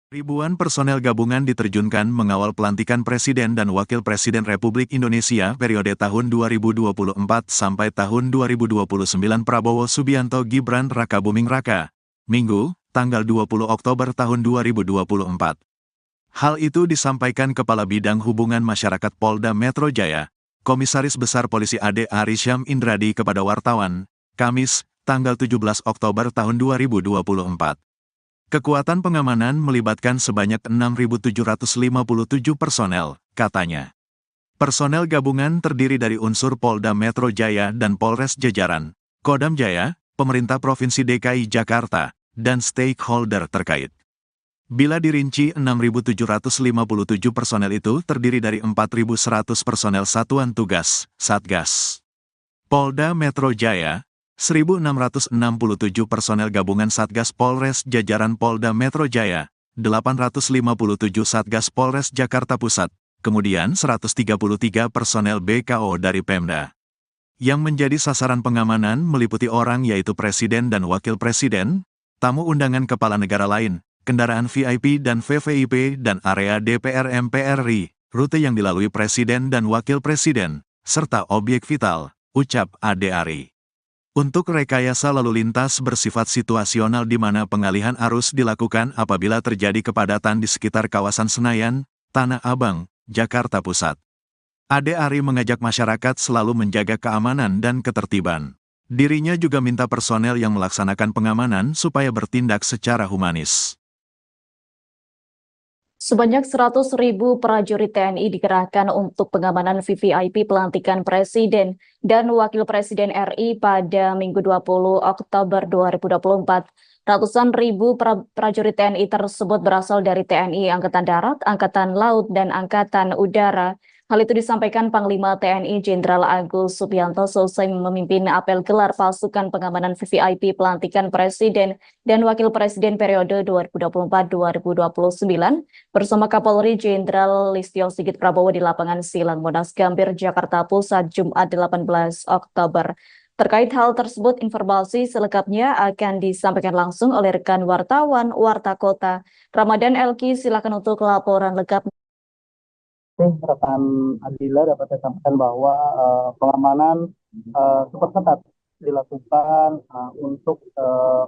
Ribuan personel gabungan diterjunkan mengawal pelantikan Presiden dan Wakil Presiden Republik Indonesia periode tahun 2024 sampai tahun 2029 Prabowo Subianto Gibran Rakabuming Raka, Minggu, tanggal 20 Oktober tahun 2024. Hal itu disampaikan Kepala Bidang Hubungan Masyarakat Polda Metro Jaya, Komisaris Besar Polisi Ade Arysyam Indradi kepada wartawan, Kamis, tanggal 17 Oktober tahun 2024. Kekuatan pengamanan melibatkan sebanyak 6.757 personel, katanya. Personel gabungan terdiri dari unsur Polda Metro Jaya dan Polres jajaran, Kodam Jaya, pemerintah Provinsi DKI Jakarta, dan stakeholder terkait. Bila dirinci 6.757 personel itu terdiri dari 4.100 personel Satuan Tugas, Satgas. Polda Metro Jaya, 1.667 personel gabungan Satgas Polres jajaran Polda Metro Jaya, 857 Satgas Polres Jakarta Pusat, kemudian 133 personel BKO dari Pemda. Yang menjadi sasaran pengamanan meliputi orang yaitu Presiden dan Wakil Presiden, tamu undangan kepala negara lain, kendaraan VIP dan VVIP dan area DPR MPR RI, rute yang dilalui Presiden dan Wakil Presiden, serta objek vital, ucap Ade Ari. Untuk rekayasa lalu lintas bersifat situasional di mana pengalihan arus dilakukan apabila terjadi kepadatan di sekitar kawasan Senayan, Tanah Abang, Jakarta Pusat. Ade Ari mengajak masyarakat selalu menjaga keamanan dan ketertiban. Dirinya juga minta personel yang melaksanakan pengamanan supaya bertindak secara humanis. Sebanyak 100.000 prajurit TNI dikerahkan untuk pengamanan VVIP pelantikan Presiden dan Wakil Presiden RI pada Minggu 20 Oktober 2024. Ratusan ribu prajurit TNI tersebut berasal dari TNI Angkatan Darat, Angkatan Laut, dan Angkatan Udara. Hal itu disampaikan Panglima TNI Jenderal Agus Subianto selesai memimpin apel gelar pasukan pengamanan VVIP pelantikan Presiden dan Wakil Presiden periode 2024-2029 bersama Kapolri Jenderal Listio Sigit Prabowo di lapangan Silang Monas Gambir, Jakarta Pusat, Jumat 18 Oktober. Terkait hal tersebut, informasi selengkapnya akan disampaikan langsung oleh rekan wartawan Warta Kota. Ramadan Elki, silakan untuk laporan lengkap. Rekan Adila dapat saya sampaikan bahwa pengamanan super ketat dilakukan untuk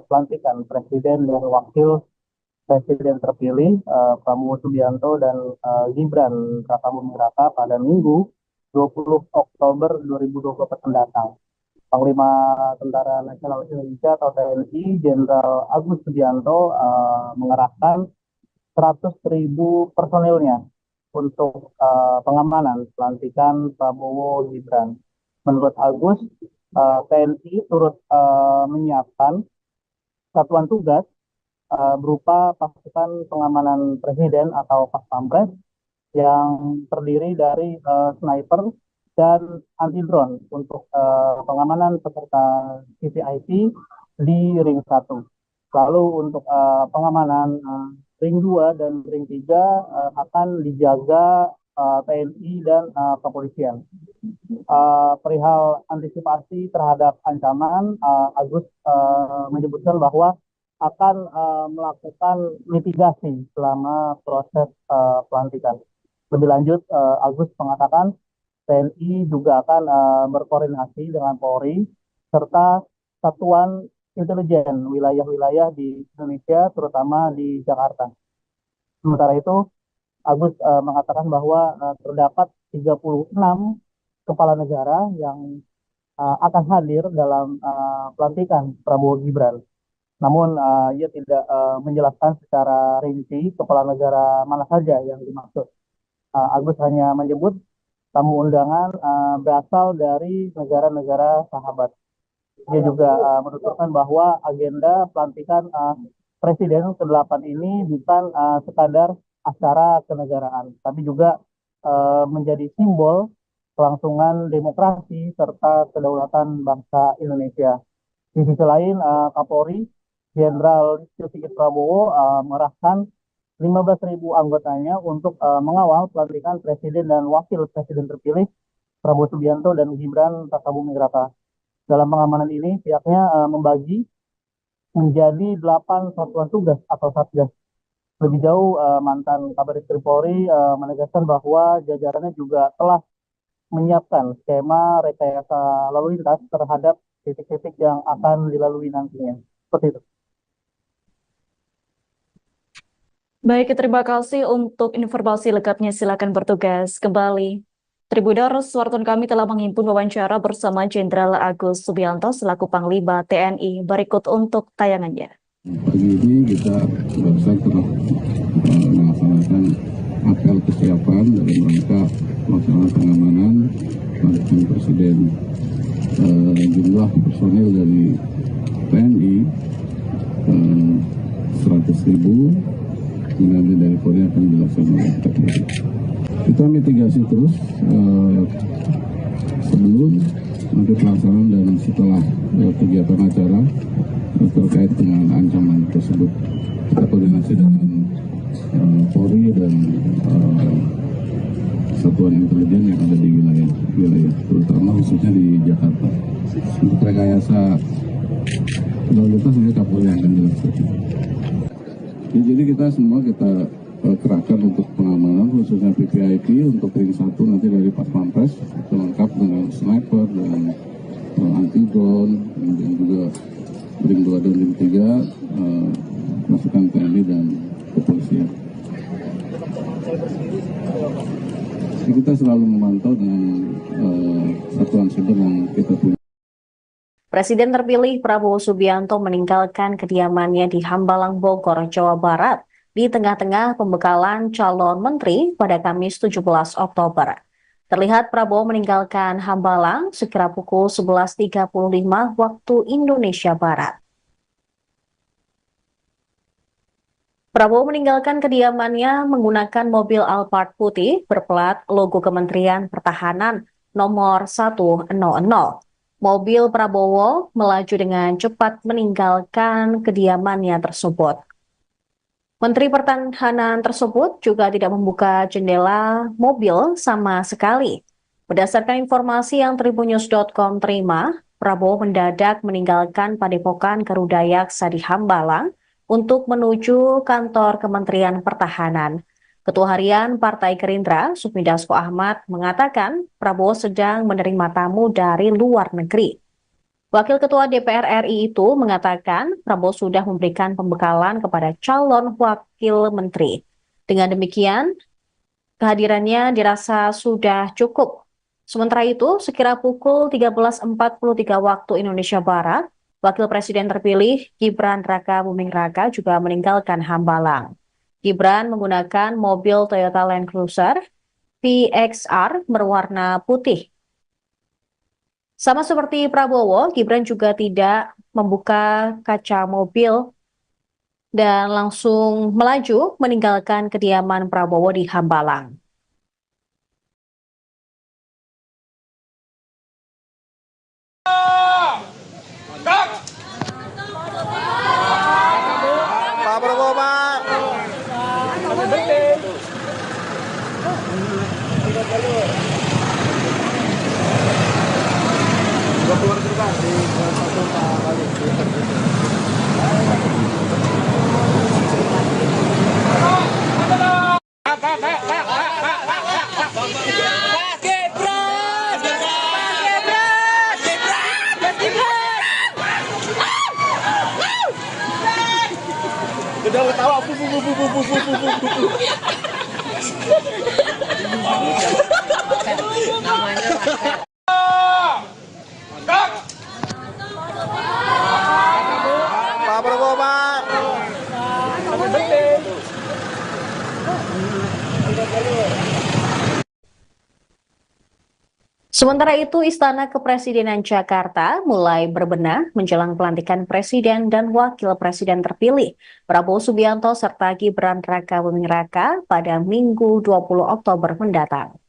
pelantikan Presiden dan Wakil Presiden terpilih Prabowo Subianto dan Gibran Rakabuming Raka pada Minggu 20 Oktober 2024 mendatang. Panglima Tentara Nasional Indonesia atau TNI Jenderal Agus Subianto mengerahkan 100.000 personilnya untuk pengamanan pelantikan Prabowo Gibran. Menurut Agus, TNI turut menyiapkan satuan tugas berupa pasukan pengamanan presiden atau pas pampres yang terdiri dari sniper dan anti drone untuk pengamanan peserta VVIP di ring 1. Lalu untuk pengamanan ring 2 dan ring 3 akan dijaga TNI dan kepolisian. Perihal antisipasi terhadap ancaman, Agus menyebutkan bahwa akan melakukan mitigasi selama proses pelantikan. Lebih lanjut, Agus mengatakan TNI juga akan berkoordinasi dengan Polri serta satuan intelijen wilayah-wilayah di Indonesia, terutama di Jakarta. Sementara itu, Agus mengatakan bahwa terdapat 36 kepala negara yang akan hadir dalam pelantikan Prabowo Gibran. Namun ia tidak menjelaskan secara rinci kepala negara mana saja yang dimaksud. Agus hanya menyebut tamu undangan berasal dari negara-negara sahabat. Dia juga menuturkan bahwa agenda pelantikan Presiden ke-8 ini bukan sekadar acara kenegaraan, tapi juga menjadi simbol kelangsungan demokrasi serta kedaulatan bangsa Indonesia. Di sisi lain, Kapolri Jenderal Listio Sigit Prabowo mengerahkan 15.000 anggotanya untuk mengawal pelantikan Presiden dan Wakil Presiden terpilih Prabowo Subianto dan Gibran Rakabuming Raka. Dalam pengamanan ini, pihaknya membagi menjadi 8 satuan tugas atau satgas. Lebih jauh, mantan Kabar Eskrim Polri menegaskan bahwa jajarannya juga telah menyiapkan skema rekayasa lalu lintas terhadap titik-titik yang akan dilalui nantinya. Seperti itu. Baik, terima kasih untuk informasi lengkapnya. Silakan bertugas kembali. Tribuners, wartawan kami telah menghimpun wawancara bersama Jenderal Agus Subianto selaku Panglima TNI. Berikut untuk tayangannya. Pagi ini kita barusan telah melaksanakan apel kesiapan dalam rangka pelaksanaan pengamanan pelantikan Presiden. Jumlah personil dari TNI 100.000, kemudian dari Polri akan dilaksanakan oleh TNI. Kita mitigasi terus sebelum nanti pelaksanaan dan setelah kegiatan acara terkait dengan ancaman tersebut. Kita koordinasi dengan Polri dan satuan intelijen yang ada di wilayah terutama khususnya di Jakarta. Untuk rekayasa lalu lintas nanti Kapolri yang akan dilaksanakan. Ya, jadi kita kerahkan untuk pengamanan khususnya VVIP untuk ring 1 nanti dari Pas Pampres itu lengkap dengan sniper dan anti drone, kemudian juga ring 2 dan ring 3 masukan TNI dan kepolisian. Jadi kita selalu memantau dengan satuan siber yang kita punya. Presiden terpilih Prabowo Subianto meninggalkan kediamannya di Hambalang, Bogor, Jawa Barat di tengah-tengah pembekalan calon menteri pada Kamis 17 Oktober. Terlihat Prabowo meninggalkan Hambalang sekira pukul 11.35 waktu Indonesia Barat. Prabowo meninggalkan kediamannya menggunakan mobil Alphard putih berplat logo Kementerian Pertahanan nomor 100. Mobil Prabowo melaju dengan cepat meninggalkan kediamannya tersebut. Menteri Pertahanan tersebut juga tidak membuka jendela mobil sama sekali. Berdasarkan informasi yang tribunnews.com terima, Prabowo mendadak meninggalkan Padepokan Garuda Yaksa di Hambalang untuk menuju kantor Kementerian Pertahanan. Ketua Harian Partai Gerindra, Sufmi Dasko Ahmad, mengatakan Prabowo sedang menerima tamu dari luar negeri. Wakil Ketua DPR RI itu mengatakan Prabowo sudah memberikan pembekalan kepada calon wakil menteri. Dengan demikian, kehadirannya dirasa sudah cukup. Sementara itu, sekira pukul 13.43 waktu Indonesia Barat, Wakil Presiden terpilih Gibran Rakabuming Raka juga meninggalkan Hambalang. Gibran menggunakan mobil Toyota Land Cruiser VXR berwarna putih. Sama seperti Prabowo, Gibran juga tidak membuka kaca mobil dan langsung melaju meninggalkan kediaman Prabowo di Hambalang. Pak Prabowo, Pak. Udah ketawa Pak Prabowo, Pak. Sementara itu, Istana Kepresidenan Jakarta mulai berbenah menjelang pelantikan Presiden dan Wakil Presiden terpilih Prabowo Subianto serta Gibran Rakabuming Raka pada Minggu 20 Oktober mendatang.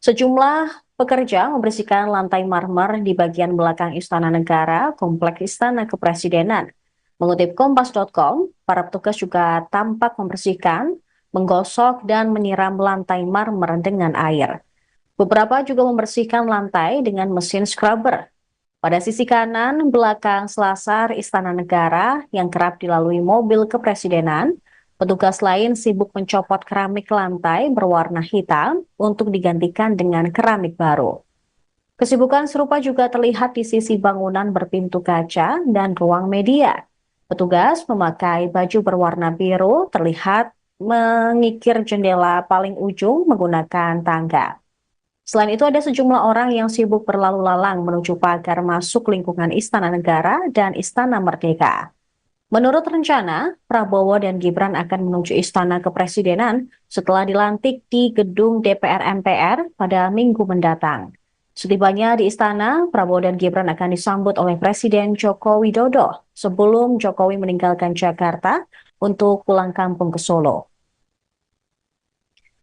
Sejumlah pekerja membersihkan lantai marmer di bagian belakang Istana Negara, Kompleks Istana Kepresidenan. Mengutip Kompas.com, para petugas juga tampak membersihkan, menggosok dan menyiram lantai marmer dengan air. Beberapa juga membersihkan lantai dengan mesin scrubber. Pada sisi kanan belakang selasar Istana Negara yang kerap dilalui mobil kepresidenan, petugas lain sibuk mencopot keramik lantai berwarna hitam untuk digantikan dengan keramik baru. Kesibukan serupa juga terlihat di sisi bangunan berpintu kaca dan ruang media. Petugas memakai baju berwarna biru terlihat mengikir jendela paling ujung menggunakan tangga. Selain itu ada sejumlah orang yang sibuk berlalu lalang menuju pagar masuk lingkungan Istana Negara dan Istana Merdeka. Menurut rencana, Prabowo dan Gibran akan menuju Istana Kepresidenan setelah dilantik di gedung DPR MPR pada Minggu mendatang. Setibanya di istana, Prabowo dan Gibran akan disambut oleh Presiden Joko Widodo sebelum Jokowi meninggalkan Jakarta untuk pulang kampung ke Solo.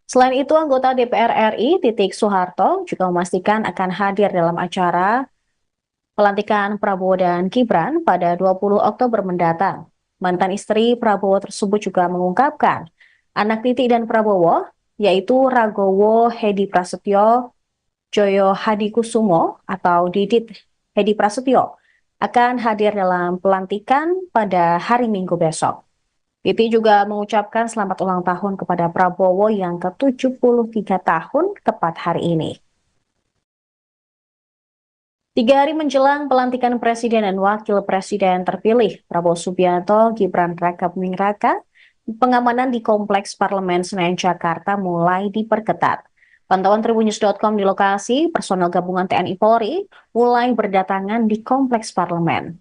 Selain itu, anggota DPR RI Titik Soeharto juga memastikan akan hadir dalam acara pelantikan Prabowo dan Gibran pada 20 Oktober mendatang. Mantan istri Prabowo tersebut juga mengungkapkan anak Titik dan Prabowo, yaitu Ragowo Hedi Prasetyo, Joyo Hadikusumo atau Didit Hedi Prasetyo, akan hadir dalam pelantikan pada hari Minggu besok. Titi juga mengucapkan selamat ulang tahun kepada Prabowo yang ke-73 tahun tepat hari ini. 3 hari menjelang pelantikan Presiden dan Wakil Presiden terpilih, Prabowo Subianto, Gibran Rakabuming Raka, pengamanan di Kompleks Parlemen Senayan Jakarta mulai diperketat. Pantauan Tribunnews.com di lokasi, personel gabungan TNI Polri mulai berdatangan di Kompleks Parlemen.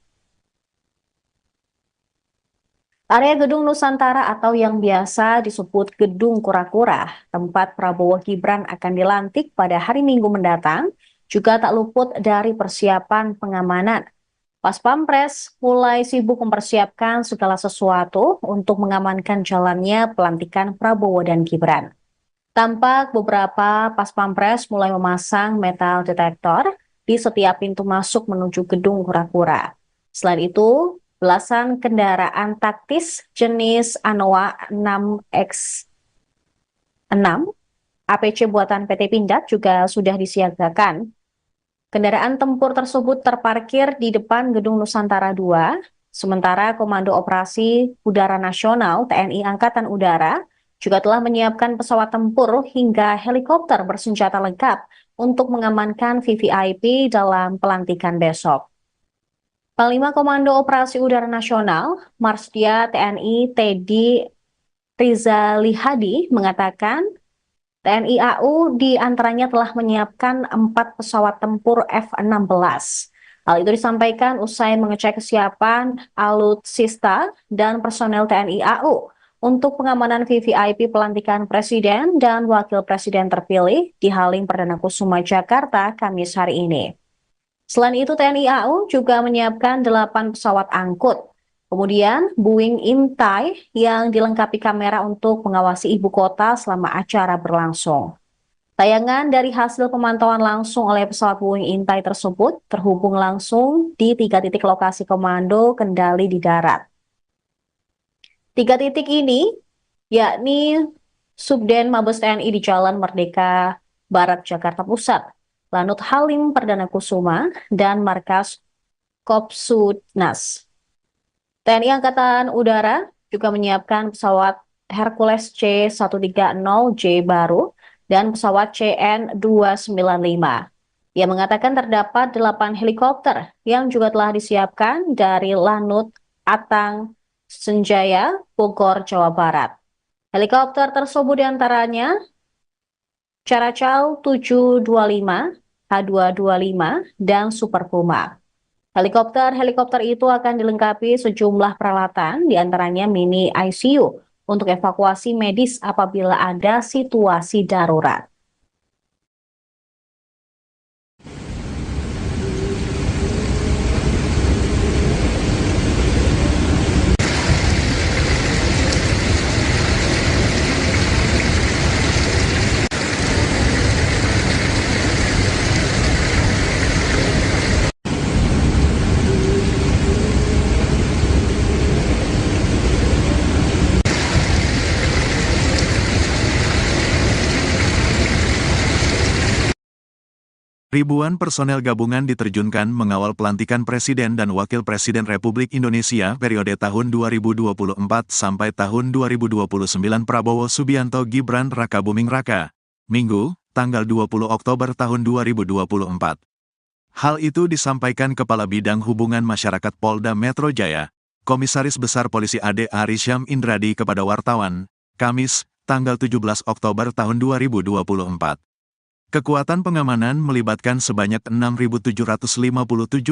Area Gedung Nusantara atau yang biasa disebut Gedung Kura-Kura, tempat Prabowo Gibran akan dilantik pada hari Minggu mendatang, juga tak luput dari persiapan pengamanan. Pas Pampres mulai sibuk mempersiapkan segala sesuatu untuk mengamankan jalannya pelantikan Prabowo dan Gibran. Tampak beberapa Pas Pampres mulai memasang metal detektor di setiap pintu masuk menuju Gedung Kura-Kura. Selain itu, belasan kendaraan taktis jenis Anoa 6X6 APC buatan PT Pindad juga sudah disiagakan. Kendaraan tempur tersebut terparkir di depan Gedung Nusantara 2, sementara Komando Operasi Udara Nasional TNI Angkatan Udara juga telah menyiapkan pesawat tempur hingga helikopter bersenjata lengkap untuk mengamankan VVIP dalam pelantikan besok. Panglima Komando Operasi Udara Nasional, Marsdia TNI Teddy Rizali Hadi mengatakan TNI AU diantaranya telah menyiapkan 4 pesawat tempur F-16. Hal itu disampaikan usai mengecek kesiapan alutsista dan personel TNI AU untuk pengamanan VVIP pelantikan Presiden dan Wakil Presiden terpilih di Halim Perdana Kusuma Jakarta Kamis hari ini. Selain itu, TNI AU juga menyiapkan 8 pesawat angkut. Kemudian, Boeing Intai yang dilengkapi kamera untuk mengawasi ibu kota selama acara berlangsung. Tayangan dari hasil pemantauan langsung oleh pesawat Boeing Intai tersebut terhubung langsung di 3 titik lokasi komando kendali di darat. 3 titik ini, yakni Subden Mabes TNI di Jalan Merdeka Barat, Jakarta Pusat, Lanut Halim Perdana Kusuma, dan Markas Kopsudnas. TNI Angkatan Udara juga menyiapkan pesawat Hercules C-130J baru dan pesawat CN-295. Ia mengatakan terdapat 8 helikopter yang juga telah disiapkan dari Lanut Atang Senjaya, Bogor, Jawa Barat. Helikopter tersebut diantaranya Caracau 725, H225, dan Super Puma. Helikopter itu akan dilengkapi sejumlah peralatan, diantaranya mini ICU untuk evakuasi medis apabila ada situasi darurat. Ribuan personel gabungan diterjunkan mengawal pelantikan Presiden dan Wakil Presiden Republik Indonesia periode tahun 2024 sampai tahun 2029 Prabowo Subianto Gibran Rakabuming Raka, Minggu, tanggal 20 Oktober tahun 2024. Hal itu disampaikan Kepala Bidang Hubungan Masyarakat Polda Metro Jaya, Komisaris Besar Polisi Ade Ari Syam Indradi kepada wartawan, Kamis, tanggal 17 Oktober tahun 2024. Kekuatan pengamanan melibatkan sebanyak 6.757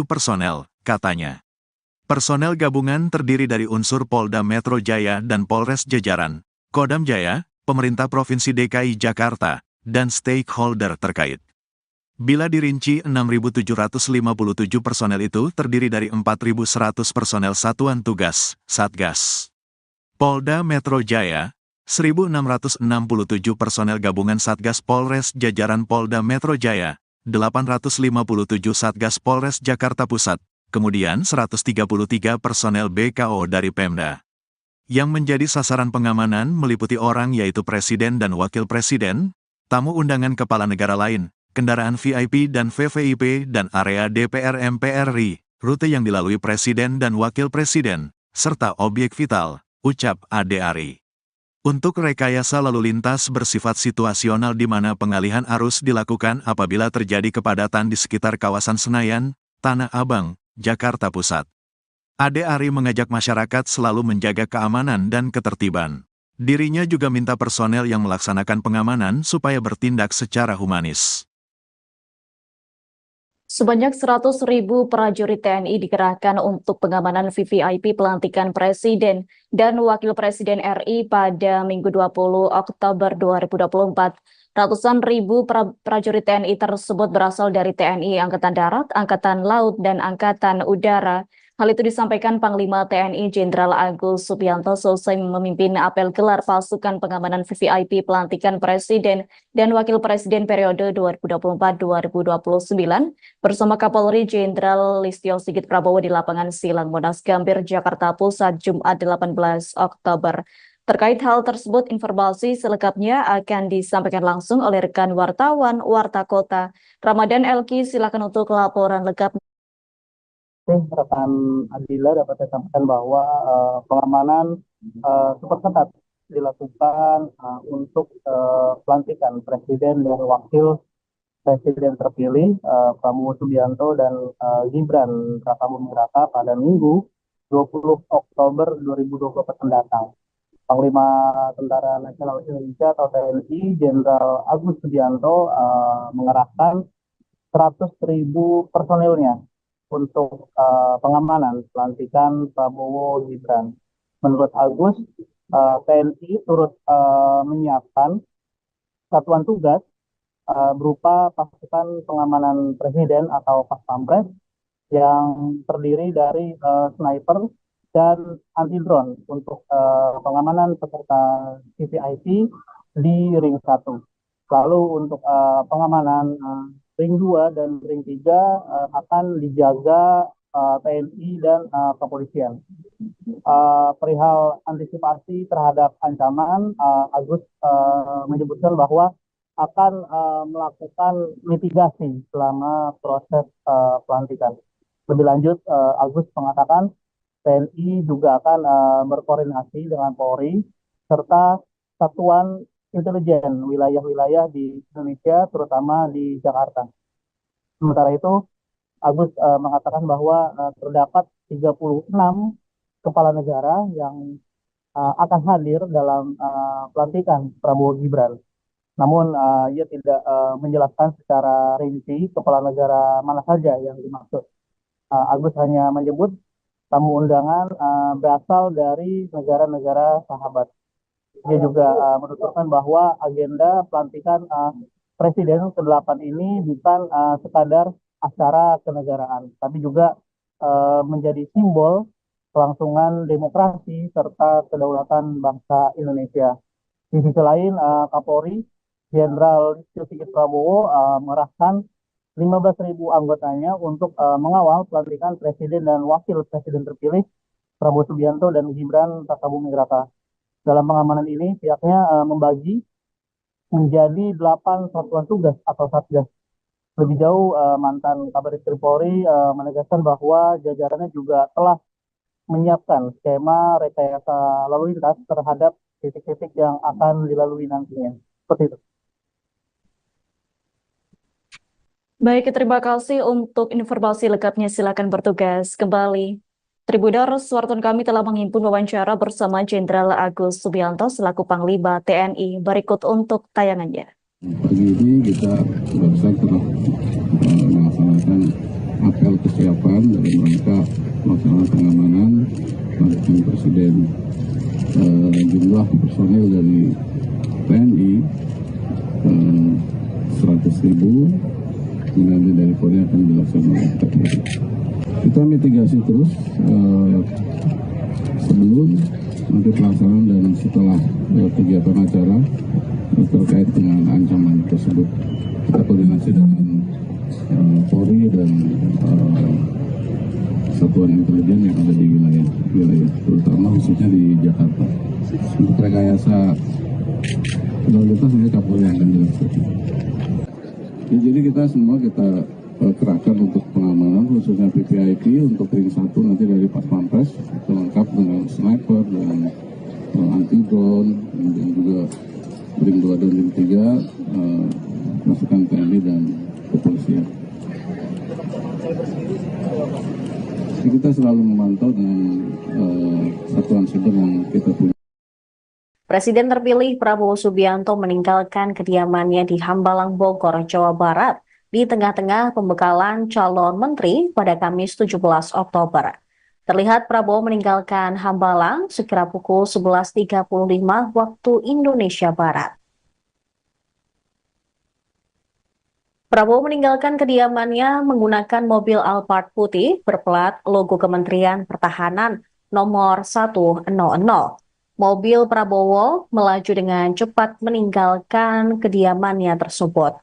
personel, katanya. Personel gabungan terdiri dari unsur Polda Metro Jaya dan Polres jajaran, Kodam Jaya, pemerintah Provinsi DKI Jakarta, dan stakeholder terkait. Bila dirinci 6.757 personel itu terdiri dari 4.100 personel Satuan Tugas, Satgas. Polda Metro Jaya, 1.667 personel gabungan Satgas Polres jajaran Polda Metro Jaya, 857 Satgas Polres Jakarta Pusat, kemudian 133 personel BKO dari Pemda. Yang menjadi sasaran pengamanan meliputi orang yaitu Presiden dan Wakil Presiden, tamu undangan kepala negara lain, kendaraan VIP dan VVIP dan area DPR MPR RI, rute yang dilalui Presiden dan Wakil Presiden, serta objek vital, ucap Ade Ari. Untuk rekayasa lalu lintas bersifat situasional di mana pengalihan arus dilakukan apabila terjadi kepadatan di sekitar kawasan Senayan, Tanah Abang, Jakarta Pusat. Ade Ari mengajak masyarakat selalu menjaga keamanan dan ketertiban. Dirinya juga minta personel yang melaksanakan pengamanan supaya bertindak secara humanis. Sebanyak 100.000 prajurit TNI dikerahkan untuk pengamanan VVIP pelantikan Presiden dan Wakil Presiden RI pada Minggu 20 Oktober 2024. Ratusan ribu prajurit TNI tersebut berasal dari TNI Angkatan Darat, Angkatan Laut, dan Angkatan Udara. Hal itu disampaikan Panglima TNI Jenderal Agus Subianto selesai memimpin apel gelar pasukan pengamanan VVIP pelantikan Presiden dan Wakil Presiden periode 2024-2029 bersama Kapolri Jenderal Listio Sigit Prabowo di lapangan Silang Monas Gambir, Jakarta Pusat, Jumat 18 Oktober. Terkait hal tersebut, informasi selengkapnya akan disampaikan langsung oleh rekan wartawan Warta Kota. Ramadan Elki, silakan untuk laporan lengkap. Rekan Adila dapat saya sampaikan bahwa pengamanan super ketat dilakukan untuk pelantikan Presiden dan Wakil Presiden terpilih Prabowo Subianto dan Gibran Rakabuming Raka pada Minggu 20 Oktober 2024 mendatang. Panglima Tentara Nasional Indonesia atau TNI Jenderal Agus Subianto mengerahkan 100.000 personilnya untuk pengamanan pelantikan Prabowo Gibran. Menurut Agus, TNI turut menyiapkan satuan tugas berupa pasukan pengamanan Presiden atau Paspampres yang terdiri dari sniper dan anti drone untuk pengamanan peserta VVIP di ring 1. Lalu untuk pengamanan ring 2 dan ring 3 akan dijaga TNI dan kepolisian. Perihal antisipasi terhadap ancaman, Agus menyebutkan bahwa akan melakukan mitigasi selama proses pelantikan. Lebih lanjut, Agus mengatakan TNI juga akan berkoordinasi dengan Polri serta satuan intelijen wilayah-wilayah di Indonesia, terutama di Jakarta. Sementara itu, Agus mengatakan bahwa terdapat 36 kepala negara yang akan hadir dalam pelantikan Prabowo Gibran. Namun ia tidak menjelaskan secara rinci kepala negara mana saja yang dimaksud. Agus hanya menyebut tamu undangan berasal dari negara-negara sahabat. Dia juga menuturkan bahwa agenda pelantikan Presiden ke-8 ini bukan sekadar acara kenegaraan, tapi juga menjadi simbol kelangsungan demokrasi serta kedaulatan bangsa Indonesia. Di sisi lain, Kapolri Jenderal Listio Sigit Prabowo mengerahkan 15.000 anggotanya untuk mengawal pelantikan Presiden dan Wakil Presiden terpilih Prabowo Subianto dan Gibran Rakabuming Raka. Dalam pengamanan ini, pihaknya membagi menjadi 8 satuan tugas atau satgas. Lebih jauh, mantan Kabaris Polri menegaskan bahwa jajarannya juga telah menyiapkan skema rekayasa lalu lintas terhadap titik-titik yang akan dilalui nantinya. Seperti itu. Baik, terima kasih untuk informasi lengkapnya. Silakan bertugas kembali. Tribuners, wartawan kami telah menghimpun wawancara bersama Jenderal Agus Subianto selaku Panglima TNI. Berikut untuk tayangannya. Pagi ini kita barusan telah melaksanakan apel kesiapan dalam rangka pelaksanaan pengamanan pelantikan Presiden. Jumlah personil dari TNI 100.000. Nanti dari Polri akan dilaksanakan. Kita mitigasi terus sebelum nanti pelaksanaan dan setelah kegiatan acara terkait dengan ancaman tersebut. Kita koordinasi dengan Polri dan satuan intelijen yang ada di wilayah terutama khususnya di Jakarta. Untuk rekayasa lalu lintas nanti Kapolri yang akan dilaksanakan. Jadi kita semua kerahkan untuk pengamanan khususnya VVIP untuk ring 1 nanti dari Pas Pampres lengkap dengan sniper dan anti-drone, kemudian juga ring 2 dan ring 3 masukan TNI dan kepolisian. Jadi kita selalu memantau dengan satuan siber yang kita punya. Presiden terpilih Prabowo Subianto meninggalkan kediamannya di Hambalang, Bogor, Jawa Barat di tengah-tengah pembekalan calon menteri pada Kamis 17 Oktober. Terlihat Prabowo meninggalkan Hambalang sekira pukul 11.35 waktu Indonesia Barat. Prabowo meninggalkan kediamannya menggunakan mobil Alphard putih berplat logo Kementerian Pertahanan nomor 100. Mobil Prabowo melaju dengan cepat meninggalkan kediamannya tersebut.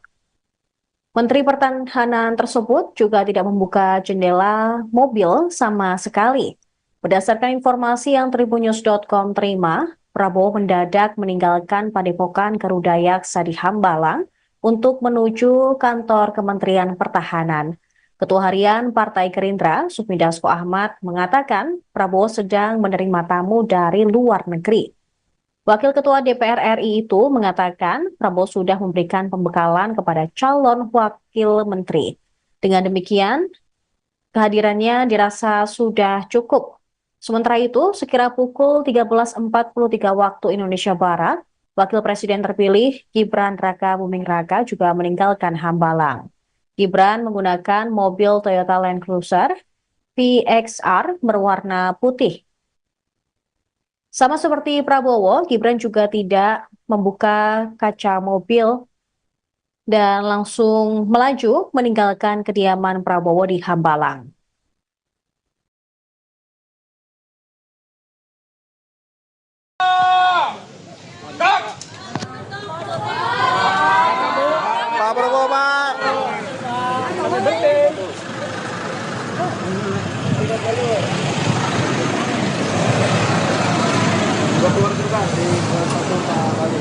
Menteri Pertahanan tersebut juga tidak membuka jendela mobil sama sekali. Berdasarkan informasi yang tribunnews.com terima, Prabowo mendadak meninggalkan Padepokan Garuda Yaksa di Hambalang untuk menuju kantor Kementerian Pertahanan. Ketua Harian Partai Gerindra, Sufmi Dasko Ahmad, mengatakan Prabowo sedang menerima tamu dari luar negeri. Wakil Ketua DPR RI itu mengatakan Prabowo sudah memberikan pembekalan kepada calon wakil menteri. Dengan demikian, kehadirannya dirasa sudah cukup. Sementara itu, sekira pukul 13.43 waktu Indonesia Barat, Wakil Presiden terpilih Gibran Rakabuming Raka juga meninggalkan Hambalang. Gibran menggunakan mobil Toyota Land Cruiser VXR berwarna putih. Sama seperti Prabowo, Gibran juga tidak membuka kaca mobil dan langsung melaju meninggalkan kediaman Prabowo di Hambalang. Pak Prabowo, Pak. Keluar juga di satu kali.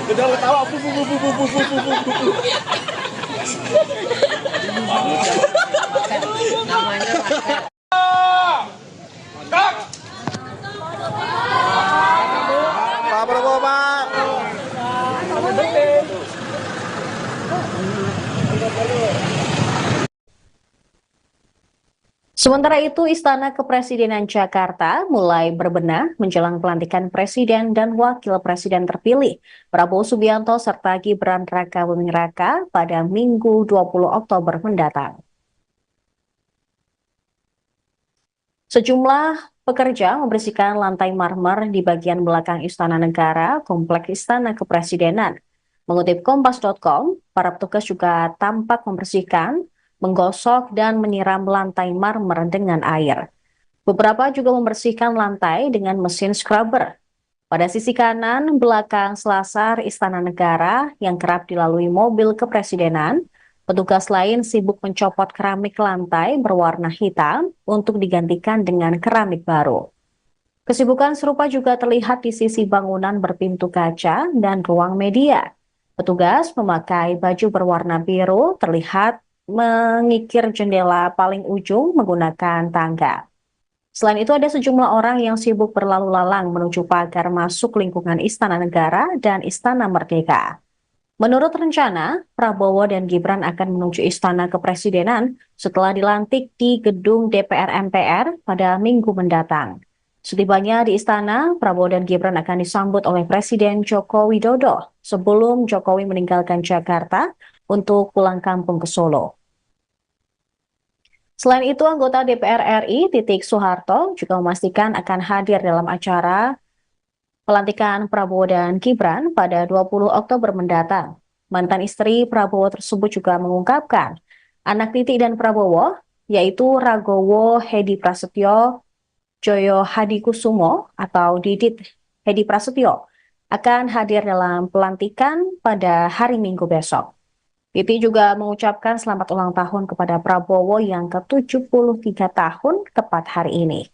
Udah ketawa Pak Prabowo, Pak. Sementara itu, Istana Kepresidenan Jakarta mulai berbenah menjelang pelantikan Presiden dan Wakil Presiden terpilih Prabowo Subianto serta Gibran Rakabuming Raka pada Minggu 20 Oktober mendatang. Sejumlah pekerja membersihkan lantai marmer di bagian belakang Istana Negara, Kompleks Istana Kepresidenan. Mengutip Kompas.com, para petugas juga tampak membersihkan, menggosok dan menyiram lantai marmer dengan air. Beberapa juga membersihkan lantai dengan mesin scrubber. Pada sisi kanan belakang selasar Istana Negara yang kerap dilalui mobil kepresidenan, petugas lain sibuk mencopot keramik lantai berwarna hitam untuk digantikan dengan keramik baru. Kesibukan serupa juga terlihat di sisi bangunan berpintu kaca dan ruang media. Petugas memakai baju berwarna biru terlihat mengikir jendela paling ujung menggunakan tangga. Selain itu ada sejumlah orang yang sibuk berlalu lalang menuju pagar masuk lingkungan Istana Negara dan Istana Merdeka. Menurut rencana, Prabowo dan Gibran akan menuju Istana Kepresidenan setelah dilantik di gedung DPR MPR pada Minggu mendatang. Setibanya di istana, Prabowo dan Gibran akan disambut oleh Presiden Joko Widodo sebelum Jokowi meninggalkan Jakarta untuk pulang kampung ke Solo. Selain itu, anggota DPR RI Titik Soeharto juga memastikan akan hadir dalam acara pelantikan Prabowo dan Gibran pada 20 Oktober mendatang. Mantan istri Prabowo tersebut juga mengungkapkan anak Titik dan Prabowo, yaitu Ragowo Hedi Prasetyo Joyo Hadikusumo atau Didit Hedi Prasetyo, akan hadir dalam pelantikan pada hari Minggu besok. Titi juga mengucapkan selamat ulang tahun kepada Prabowo yang ke-73 tahun tepat hari ini.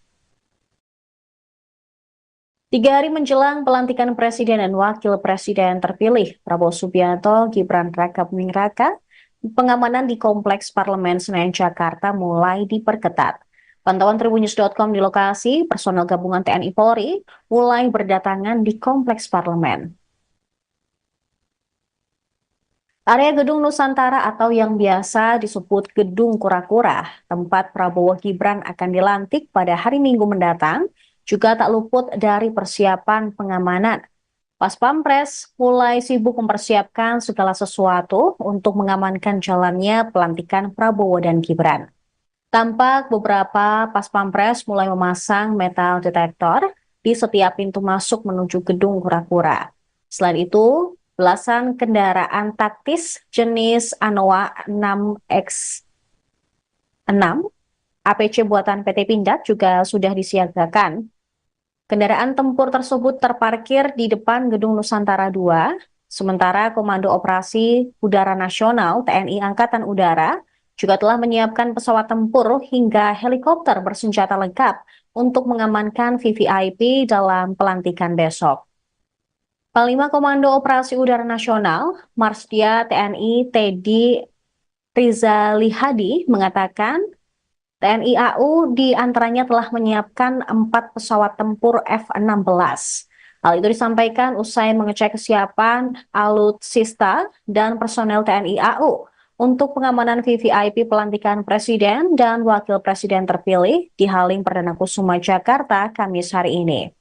3 hari menjelang pelantikan Presiden dan Wakil Presiden terpilih, Prabowo Subianto, Gibran Rakabuming Raka, pengamanan di Kompleks Parlemen Senayan Jakarta mulai diperketat. Pantauan Tribunnews.com di lokasi, personel gabungan TNI Polri mulai berdatangan di Kompleks Parlemen. Area Gedung Nusantara atau yang biasa disebut Gedung Kura-Kura, tempat Prabowo Gibran akan dilantik pada hari Minggu mendatang, juga tak luput dari persiapan pengamanan. Pas Pampres mulai sibuk mempersiapkan segala sesuatu untuk mengamankan jalannya pelantikan Prabowo dan Gibran. Tampak beberapa Pas Pampres mulai memasang metal detektor di setiap pintu masuk menuju Gedung Kura-Kura. Selain itu, belasan kendaraan taktis jenis Anoa 6X6 APC buatan PT Pindad juga sudah disiagakan. Kendaraan tempur tersebut terparkir di depan Gedung Nusantara 2, sementara Komando Operasi Udara Nasional TNI Angkatan Udara juga telah menyiapkan pesawat tempur hingga helikopter bersenjata lengkap untuk mengamankan VVIP dalam pelantikan besok. Panglima Komando Operasi Udara Nasional, Marsdia TNI Teddy Rizalihadi mengatakan TNI AU diantaranya telah menyiapkan 4 pesawat tempur F-16. Hal itu disampaikan usai mengecek kesiapan alutsista dan personel TNI AU untuk pengamanan VVIP pelantikan Presiden dan Wakil Presiden terpilih di Halim Perdana Kusuma Jakarta Kamis hari ini.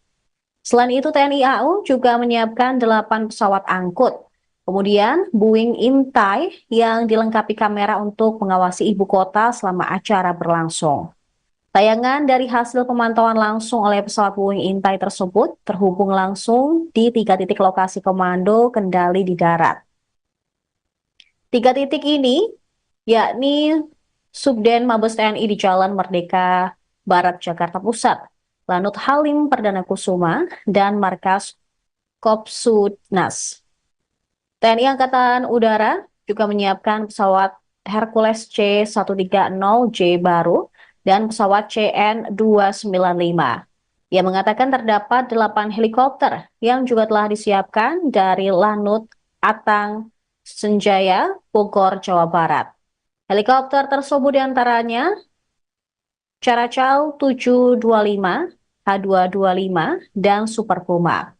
Selain itu, TNI AU juga menyiapkan 8 pesawat angkut. Kemudian, Boeing Intai yang dilengkapi kamera untuk mengawasi ibu kota selama acara berlangsung. Tayangan dari hasil pemantauan langsung oleh pesawat Boeing Intai tersebut terhubung langsung di 3 titik lokasi komando kendali di darat. 3 titik ini, yakni Subden Mabes TNI di Jalan Merdeka Barat, Jakarta Pusat, Lanut Halim Perdana Kusuma, dan Markas Kopsudnas. TNI Angkatan Udara juga menyiapkan pesawat Hercules C-130J baru dan pesawat CN-295. Ia mengatakan terdapat 8 helikopter yang juga telah disiapkan dari Lanut Atang Senjaya, Bogor, Jawa Barat. Helikopter tersebut diantaranya Caracal 725, H225, dan Super Puma.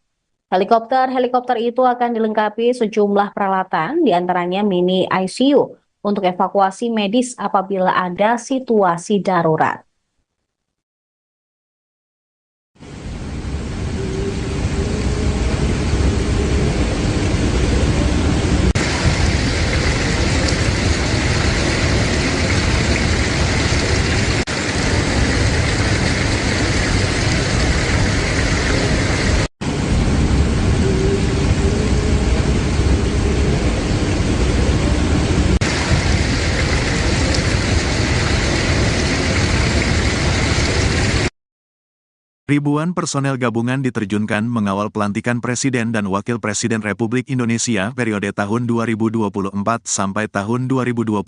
Helikopter itu akan dilengkapi sejumlah peralatan, diantaranya mini ICU untuk evakuasi medis apabila ada situasi darurat. Ribuan personel gabungan diterjunkan mengawal pelantikan Presiden dan Wakil Presiden Republik Indonesia periode tahun 2024 sampai tahun 2029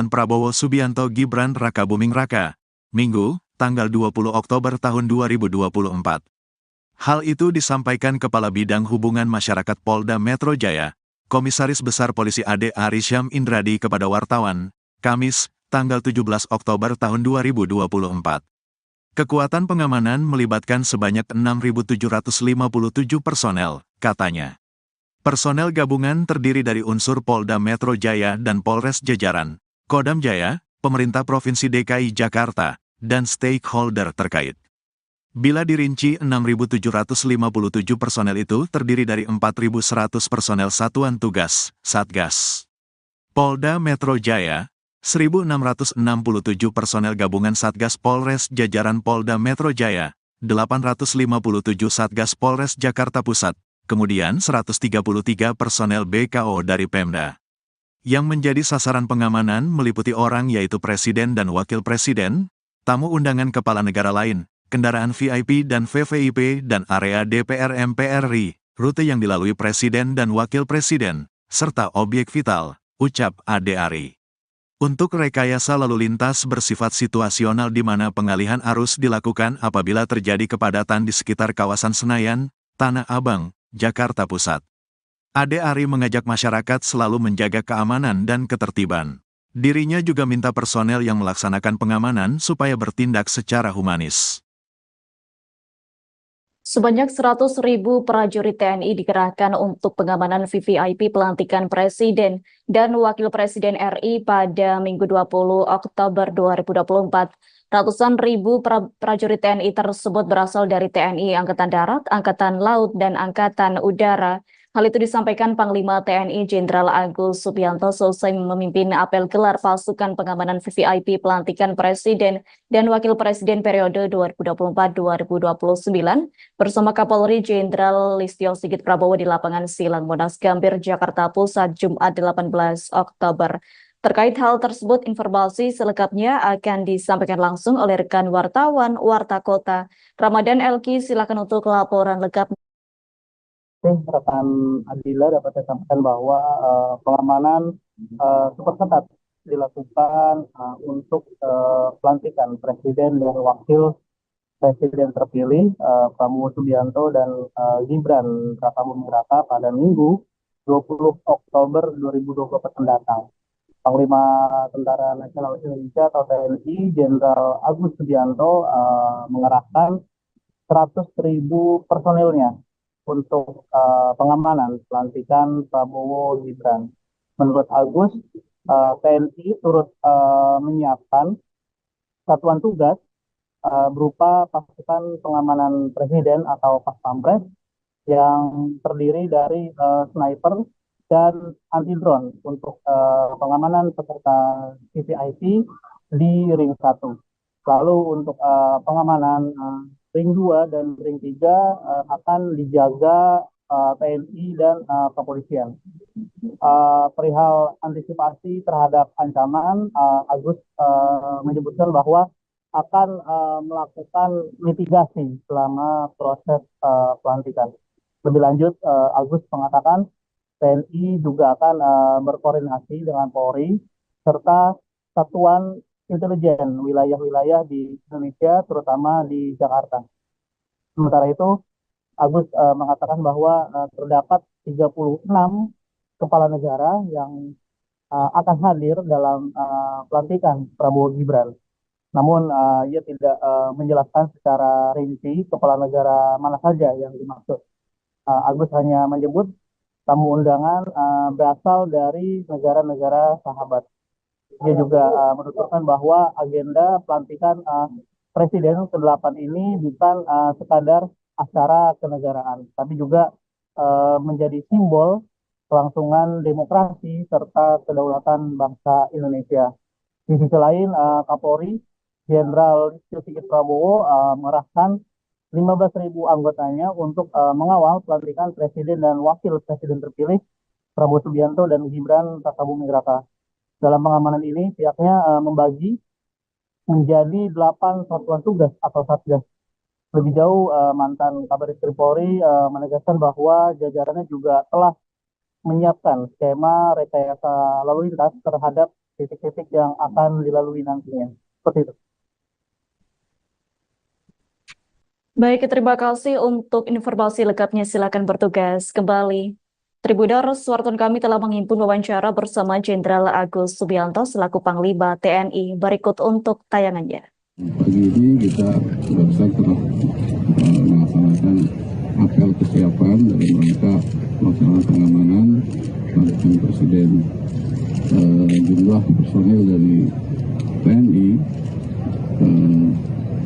Prabowo Subianto Gibran Rakabuming Raka, Minggu, tanggal 20 Oktober tahun 2024. Hal itu disampaikan Kepala Bidang Hubungan Masyarakat Polda Metro Jaya, Komisaris Besar Polisi Ade Ari Syam Indradi kepada wartawan, Kamis, tanggal 17 Oktober tahun 2024. Kekuatan pengamanan melibatkan sebanyak 6.757 personel, katanya. Personel gabungan terdiri dari unsur Polda Metro Jaya dan Polres jajaran, Kodam Jaya, Pemerintah Provinsi DKI Jakarta, dan stakeholder terkait. Bila dirinci 6.757 personel itu terdiri dari 4.100 personel Satuan Tugas, Satgas. Polda Metro Jaya, 1.667 personel gabungan Satgas Polres jajaran Polda Metro Jaya, 857 Satgas Polres Jakarta Pusat, kemudian 133 personel BKO dari Pemda. Yang menjadi sasaran pengamanan meliputi orang yaitu Presiden dan Wakil Presiden, tamu undangan kepala negara lain, kendaraan VIP dan VVIP dan area DPR MPR RI, rute yang dilalui Presiden dan Wakil Presiden, serta objek vital, ucap Ade Ari. Untuk rekayasa lalu lintas bersifat situasional di mana pengalihan arus dilakukan apabila terjadi kepadatan di sekitar kawasan Senayan, Tanah Abang, Jakarta Pusat. Ade Ari mengajak masyarakat selalu menjaga keamanan dan ketertiban. Dirinya juga minta personel yang melaksanakan pengamanan supaya bertindak secara humanis. Sebanyak 100.000 prajurit TNI dikerahkan untuk pengamanan VVIP pelantikan Presiden dan Wakil Presiden RI pada Minggu 20 Oktober 2024. Ratusan ribu prajurit TNI tersebut berasal dari TNI Angkatan Darat, Angkatan Laut, dan Angkatan Udara. Hal itu disampaikan Panglima TNI Jenderal Agus Subianto selesai memimpin apel gelar pasukan pengamanan VVIP pelantikan Presiden dan Wakil Presiden periode 2024-2029 bersama Kapolri Jenderal Listio Sigit Prabowo di lapangan Silang Monas Gambir, Jakarta Pusat, Jumat 18 Oktober. Terkait hal tersebut, informasi selengkapnya akan disampaikan langsung oleh rekan wartawan Warta Kota. Ramadan Elki, silakan untuk laporan lengkap. Rekan Adila dapat saya sampaikan bahwa pengamanan super ketat dilakukan untuk pelantikan Presiden dan Wakil Presiden terpilih Prabowo Subianto dan Gibran Rakabuming Raka pada Minggu 20 Oktober 2024 mendatang. Panglima Tentara Nasional Indonesia atau TNI Jenderal Agus Subianto mengerahkan 100.000 personilnya untuk pengamanan pelantikan Prabowo Gibran. Menurut Agus, TNI turut menyiapkan satuan tugas berupa pasukan pengamanan Presiden atau Paspampres yang terdiri dari sniper dan anti drone untuk pengamanan peserta VVIP di ring 1. Lalu untuk pengamanan ring 2 dan ring 3 akan dijaga TNI dan kepolisian. Perihal antisipasi terhadap ancaman, Agus menyebutkan bahwa akan melakukan mitigasi selama proses pelantikan. Lebih lanjut, Agus mengatakan TNI juga akan berkoordinasi dengan Polri serta satuan intelijen wilayah-wilayah di Indonesia, terutama di Jakarta. Sementara itu, Agus mengatakan bahwa terdapat 36 kepala negara yang akan hadir dalam pelantikan Prabowo Gibran. Namun ia tidak menjelaskan secara rinci kepala negara mana saja yang dimaksud. Agus hanya menyebut tamu undangan berasal dari negara-negara sahabat. Dia juga menuturkan bahwa agenda pelantikan Presiden ke-8 ini bukan sekadar acara kenegaraan, tapi juga menjadi simbol kelangsungan demokrasi serta kedaulatan bangsa Indonesia. Di sisi lain, Kapolri Jenderal Listio Sigit Prabowo mengerahkan 15.000 anggotanya untuk mengawal pelantikan Presiden dan Wakil Presiden terpilih Prabowo Subianto dan Gibran Rakabuming Raka. Dalam pengamanan ini, pihaknya membagi menjadi 8 satuan tugas atau satgas. Lebih jauh, mantan Kabaris Polri menegaskan bahwa jajarannya juga telah menyiapkan skema rekayasa lalu lintas terhadap titik-titik yang akan dilalui nantinya. Seperti itu. Baik, terima kasih untuk informasi lengkapnya. Silakan bertugas kembali. Tribuners, wartawan kami telah menghimpun wawancara bersama Jenderal Agus Subianto selaku Panglima TNI. Berikut untuk tayangannya. Pagi ini kita barusan telah melaksanakan apel kesiapan dalam rangka pelaksanaan pengamanan pelantikan Presiden. Jumlah personil dari TNI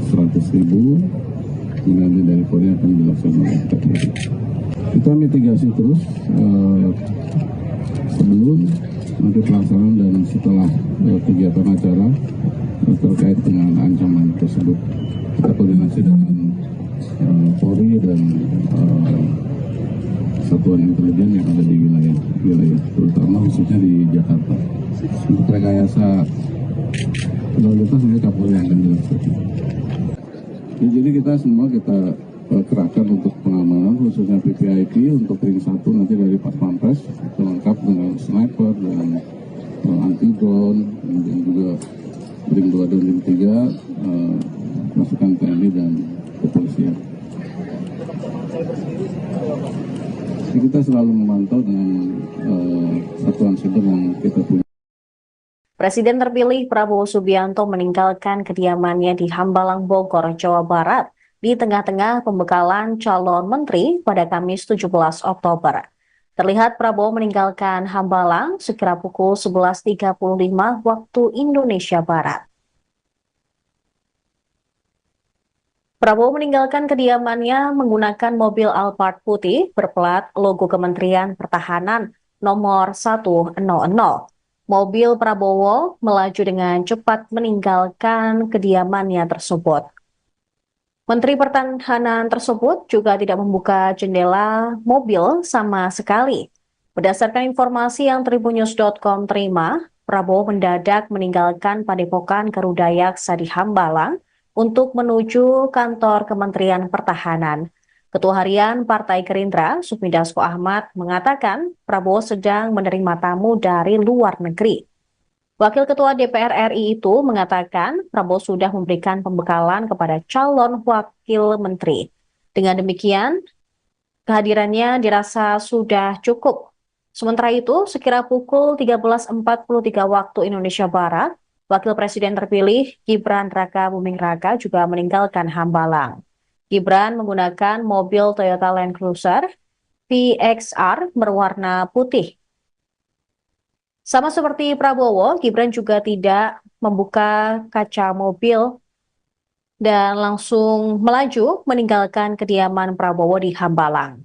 100.000, kemudian dari Polri akan dilaksanakan. Kita mitigasi terus sebelum nanti pelaksanaan dan setelah kegiatan acara terkait dengan ancaman tersebut. Kita koordinasi dengan Polri dan satuan intelijen yang ada di wilayah terutama khususnya di Jakarta. Untuk rekayasa lalu lintas nanti Kapolri yang akan dilaksanakan. Jadi kita semua kerahkan untuk pengamanan khususnya VVIP untuk ring 1 nanti dari Pas Pampres lengkap dengan sniper dan anti drone, kemudian juga ring 2 dan ring 3 masukan TNI dan kepolisian. Jadi kita selalu memantau dengan satuan siber yang kita punya. Presiden terpilih Prabowo Subianto meninggalkan kediamannya di Hambalang, Bogor, Jawa Barat di tengah-tengah pembekalan calon menteri pada Kamis 17 Oktober. Terlihat Prabowo meninggalkan Hambalang sekira pukul 11.35 waktu Indonesia Barat. Prabowo meninggalkan kediamannya menggunakan mobil Alphard putih berplat logo Kementerian Pertahanan nomor 100. Mobil Prabowo melaju dengan cepat meninggalkan kediamannya tersebut. Menteri Pertahanan tersebut juga tidak membuka jendela mobil sama sekali. Berdasarkan informasi yang tribunnews.com terima, Prabowo mendadak meninggalkan Padepokan Garuda Yaksa di Hambalang untuk menuju kantor Kementerian Pertahanan. Ketua Harian Partai Gerindra, Sufmi Dasko Ahmad, mengatakan Prabowo sedang menerima tamu dari luar negeri. Wakil Ketua DPR RI itu mengatakan Prabowo sudah memberikan pembekalan kepada calon wakil menteri. Dengan demikian, kehadirannya dirasa sudah cukup. Sementara itu, sekira pukul 13.43 waktu Indonesia Barat, Wakil Presiden terpilih Gibran Raka Buming Raka juga meninggalkan Hambalang. Gibran menggunakan mobil Toyota Land Cruiser VXR berwarna putih. Sama seperti Prabowo, Gibran juga tidak membuka kaca mobil dan langsung melaju meninggalkan kediaman Prabowo di Hambalang.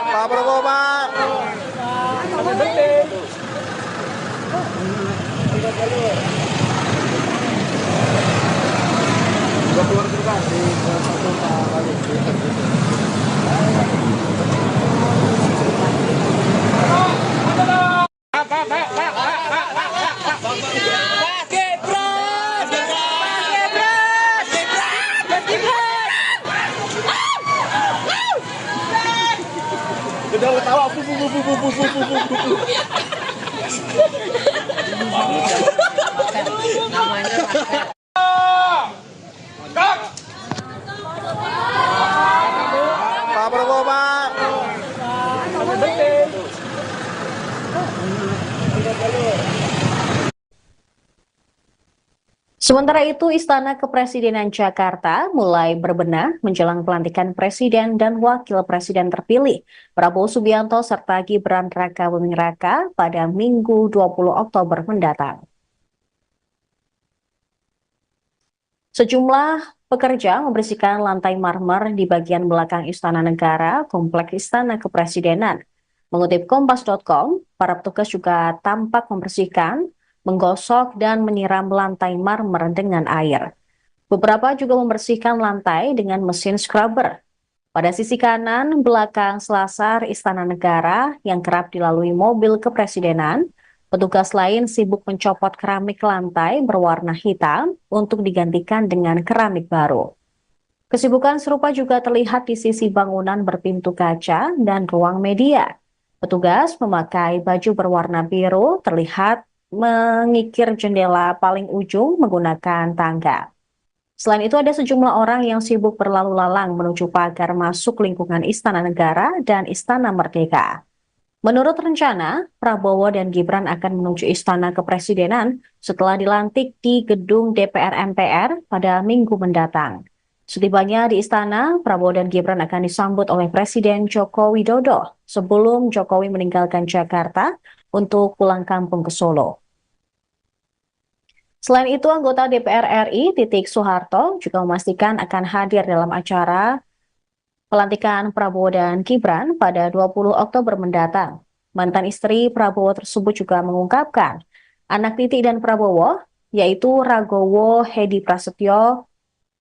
Pak Prabowo, Pak. Gua keluar gerbang di satu kali. Udah ketawa Pak Prabowo, Pak. Sementara itu, Istana Kepresidenan Jakarta mulai berbenah menjelang pelantikan Presiden dan Wakil Presiden terpilih Prabowo Subianto serta Gibran Raka Buming Raka pada Minggu 20 Oktober mendatang. Sejumlah pekerja membersihkan lantai marmer di bagian belakang Istana Negara, Kompleks Istana Kepresidenan. Mengutip Kompas.com, para petugas juga tampak membersihkan, menggosok dan menyiram lantai marmer dengan air. Beberapa juga membersihkan lantai dengan mesin scrubber. Pada sisi kanan belakang selasar Istana Negara yang kerap dilalui mobil kepresidenan, petugas lain sibuk mencopot keramik lantai berwarna hitam untuk digantikan dengan keramik baru. Kesibukan serupa juga terlihat di sisi bangunan berpintu kaca dan ruang media. Petugas memakai baju berwarna biru terlihat mengikir jendela paling ujung menggunakan tangga. Selain itu ada sejumlah orang yang sibuk berlalu lalang menuju pagar masuk lingkungan Istana Negara dan Istana Merdeka. Menurut rencana, Prabowo dan Gibran akan menuju Istana Kepresidenan setelah dilantik di gedung DPR MPR pada Minggu mendatang. Setibanya di istana, Prabowo dan Gibran akan disambut oleh Presiden Joko Widodo sebelum Jokowi meninggalkan Jakarta untuk pulang kampung ke Solo. Selain itu, anggota DPR RI Titik Soeharto juga memastikan akan hadir dalam acara pelantikan Prabowo dan Gibran pada 20 Oktober mendatang. Mantan istri Prabowo tersebut juga mengungkapkan anak Titik dan Prabowo, yaitu Ragowo Hedi Prasetyo,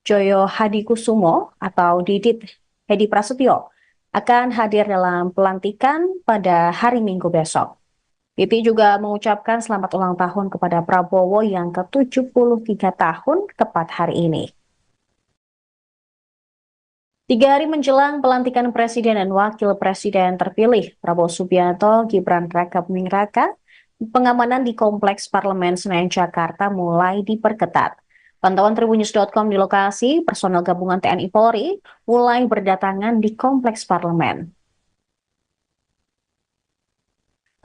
Joyo Hadikusumo atau Didit Hedi Prasetyo, akan hadir dalam pelantikan pada hari Minggu besok. Titi juga mengucapkan selamat ulang tahun kepada Prabowo yang ke-73 tahun tepat hari ini. 3 hari menjelang pelantikan Presiden dan Wakil Presiden terpilih, Prabowo Subianto, Gibran Raka Buming Raka, pengamanan di Kompleks Parlemen Senayan Jakarta mulai diperketat. Pantauan Tribunnews.com di lokasi, personel gabungan TNI Polri mulai berdatangan di Kompleks Parlemen.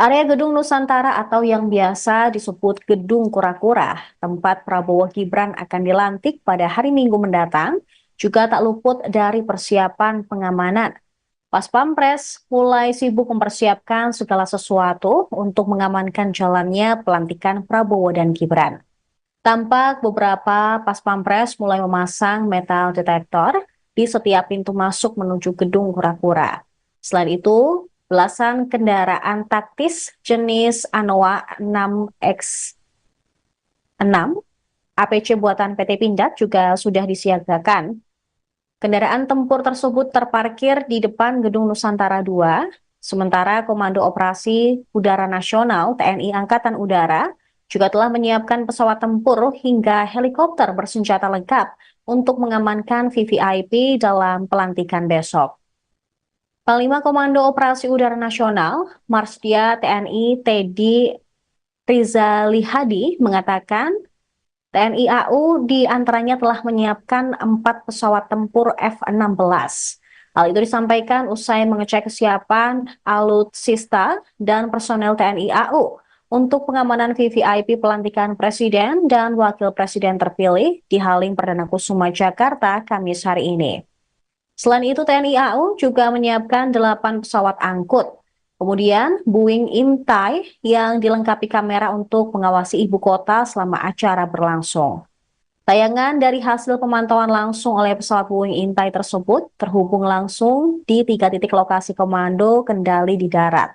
Area Gedung Nusantara atau yang biasa disebut Gedung Kura-Kura, tempat Prabowo Gibran akan dilantik pada hari Minggu mendatang, juga tak luput dari persiapan pengamanan. Pas Pampres mulai sibuk mempersiapkan segala sesuatu untuk mengamankan jalannya pelantikan Prabowo dan Gibran. Tampak beberapa Pas Pampres mulai memasang metal detektor di setiap pintu masuk menuju Gedung Kura-Kura. Selain itu, belasan kendaraan taktis jenis Anoa 6X6 APC buatan PT Pindad juga sudah disiagakan. Kendaraan tempur tersebut terparkir di depan Gedung Nusantara 2, sementara Komando Operasi Udara Nasional TNI Angkatan Udara juga telah menyiapkan pesawat tempur hingga helikopter bersenjata lengkap untuk mengamankan VVIP dalam pelantikan besok. Panglima Komando Operasi Udara Nasional, Marsdia TNI Teddy Rizalihadi mengatakan TNI AU diantaranya telah menyiapkan 4 pesawat tempur F-16. Hal itu disampaikan usai mengecek kesiapan alutsista dan personel TNI AU untuk pengamanan VVIP pelantikan Presiden dan Wakil Presiden terpilih di Halim Perdana Kusuma Jakarta Kamis hari ini. Selain itu, TNI AU juga menyiapkan 8 pesawat angkut. Kemudian, Boeing Intai yang dilengkapi kamera untuk mengawasi ibu kota selama acara berlangsung. Tayangan dari hasil pemantauan langsung oleh pesawat Boeing Intai tersebut terhubung langsung di 3 titik lokasi komando kendali di darat.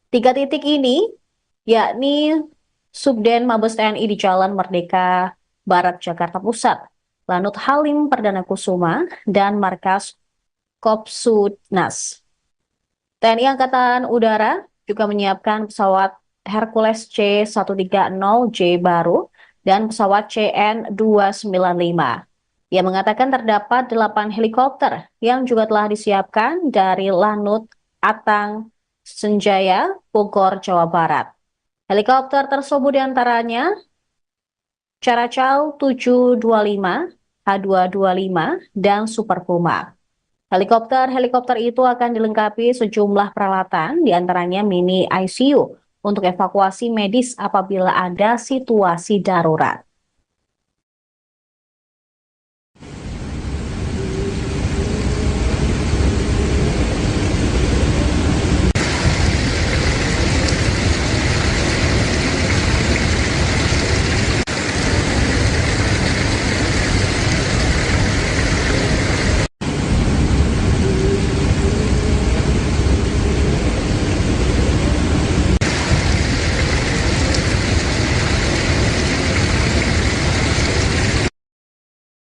3 titik ini yakni Subden Mabes TNI di Jalan Merdeka Barat Jakarta Pusat, Lanut Halim Perdana Kusuma, dan Markas Kopsudnas. TNI Angkatan Udara juga menyiapkan pesawat Hercules C-130J baru dan pesawat CN-295. Ia mengatakan terdapat 8 helikopter yang juga telah disiapkan dari Lanut Atang Senjaya, Bogor, Jawa Barat. Helikopter tersebut diantaranya Caracau 725, H225, dan Super Puma. Helikopter itu akan dilengkapi sejumlah peralatan, diantaranya mini ICU untuk evakuasi medis apabila ada situasi darurat.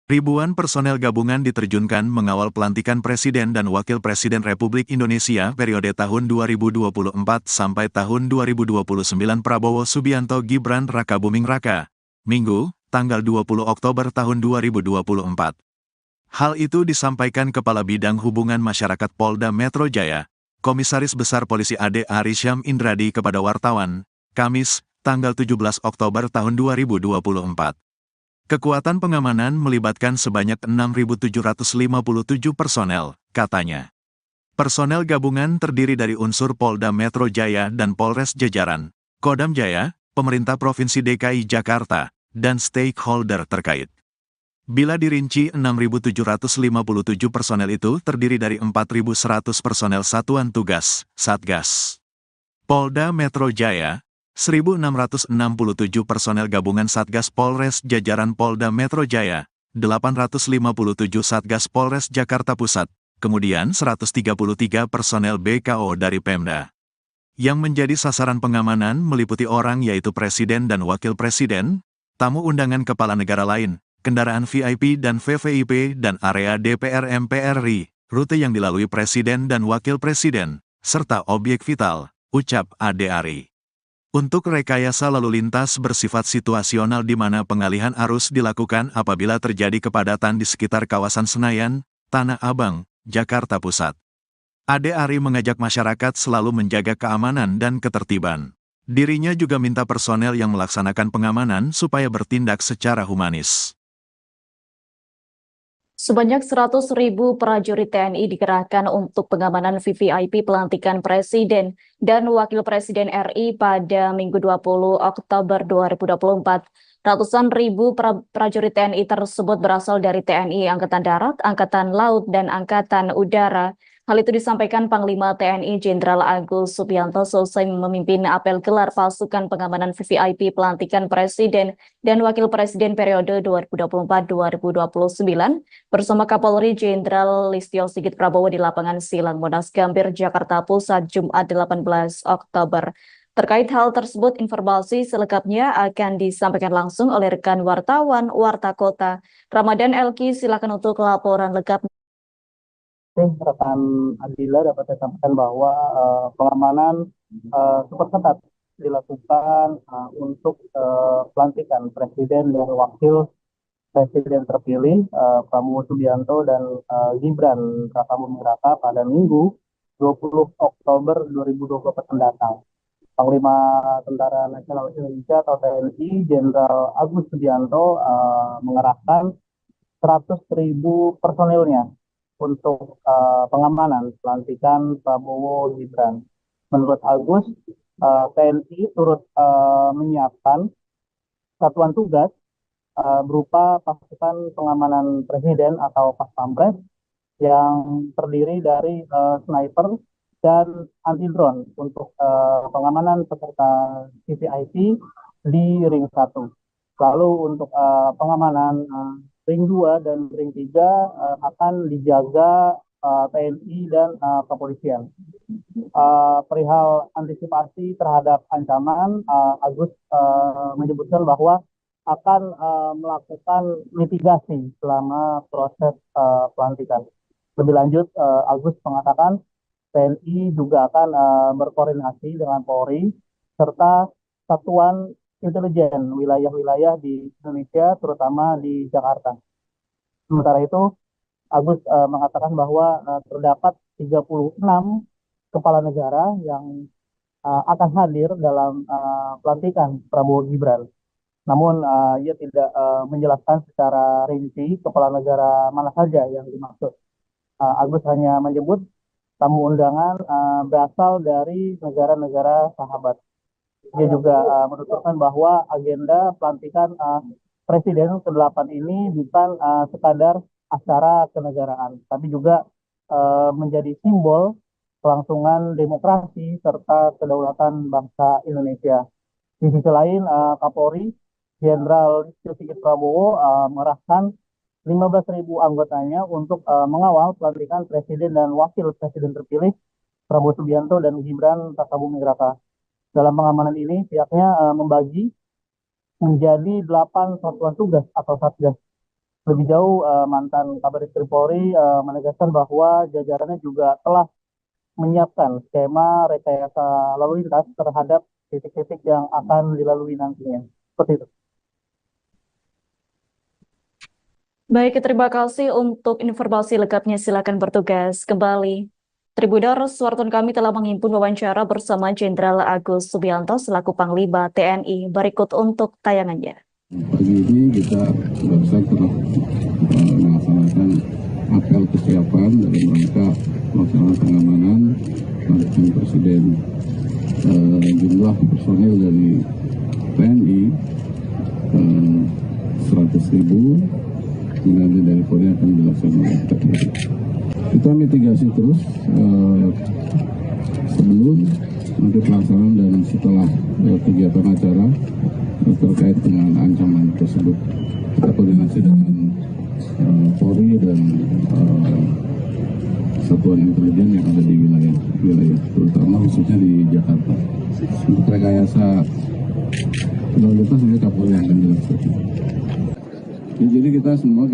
Ribuan personel gabungan diterjunkan mengawal pelantikan Presiden dan Wakil Presiden Republik Indonesia periode tahun 2024 sampai tahun 2029 Prabowo Subianto Gibran Rakabuming Raka, Minggu, tanggal 20 Oktober tahun 2024. Hal itu disampaikan Kepala Bidang Hubungan Masyarakat Polda Metro Jaya, Komisaris Besar Polisi Ade Arisyam Indradi kepada wartawan, Kamis, tanggal 17 Oktober tahun 2024. Kekuatan pengamanan melibatkan sebanyak 6.757 personel, katanya. Personel gabungan terdiri dari unsur Polda Metro Jaya dan Polres jajaran, Kodam Jaya, pemerintah Provinsi DKI Jakarta, dan stakeholder terkait. Bila dirinci 6.757 personel itu terdiri dari 4.100 personel Satuan Tugas, Satgas. Polda Metro Jaya, 1.667 personel gabungan Satgas Polres jajaran Polda Metro Jaya, 857 Satgas Polres Jakarta Pusat, kemudian 133 personel BKO dari Pemda. Yang menjadi sasaran pengamanan meliputi orang yaitu Presiden dan Wakil Presiden, tamu undangan kepala negara lain, kendaraan VIP dan VVIP dan area DPR MPR RI, rute yang dilalui Presiden dan Wakil Presiden, serta objek vital, ucap Ade Ari. Untuk rekayasa lalu lintas bersifat situasional di mana pengalihan arus dilakukan apabila terjadi kepadatan di sekitar kawasan Senayan, Tanah Abang, Jakarta Pusat. Ade Ari mengajak masyarakat selalu menjaga keamanan dan ketertiban. Dirinya juga minta personel yang melaksanakan pengamanan supaya bertindak secara humanis. Sebanyak 100.000 prajurit TNI dikerahkan untuk pengamanan VVIP pelantikan Presiden dan Wakil Presiden RI pada Minggu 20 Oktober 2024. Ratusan ribu prajurit TNI tersebut berasal dari TNI Angkatan Darat, Angkatan Laut, dan Angkatan Udara. Hal itu disampaikan Panglima TNI Jenderal Agus Subianto selesai memimpin apel gelar pasukan pengamanan VVIP pelantikan Presiden dan Wakil Presiden periode 2024-2029 bersama Kapolri Jenderal Listio Sigit Prabowo di lapangan Silang Monas Gambir, Jakarta Pusat, Jumat 18 Oktober. Terkait hal tersebut, informasi selengkapnya akan disampaikan langsung oleh rekan wartawan Warta Kota. Ramadan Elki, silakan untuk laporan lengkap. Rekan Adila dapat saya sampaikan bahwa pengamanan super ketat dilakukan untuk pelantikan Presiden dan Wakil Presiden terpilih Prabowo Subianto dan Gibran Rakabuming Raka pada Minggu 20 Oktober 2024 mendatang. Panglima Tentara Nasional Indonesia atau TNI Jenderal Agus Subianto mengerahkan 100.000 personilnya untuk pengamanan pelantikan Prabowo Gibran. Menurut Agus, TNI turut menyiapkan satuan tugas berupa pasukan pengamanan Presiden atau Pas Pampres yang terdiri dari sniper dan anti drone untuk pengamanan peserta VVIP di ring 1. Lalu untuk pengamanan ring 2 dan ring 3 akan dijaga TNI dan kepolisian. Perihal antisipasi terhadap ancaman, Agus menyebutkan bahwa akan melakukan mitigasi selama proses pelantikan. Lebih lanjut, Agus mengatakan TNI juga akan berkoordinasi dengan Polri serta satuan intelijen wilayah-wilayah di Indonesia, terutama di Jakarta. Sementara itu, Agus mengatakan bahwa terdapat 36 kepala negara yang akan hadir dalam pelantikan Prabowo Gibran. Namun, ia tidak menjelaskan secara rinci kepala negara mana saja yang dimaksud. Agus hanya menyebut tamu undangan berasal dari negara-negara sahabat. Dia juga menuturkan bahwa agenda pelantikan Presiden ke-8 ini bukan sekadar acara kenegaraan, tapi juga menjadi simbol kelangsungan demokrasi serta kedaulatan bangsa Indonesia. Di sisi lain, Kapolri Jenderal Listio Sigit Prabowo mengerahkan 15.000 anggotanya untuk mengawal pelantikan Presiden dan Wakil Presiden terpilih Prabowo Subianto dan Gibran Rakabuming Raka. Dalam pengamanan ini, pihaknya membagi menjadi 8 satuan tugas atau satgas. Lebih jauh, mantan Kabaris Polri menegaskan bahwa jajarannya juga telah menyiapkan skema rekayasa lalu lintas terhadap titik-titik yang akan dilalui nantinya. Seperti itu. Baik, terima kasih untuk informasi lengkapnya. Silakan bertugas kembali. Tribuners, wartawan kami telah menghimpun wawancara bersama Jenderal Agus Subianto selaku Panglima TNI. Berikut untuk tayangannya. Pagi ini kita barusan telah melaksanakan apel kesiapan dalam rangka pelaksanaan pengamanan pelantikan Presiden. Jumlah personil dari TNI 100.000, kemudian dari Polri akan dilaksanakan oleh TNI. Kita mitigasi terus sebelum nanti pelaksanaan dan setelah kegiatan acara terkait dengan ancaman tersebut. Kita koordinasi dengan Polri dan satuan intelijen yang ada di wilayah terutama khususnya di Jakarta. Untuk rekayasa lalu lintas ini Kapolri yang akan dilaksanakan. Jadi kita semua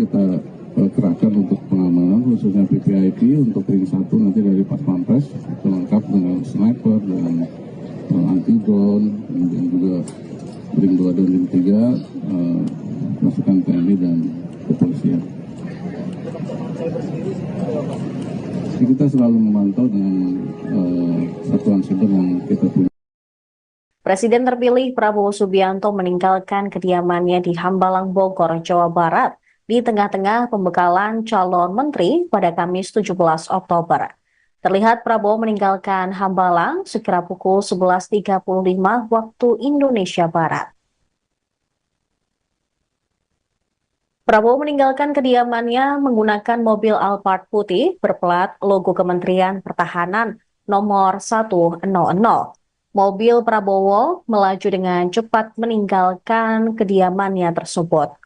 kerahkan untuk pengamanan khususnya VVIP untuk ring 1 nanti dari Pas Pampres itu lengkap dengan sniper dan anti drone, kemudian juga ring 2 dan ring 3 pasukan TNI dan kepolisian. Jadi kita selalu memantau dengan satuan siber yang kita punya. Presiden terpilih Prabowo Subianto meninggalkan kediamannya di Hambalang, Bogor, Jawa Barat di tengah-tengah pembekalan calon menteri pada Kamis 17 Oktober. Terlihat Prabowo meninggalkan Hambalang sekira pukul 11.35 waktu Indonesia Barat. Prabowo meninggalkan kediamannya menggunakan mobil Alphard putih berplat logo Kementerian Pertahanan nomor 100. Mobil Prabowo melaju dengan cepat meninggalkan kediamannya tersebut.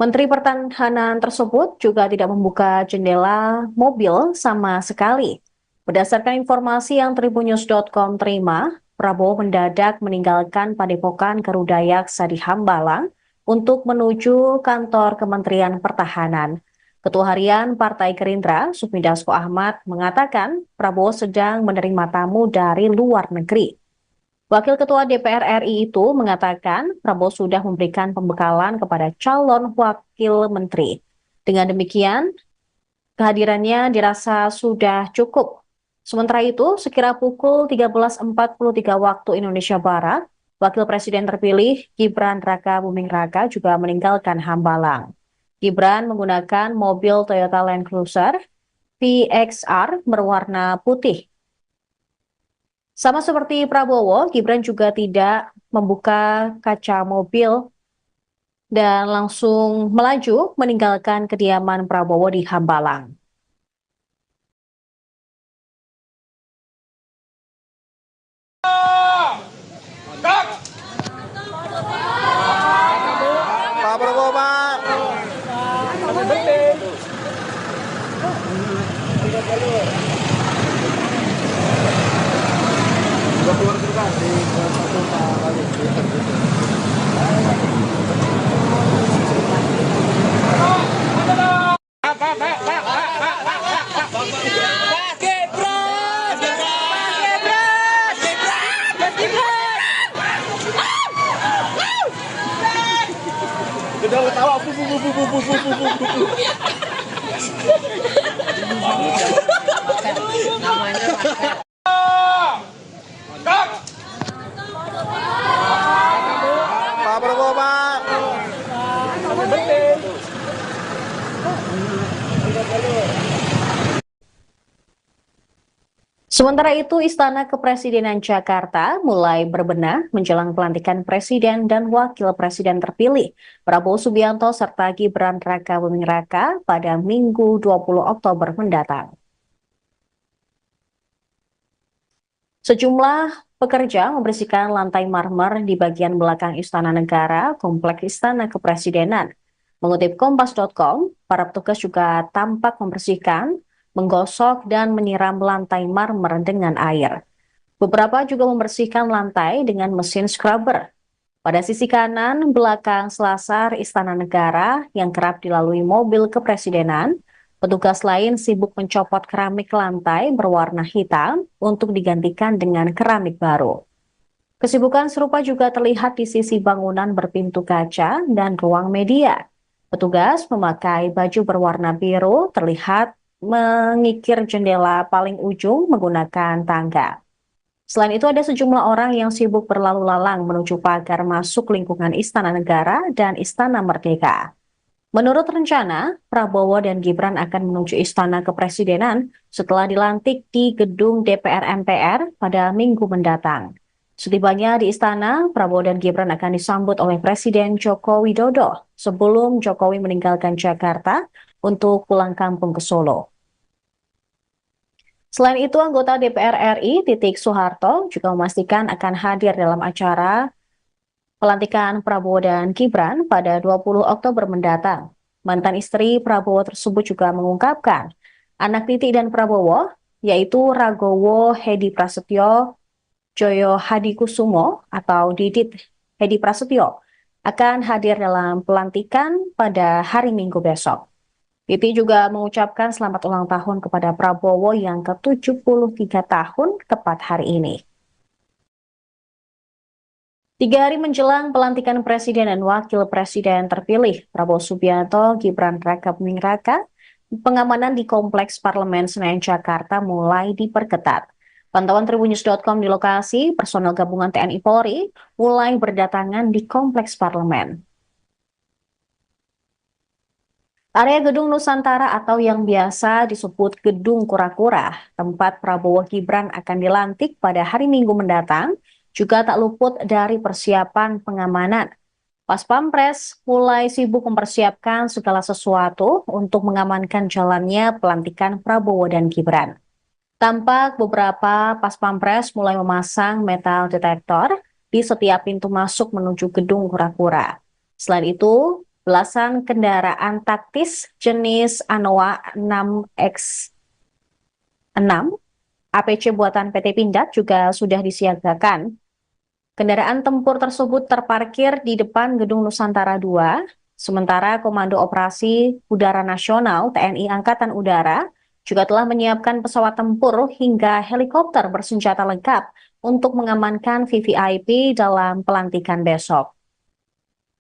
Menteri Pertahanan tersebut juga tidak membuka jendela mobil sama sekali. Berdasarkan informasi yang tribunnews.com terima, Prabowo mendadak meninggalkan Padepokan Garuda Yaksa di Hambalang untuk menuju kantor Kementerian Pertahanan. Ketua Harian Partai Gerindra, Sufmi Dasko Ahmad, mengatakan Prabowo sedang menerima tamu dari luar negeri. Wakil Ketua DPR RI itu mengatakan Prabowo sudah memberikan pembekalan kepada calon wakil menteri. Dengan demikian, kehadirannya dirasa sudah cukup. Sementara itu, sekira pukul 13.43 waktu Indonesia Barat, Wakil Presiden terpilih Gibran Rakabuming Raka juga meninggalkan Hambalang. Gibran menggunakan mobil Toyota Land Cruiser VXR berwarna putih. Sama seperti Prabowo, Gibran juga tidak membuka kaca mobil dan langsung melaju meninggalkan kediaman Prabowo di Hambalang. Pak Prabowo, Pak. Keluar juga di satu kali. Udah ketawa Pak Prabowo, Pak. Sementara itu, Istana Kepresidenan Jakarta mulai berbenah menjelang pelantikan Presiden dan Wakil Presiden terpilih Prabowo Subianto serta Gibran Rakabuming Raka pada Minggu 20 Oktober mendatang. Sejumlah pekerja membersihkan lantai marmer di bagian belakang Istana Negara, Kompleks Istana Kepresidenan. Mengutip Kompas.com, para petugas juga tampak membersihkan, menggosok, dan menyiram lantai marmer dengan air. Beberapa juga membersihkan lantai dengan mesin scrubber. Pada sisi kanan belakang selasar Istana Negara yang kerap dilalui mobil kepresidenan, petugas lain sibuk mencopot keramik lantai berwarna hitam untuk digantikan dengan keramik baru. Kesibukan serupa juga terlihat di sisi bangunan berpintu kaca dan ruang media. Petugas memakai baju berwarna biru terlihat mengikir jendela paling ujung menggunakan tangga. Selain itu ada sejumlah orang yang sibuk berlalu lalang menuju pagar masuk lingkungan Istana Negara dan Istana Merdeka. Menurut rencana, Prabowo dan Gibran akan menuju Istana Kepresidenan setelah dilantik di gedung DPR MPR pada Minggu mendatang. Setibanya di istana, Prabowo dan Gibran akan disambut oleh Presiden Joko Widodo sebelum Jokowi meninggalkan Jakarta untuk pulang kampung ke Solo. Selain itu, anggota DPR RI Titik Soeharto juga memastikan akan hadir dalam acara pelantikan Prabowo dan Gibran pada 20 Oktober mendatang. Mantan istri Prabowo tersebut juga mengungkapkan anak Titik dan Prabowo, yaitu Ragowo Hedi Prasetyo, Joyo Hadikusumo atau Didit Hedi Prasetyo, akan hadir dalam pelantikan pada hari Minggu besok. Titi juga mengucapkan selamat ulang tahun kepada Prabowo yang ke-73 tahun tepat hari ini. 3 hari menjelang pelantikan Presiden dan Wakil Presiden terpilih, Prabowo Subianto, Gibran Raka Buming Raka, pengamanan di Kompleks Parlemen Senayan Jakarta mulai diperketat. Pantauan Tribunnews.com di lokasi, personel gabungan TNI Polri mulai berdatangan di Kompleks Parlemen. Area Gedung Nusantara atau yang biasa disebut Gedung Kura-Kura, tempat Prabowo Gibran akan dilantik pada hari Minggu mendatang, juga tak luput dari persiapan pengamanan. Pas Pampres mulai sibuk mempersiapkan segala sesuatu untuk mengamankan jalannya pelantikan Prabowo dan Gibran. Tampak beberapa Pas Pampres mulai memasang metal detektor di setiap pintu masuk menuju Gedung Kura-Kura. Selain itu, belasan kendaraan taktis jenis Anoa 6X6 APC buatan PT Pindad juga sudah disiagakan. Kendaraan tempur tersebut terparkir di depan Gedung Nusantara 2, sementara Komando Operasi Udara Nasional TNI Angkatan Udara juga telah menyiapkan pesawat tempur hingga helikopter bersenjata lengkap untuk mengamankan VVIP dalam pelantikan besok.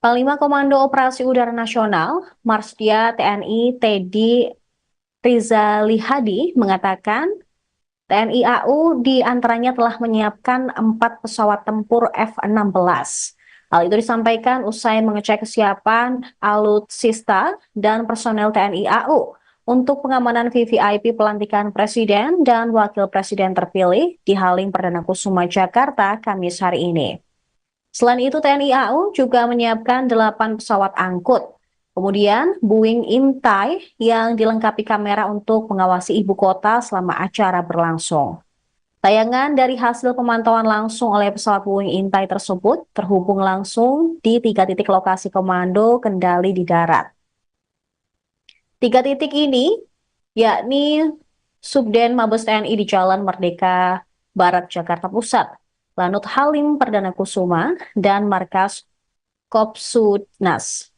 Panglima Komando Operasi Udara Nasional, Marsdia TNI Teddy Rizalihadi mengatakan TNI AU diantaranya telah menyiapkan 4 pesawat tempur F-16. Hal itu disampaikan usai mengecek kesiapan alutsista dan personel TNI AU untuk pengamanan VVIP pelantikan Presiden dan Wakil Presiden terpilih di Halim Perdana Kusuma Jakarta Kamis hari ini. Selain itu, TNI AU juga menyiapkan 8 pesawat angkut. Kemudian, Boeing Intai yang dilengkapi kamera untuk mengawasi ibu kota selama acara berlangsung. Tayangan dari hasil pemantauan langsung oleh pesawat Boeing Intai tersebut terhubung langsung di 3 titik lokasi komando kendali di darat. 3 titik ini, yakni Subden Mabes TNI di Jalan Merdeka Barat, Jakarta Pusat, Lanut Halim Perdana Kusuma, dan Markas Kopsudnas.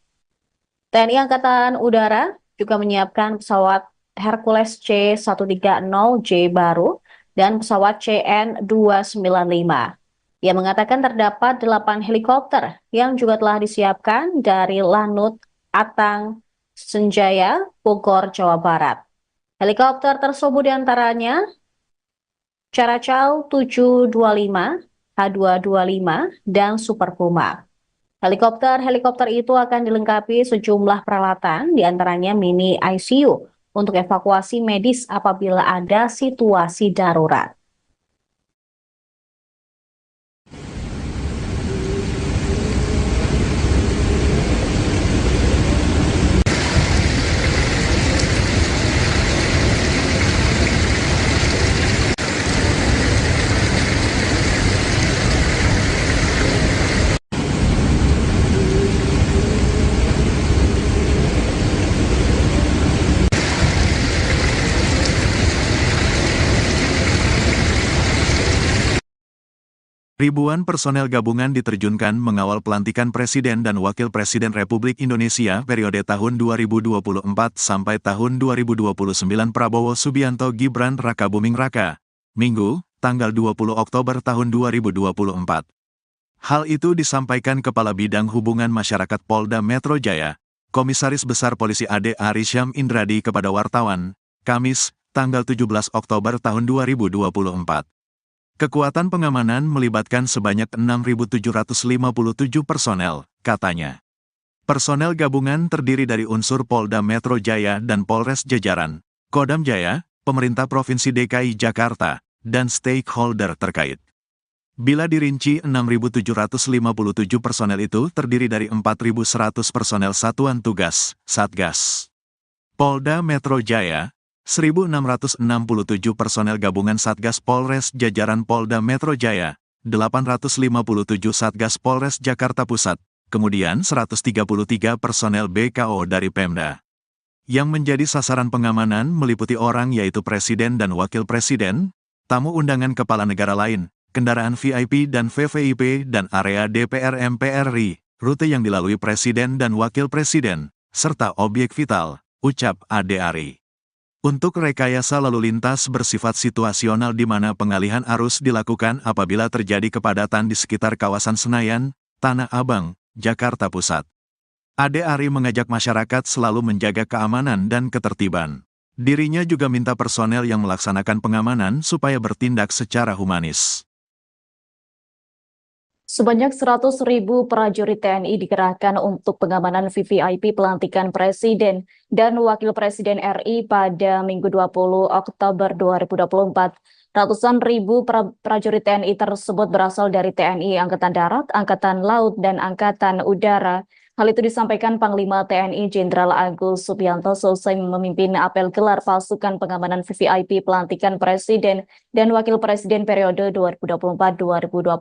TNI Angkatan Udara juga menyiapkan pesawat Hercules C-130J baru dan pesawat CN-295. Ia mengatakan terdapat 8 helikopter yang juga telah disiapkan dari Lanut Atang Senjaya, Bogor, Jawa Barat. Helikopter tersebut diantaranya Caracal 725, H225, dan Super Puma. Helikopter itu akan dilengkapi sejumlah peralatan, diantaranya mini ICU untuk evakuasi medis apabila ada situasi darurat. Ribuan personel gabungan diterjunkan mengawal pelantikan Presiden dan Wakil Presiden Republik Indonesia periode tahun 2024 sampai tahun 2029 Prabowo Subianto Gibran Rakabuming Raka, Minggu, tanggal 20 Oktober tahun 2024. Hal itu disampaikan Kepala Bidang Hubungan Masyarakat Polda Metro Jaya, Komisaris Besar Polisi Ade Ari Syam Indradi kepada wartawan, Kamis, tanggal 17 Oktober tahun 2024. Kekuatan pengamanan melibatkan sebanyak 6.757 personel, katanya. Personel gabungan terdiri dari unsur Polda Metro Jaya dan Polres jajaran, Kodam Jaya, Pemerintah Provinsi DKI Jakarta, dan stakeholder terkait. Bila dirinci 6.757 personel itu terdiri dari 4.100 personel Satuan Tugas, Satgas. Polda Metro Jaya, 1.667 personel gabungan Satgas Polres jajaran Polda Metro Jaya, 857 Satgas Polres Jakarta Pusat, kemudian 133 personel BKO dari Pemda. Yang menjadi sasaran pengamanan meliputi orang yaitu Presiden dan Wakil Presiden, tamu undangan kepala negara lain, kendaraan VIP dan VVIP dan area DPR MPR RI, rute yang dilalui Presiden dan Wakil Presiden, serta objek vital, ucap Ade Ari. Untuk rekayasa lalu lintas bersifat situasional di mana pengalihan arus dilakukan apabila terjadi kepadatan di sekitar kawasan Senayan, Tanah Abang, Jakarta Pusat. Ade Ari mengajak masyarakat selalu menjaga keamanan dan ketertiban. Dirinya juga minta personel yang melaksanakan pengamanan supaya bertindak secara humanis. Sebanyak 100.000 prajurit TNI dikerahkan untuk pengamanan VVIP pelantikan Presiden dan Wakil Presiden RI pada Minggu 20 Oktober 2024. Ratusan ribu prajurit TNI tersebut berasal dari TNI Angkatan Darat, Angkatan Laut, dan Angkatan Udara. Hal itu disampaikan Panglima TNI Jenderal Agus Subianto selesai memimpin apel gelar pasukan pengamanan VVIP pelantikan Presiden dan Wakil Presiden periode 2024-2029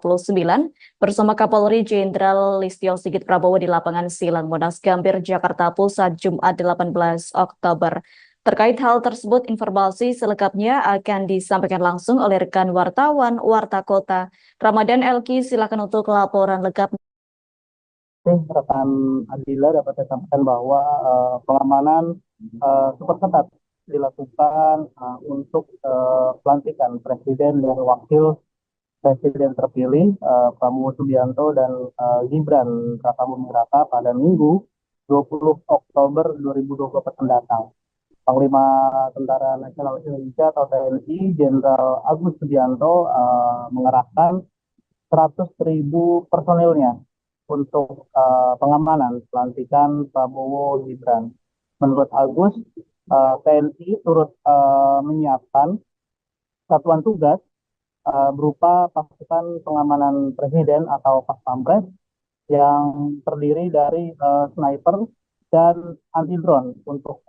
bersama Kapolri Jenderal Listio Sigit Prabowo di lapangan Silang Monas Gambir, Jakarta Pusat, Jumat 18 Oktober. Terkait hal tersebut, informasi selengkapnya akan disampaikan langsung oleh rekan wartawan Warta Kota. Ramadan Elki, silakan untuk laporan lengkap. Rekan Adila dapat saya sampaikan bahwa pengamanan super ketat dilakukan untuk pelantikan Presiden dan Wakil Presiden terpilih Prabowo Subianto dan Gibran Rakabuming Raka pada Minggu 20 Oktober 2024 mendatang. Panglima Tentara Nasional Indonesia atau TNI Jenderal Agus Subianto mengerahkan 100.000 personilnya untuk pengamanan pelantikan Prabowo Gibran. Menurut Agus, TNI turut menyiapkan satuan tugas berupa pasukan pengamanan Presiden atau Paspampres yang terdiri dari sniper dan anti drone untuk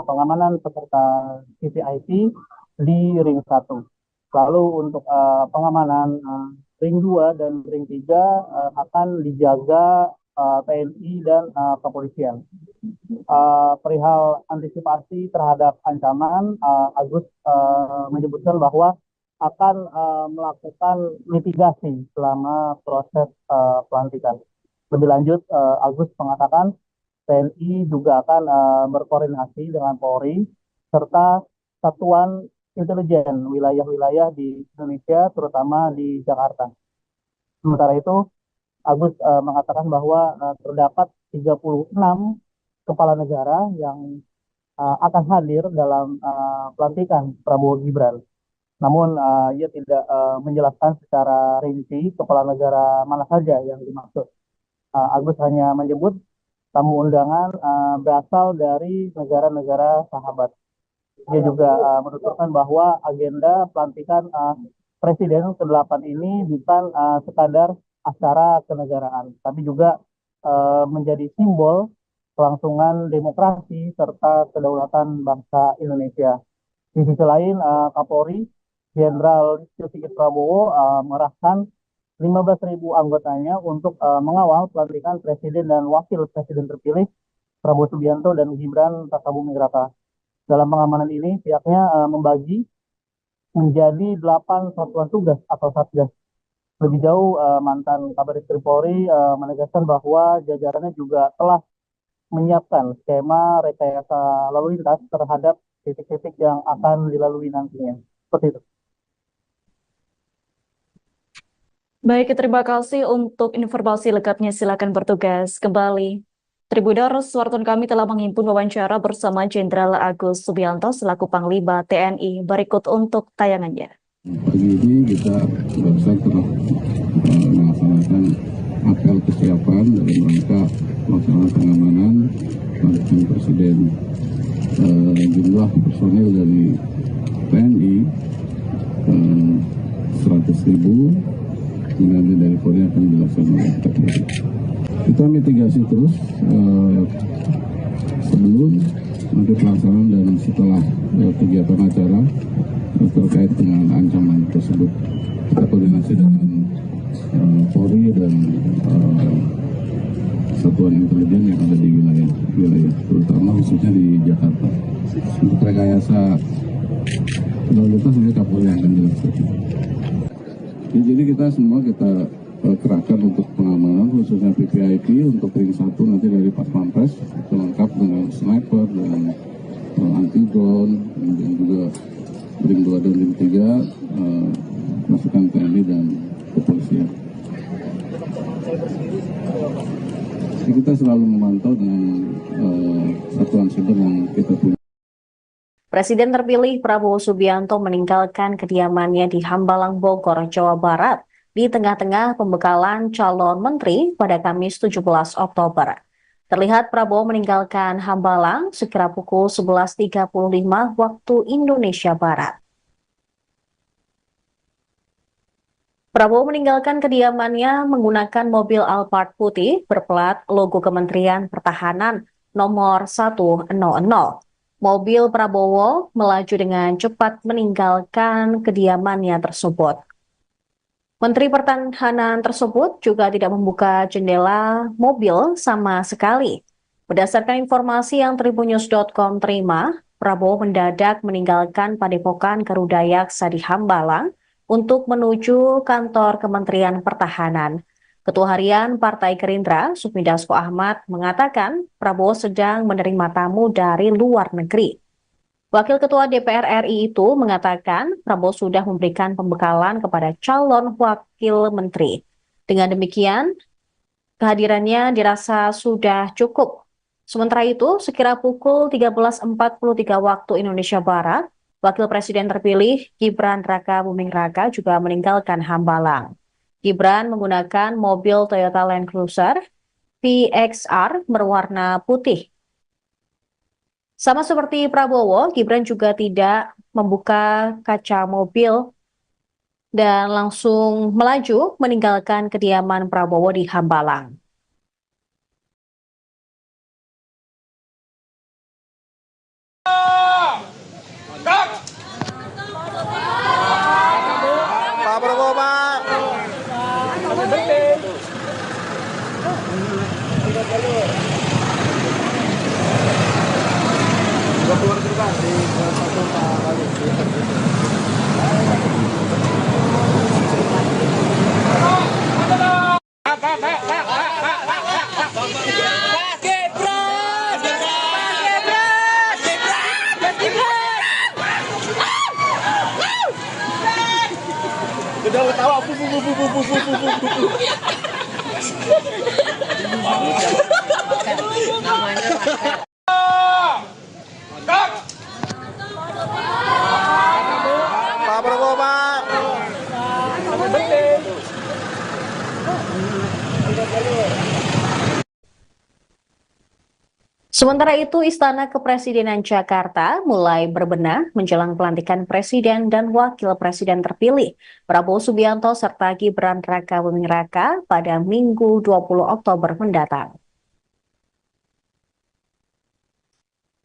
pengamanan peserta VVIP di ring 1. Lalu untuk pengamanan ring 2 dan ring 3 akan dijaga TNI dan kepolisian. Perihal antisipasi terhadap ancaman, Agus menyebutkan bahwa akan melakukan mitigasi selama proses pelantikan. Lebih lanjut, Agus mengatakan TNI juga akan berkoordinasi dengan Polri serta satuan intelijen wilayah-wilayah di Indonesia, terutama di Jakarta. Sementara itu, Agus mengatakan bahwa terdapat 36 kepala negara yang akan hadir dalam pelantikan Prabowo Gibran. Namun ia tidak menjelaskan secara rinci kepala negara mana saja yang dimaksud. Agus hanya menyebut tamu undangan berasal dari negara-negara sahabat. Dia juga menuturkan bahwa agenda pelantikan Presiden ke-8 ini bukan sekadar acara kenegaraan, tapi juga menjadi simbol kelangsungan demokrasi serta kedaulatan bangsa Indonesia. Di sisi lain, Kapolri Jenderal Listio Sigit Prabowo mengerahkan 15.000 anggotanya untuk mengawal pelantikan Presiden dan Wakil Presiden terpilih Prabowo Subianto dan Gibran Rakabuming Raka. Dalam pengamanan ini, pihaknya membagi menjadi 8 satuan tugas atau satgas. Lebih jauh, mantan Kabaris Polri menegaskan bahwa jajarannya juga telah menyiapkan skema rekayasa lalu lintas terhadap titik-titik yang akan dilalui nantinya. Seperti itu. Baik, terima kasih untuk informasi lengkapnya. Silakan bertugas kembali. Tribuners, wartawan kami telah menghimpun wawancara bersama Jenderal Agus Subianto selaku Panglima TNI. Berikut untuk tayangannya. Pagi ini kita barusan telah melaksanakan apel kesiapan dalam rangka melaksanakan pengamanan pelantikan Presiden. Jumlah personil dari TNI 100.000, kemudian dari Polri akan dilaksanakan oleh TNI. Kita mitigasi terus sebelum nanti pelaksanaan dan setelah kegiatan acara terkait dengan ancaman tersebut. Kita koordinasi dengan Polri dan satuan intelijen yang ada di wilayah terutama khususnya di Jakarta. Untuk rekayasa lalu lintas ini Kapolri yang akan dilaksanakan. Jadi kita semua kerahkan untuk pengamanan khususnya VVIP untuk ring 1 nanti dari Pas Pampres itu lengkap dengan sniper dan anti drone, kemudian juga ring 2 dan ring 3 masukan TNI dan kepolisian. Jadi kita selalu memantau dengan satuan siber yang kita punya. Presiden terpilih Prabowo Subianto meninggalkan kediamannya di Hambalang, Bogor, Jawa Barat di tengah-tengah pembekalan calon menteri pada Kamis 17 Oktober. Terlihat Prabowo meninggalkan Hambalang sekira pukul 11.35 waktu Indonesia Barat. Prabowo meninggalkan kediamannya menggunakan mobil Alphard putih berplat logo Kementerian Pertahanan nomor 100. Mobil Prabowo melaju dengan cepat meninggalkan kediamannya tersebut. Menteri Pertahanan tersebut juga tidak membuka jendela mobil sama sekali. Berdasarkan informasi yang tribunnews.com terima, Prabowo mendadak meninggalkan Padepokan Garuda Yaksa di Hambalang untuk menuju kantor Kementerian Pertahanan. Ketua Harian Partai Gerindra, Sufmi Dasko Ahmad, mengatakan Prabowo sedang menerima tamu dari luar negeri. Wakil Ketua DPR RI itu mengatakan Prabowo sudah memberikan pembekalan kepada calon wakil menteri. Dengan demikian, kehadirannya dirasa sudah cukup. Sementara itu, sekira pukul 13.43 waktu Indonesia Barat, Wakil Presiden terpilih Gibran Rakabuming Raka juga meninggalkan Hambalang. Gibran menggunakan mobil Toyota Land Cruiser VXR berwarna putih. Sama seperti Prabowo, Gibran juga tidak membuka kaca mobil dan langsung melaju meninggalkan kediaman Prabowo di Hambalang. Pak Prabowo, Pak. Udah keluar dulu kan di satu Pak kali. Udah ketawa Pak Prabowo, Pak. Sementara itu, Istana Kepresidenan Jakarta mulai berbenah menjelang pelantikan Presiden dan Wakil Presiden terpilih Prabowo Subianto serta Gibran Rakabuming Raka pada Minggu 20 Oktober mendatang.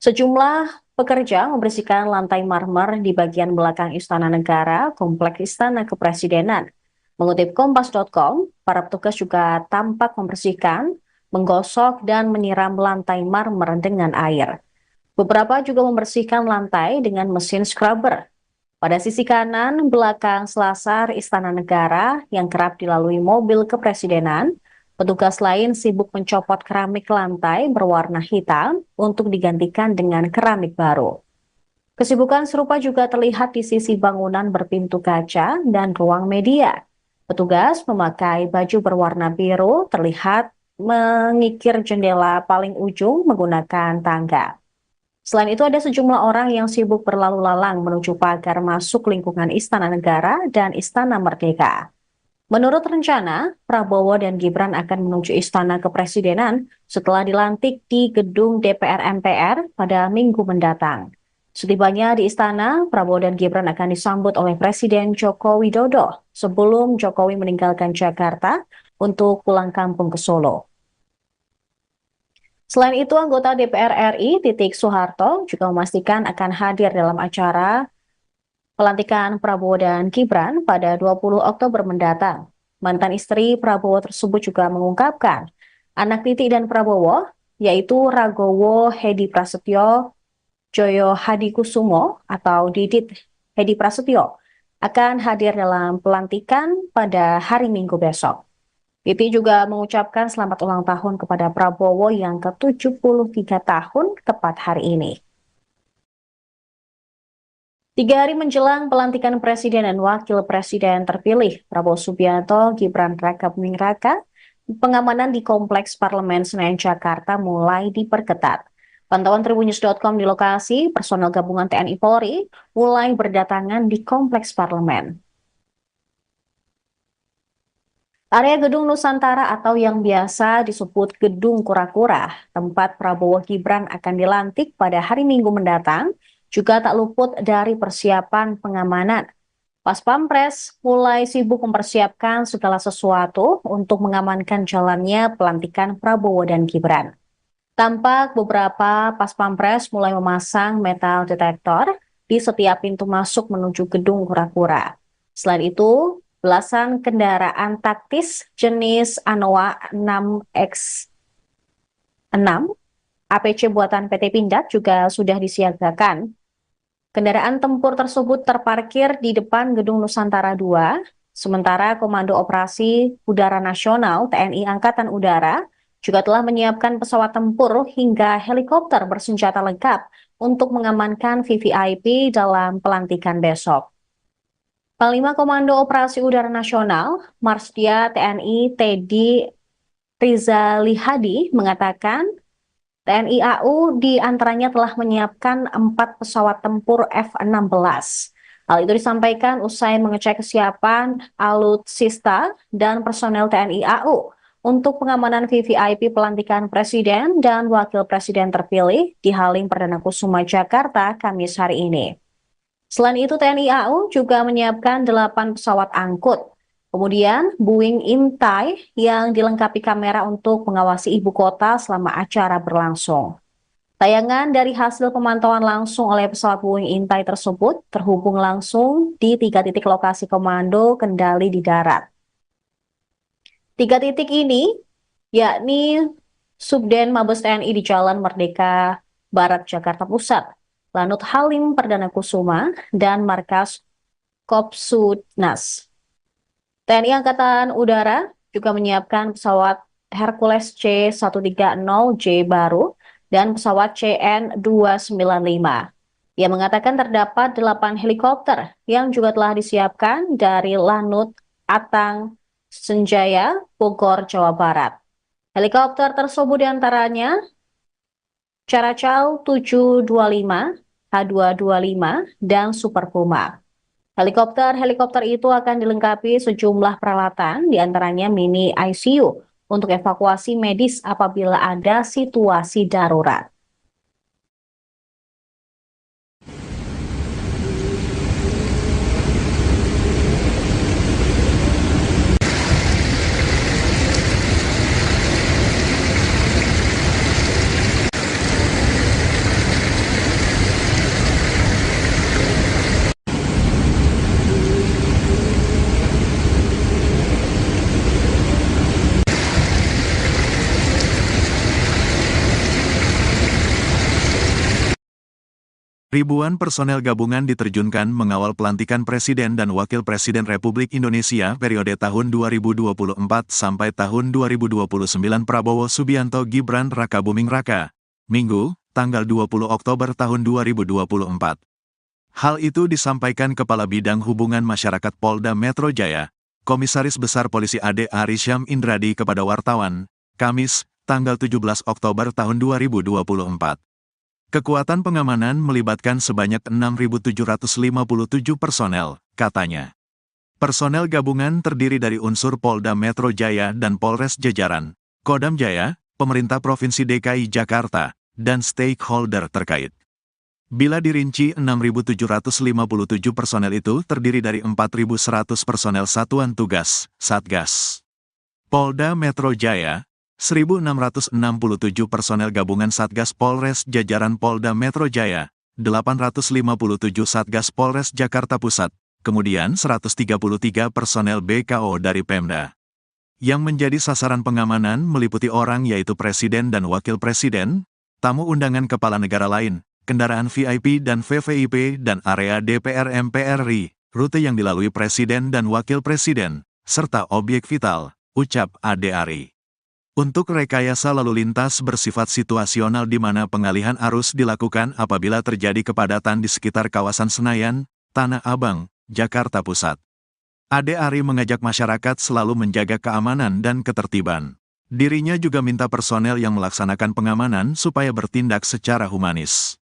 Sejumlah pekerja membersihkan lantai marmer di bagian belakang Istana Negara, Kompleks Istana Kepresidenan. Mengutip Kompas.com, para petugas juga tampak membersihkan, menggosok dan menyiram lantai marmer dengan air. Beberapa juga membersihkan lantai dengan mesin scrubber. Pada sisi kanan belakang selasar Istana Negara yang kerap dilalui mobil kepresidenan, petugas lain sibuk mencopot keramik lantai berwarna hitam untuk digantikan dengan keramik baru. Kesibukan serupa juga terlihat di sisi bangunan berpintu kaca dan ruang media. Petugas memakai baju berwarna biru terlihat mengikir jendela paling ujung menggunakan tangga. Selain itu ada sejumlah orang yang sibuk berlalu lalang menuju pagar masuk lingkungan Istana Negara dan Istana Merdeka. Menurut rencana, Prabowo dan Gibran akan menuju Istana Kepresidenan setelah dilantik di gedung DPR MPR pada Minggu mendatang. Setibanya di istana, Prabowo dan Gibran akan disambut oleh Presiden Joko Widodo sebelum Jokowi meninggalkan Jakarta untuk pulang kampung ke Solo. Selain itu, anggota DPR RI Titik Soeharto juga memastikan akan hadir dalam acara pelantikan Prabowo dan Gibran pada 20 Oktober mendatang. Mantan istri Prabowo tersebut juga mengungkapkan anak Titik dan Prabowo, yaitu Ragowo Hedi Prasetyo, Joyo Hadikusumo atau Didit Hedi Prasetyo akan hadir dalam pelantikan pada hari Minggu besok. Titi juga mengucapkan selamat ulang tahun kepada Prabowo yang ke-73 tahun tepat hari ini. 3 hari menjelang pelantikan Presiden dan Wakil Presiden terpilih, Prabowo Subianto, Gibran Raka Buming Raka, pengamanan di Kompleks Parlemen Senayan Jakarta mulai diperketat. Pantauan Tribunnews.com di lokasi, personel gabungan TNI Polri mulai berdatangan di Kompleks Parlemen. Area Gedung Nusantara atau yang biasa disebut Gedung Kura-Kura, tempat Prabowo Gibran akan dilantik pada hari Minggu mendatang, juga tak luput dari persiapan pengamanan. Pas Pampres mulai sibuk mempersiapkan segala sesuatu untuk mengamankan jalannya pelantikan Prabowo dan Gibran. Tampak beberapa Pas Pampres mulai memasang metal detektor di setiap pintu masuk menuju Gedung Kura-Kura. Selain itu, belasan kendaraan taktis jenis Anoa 6X6 APC buatan PT Pindad juga sudah disiagakan. Kendaraan tempur tersebut terparkir di depan Gedung Nusantara 2, sementara Komando Operasi Udara Nasional TNI Angkatan Udara juga telah menyiapkan pesawat tempur hingga helikopter bersenjata lengkap untuk mengamankan VVIP dalam pelantikan besok. Panglima Komando Operasi Udara Nasional, Marsdia TNI Teddy Rizalihadi mengatakan TNI AU diantaranya telah menyiapkan 4 pesawat tempur F-16. Hal itu disampaikan usai mengecek kesiapan alutsista dan personel TNI AU untuk pengamanan VVIP pelantikan Presiden dan Wakil Presiden terpilih di Halim Perdana Kusuma Jakarta Kamis hari ini. Selain itu, TNI AU juga menyiapkan 8 pesawat angkut. Kemudian, Boeing Intai yang dilengkapi kamera untuk mengawasi ibu kota selama acara berlangsung. Tayangan dari hasil pemantauan langsung oleh pesawat Boeing Intai tersebut terhubung langsung di 3 titik lokasi komando kendali di darat. 3 titik ini, yakni Subden Mabes TNI di Jalan Merdeka Barat, Jakarta Pusat, Lanut Halim Perdana Kusuma, dan Markas Kopsudnas. TNI Angkatan Udara juga menyiapkan pesawat Hercules C-130J baru dan pesawat CN-295. Ia mengatakan terdapat 8 helikopter yang juga telah disiapkan dari Lanut Atang Senjaya, Bogor, Jawa Barat. Helikopter tersebut diantaranya Caracal 725, H225, dan Super Puma. Helikopter itu akan dilengkapi sejumlah peralatan, diantaranya mini ICU untuk evakuasi medis apabila ada situasi darurat. Ribuan personel gabungan diterjunkan mengawal pelantikan Presiden dan Wakil Presiden Republik Indonesia periode tahun 2024 sampai tahun 2029 Prabowo Subianto Gibran Rakabuming Raka, Minggu, tanggal 20 Oktober tahun 2024. Hal itu disampaikan Kepala Bidang Hubungan Masyarakat Polda Metro Jaya, Komisaris Besar Polisi Ade Arisyam Indradi kepada wartawan, Kamis, tanggal 17 Oktober tahun 2024. Kekuatan pengamanan melibatkan sebanyak 6.757 personel, katanya. Personel gabungan terdiri dari unsur Polda Metro Jaya dan Polres jajaran, Kodam Jaya, pemerintah Provinsi DKI Jakarta, dan stakeholder terkait. Bila dirinci 6.757 personel itu terdiri dari 4.100 personel Satuan Tugas, Satgas. Polda Metro Jaya, 1.667 personel gabungan Satgas Polres jajaran Polda Metro Jaya, 857 Satgas Polres Jakarta Pusat, kemudian 133 personel BKO dari Pemda. Yang menjadi sasaran pengamanan meliputi orang yaitu Presiden dan Wakil Presiden, tamu undangan kepala negara lain, kendaraan VIP dan VVIP dan area DPR MPR RI, rute yang dilalui Presiden dan Wakil Presiden, serta objek vital, ucap Ade Ari. Untuk rekayasa lalu lintas bersifat situasional di mana pengalihan arus dilakukan apabila terjadi kepadatan di sekitar kawasan Senayan, Tanah Abang, Jakarta Pusat. Ade Ari mengajak masyarakat selalu menjaga keamanan dan ketertiban. Dirinya juga minta personel yang melaksanakan pengamanan supaya bertindak secara humanis.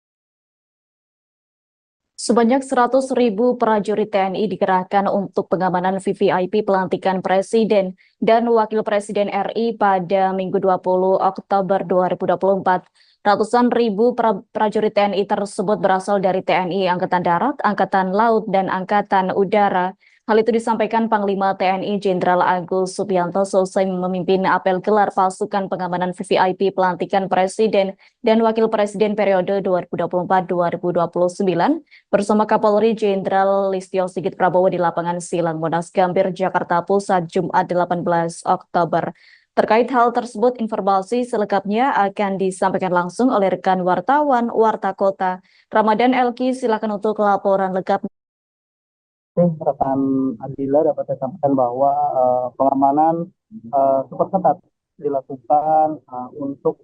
Sebanyak 100.000 prajurit TNI dikerahkan untuk pengamanan VVIP pelantikan Presiden dan Wakil Presiden RI pada Minggu 20 Oktober 2024. Ratusan ribu prajurit TNI tersebut berasal dari TNI Angkatan Darat, Angkatan Laut, dan Angkatan Udara. Hal itu disampaikan Panglima TNI Jenderal Agus Subianto selesai memimpin apel gelar pasukan pengamanan VVIP pelantikan Presiden dan Wakil Presiden periode 2024-2029 bersama Kapolri Jenderal Listio Sigit Prabowo di lapangan Silang Monas Gambir, Jakarta Pusat, Jumat 18 Oktober. Terkait hal tersebut, informasi selengkapnya akan disampaikan langsung oleh rekan wartawan Warta Kota. Ramadan Elki, silakan untuk laporan lengkap. Rekan Adila dapat saya sampaikan bahwa pengamanan super ketat dilakukan untuk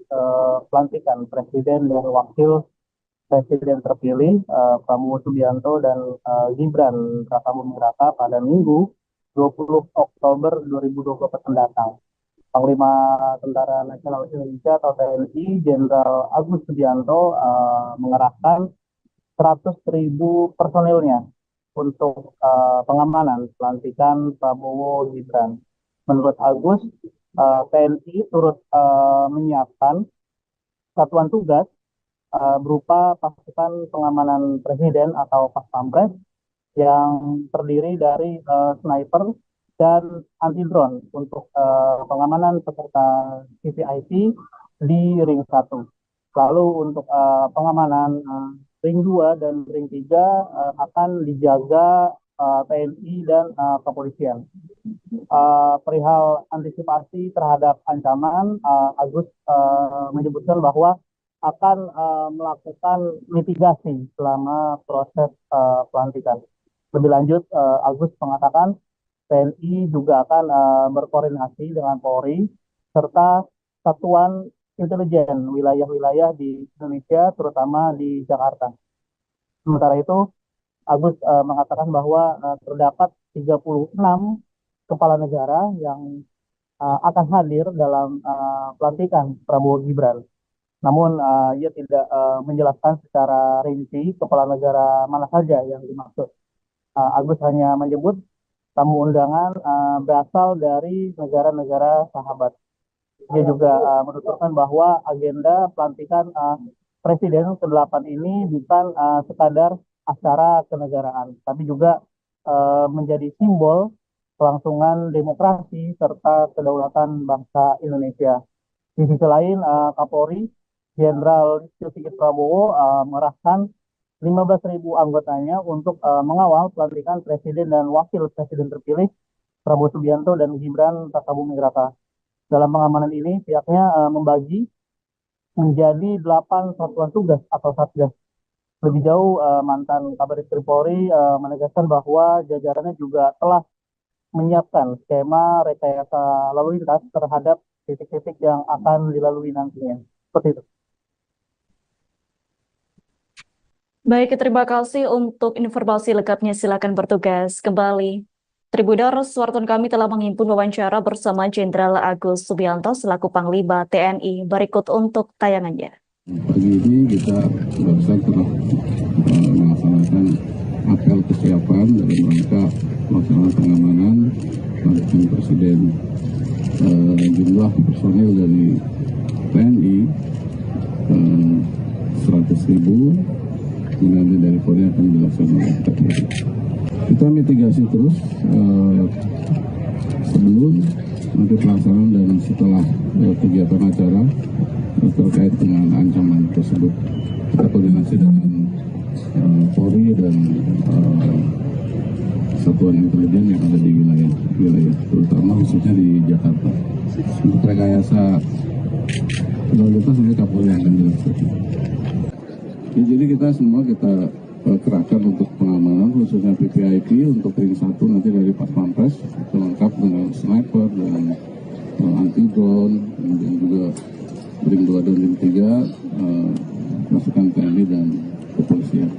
pelantikan Presiden dan Wakil Presiden terpilih Prabowo Subianto dan Gibran Rakabuming Raka pada Minggu 20 Oktober 2024 mendatang. Panglima Tentara Nasional Indonesia atau TNI Jenderal Agus Subianto mengerahkan 100.000 personilnya untuk pengamanan pelantikan Prabowo Gibran. Menurut Agus, TNI turut menyiapkan satuan tugas berupa pasukan pengamanan Presiden atau Pas Pampres yang terdiri dari sniper dan anti drone untuk pengamanan peserta VVIP di ring 1. Lalu untuk pengamanan ring 2 dan ring 3 akan dijaga TNI dan kepolisian. Perihal antisipasi terhadap ancaman, Agus menyebutkan bahwa akan melakukan mitigasi selama proses pelantikan. Lebih lanjut, Agus mengatakan TNI juga akan berkoordinasi dengan Polri serta satuan intelijen wilayah-wilayah di Indonesia, terutama di Jakarta. Sementara itu, Agus mengatakan bahwa terdapat 36 kepala negara yang akan hadir dalam pelantikan Prabowo Gibran. Namun, ia tidak menjelaskan secara rinci kepala negara mana saja yang dimaksud. Agus hanya menyebut tamu undangan berasal dari negara-negara sahabat. Dia juga menuturkan bahwa agenda pelantikan Presiden ke-8 ini bukan sekadar acara kenegaraan, tapi juga menjadi simbol kelangsungan demokrasi serta kedaulatan bangsa Indonesia. Di sisi lain, Kapolri Jenderal Listio Sigit Prabowo mengerahkan 15.000 anggotanya untuk mengawal pelantikan Presiden dan Wakil Presiden terpilih Prabowo Subianto dan Gibran Rakabuming Raka. Dalam pengamanan ini, pihaknya membagi menjadi 8 satuan tugas atau satgas. Lebih jauh, mantan Kabaris Polri menegaskan bahwa jajarannya juga telah menyiapkan skema rekayasa lalu lintas terhadap titik-titik yang akan dilalui nantinya. Seperti itu. Baik, terima kasih untuk informasi lengkapnya. Silakan bertugas kembali. Tribuners, wartawan kami telah menghimpun wawancara bersama Jenderal Agus Subianto selaku Panglima TNI. Berikut untuk tayangannya. Pagi ini kita barusan telah melaksanakan apel kesiapan dalam rangka pelaksanaan pengamanan pelantikan Presiden. Jumlah personil dari TNI 100.000, nanti dari Polri akan dilaksanakan oleh TNI. Kita mitigasi terus sebelum nanti pelaksanaan dan setelah kegiatan acara terkait dengan ancaman tersebut. Kita koordinasi dengan Polri dan satuan intelijen yang ada di wilayah terutama khususnya di Jakarta. Untuk rekayasa lalu lintas nanti Kapolri yang akan dilaksanakan. Ya, jadi kita semua kerahkan untuk pengamanan khususnya VVIP untuk ring 1 nanti dari Pas Pampres itu lengkap dengan sniper dan anti drone, kemudian juga ring 2 dan ring 3 pasukan TNI dan kepolisian.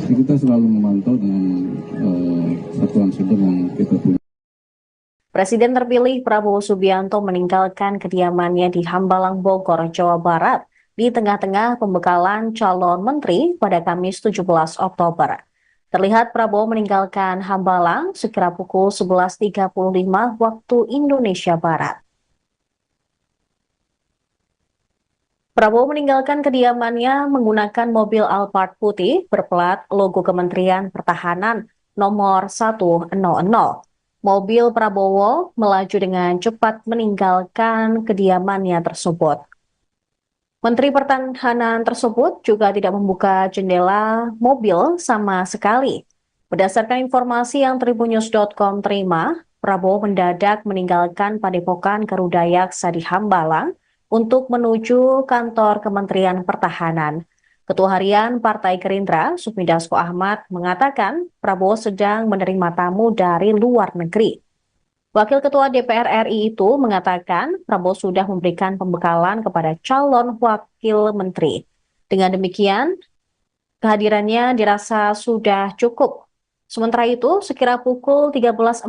Jadi kita selalu memantau dengan satuan siber yang kita punya. Presiden terpilih Prabowo Subianto meninggalkan kediamannya di Hambalang, Bogor, Jawa Barat di tengah-tengah pembekalan calon menteri pada Kamis 17 Oktober. Terlihat Prabowo meninggalkan Hambalang sekira pukul 11.35 waktu Indonesia Barat. Prabowo meninggalkan kediamannya menggunakan mobil Alphard putih berplat logo Kementerian Pertahanan nomor 100. Mobil Prabowo melaju dengan cepat meninggalkan kediamannya tersebut. Menteri Pertahanan tersebut juga tidak membuka jendela mobil sama sekali. Berdasarkan informasi yang tribunnews.com terima, Prabowo mendadak meninggalkan Padepokan Garuda Yaksa di Hambalang untuk menuju kantor Kementerian Pertahanan. Ketua Harian Partai Gerindra, Sufmi Dasko Ahmad, mengatakan Prabowo sedang menerima tamu dari luar negeri. Wakil Ketua DPR RI itu mengatakan Prabowo sudah memberikan pembekalan kepada calon wakil menteri. Dengan demikian, kehadirannya dirasa sudah cukup. Sementara itu, sekira pukul 13.43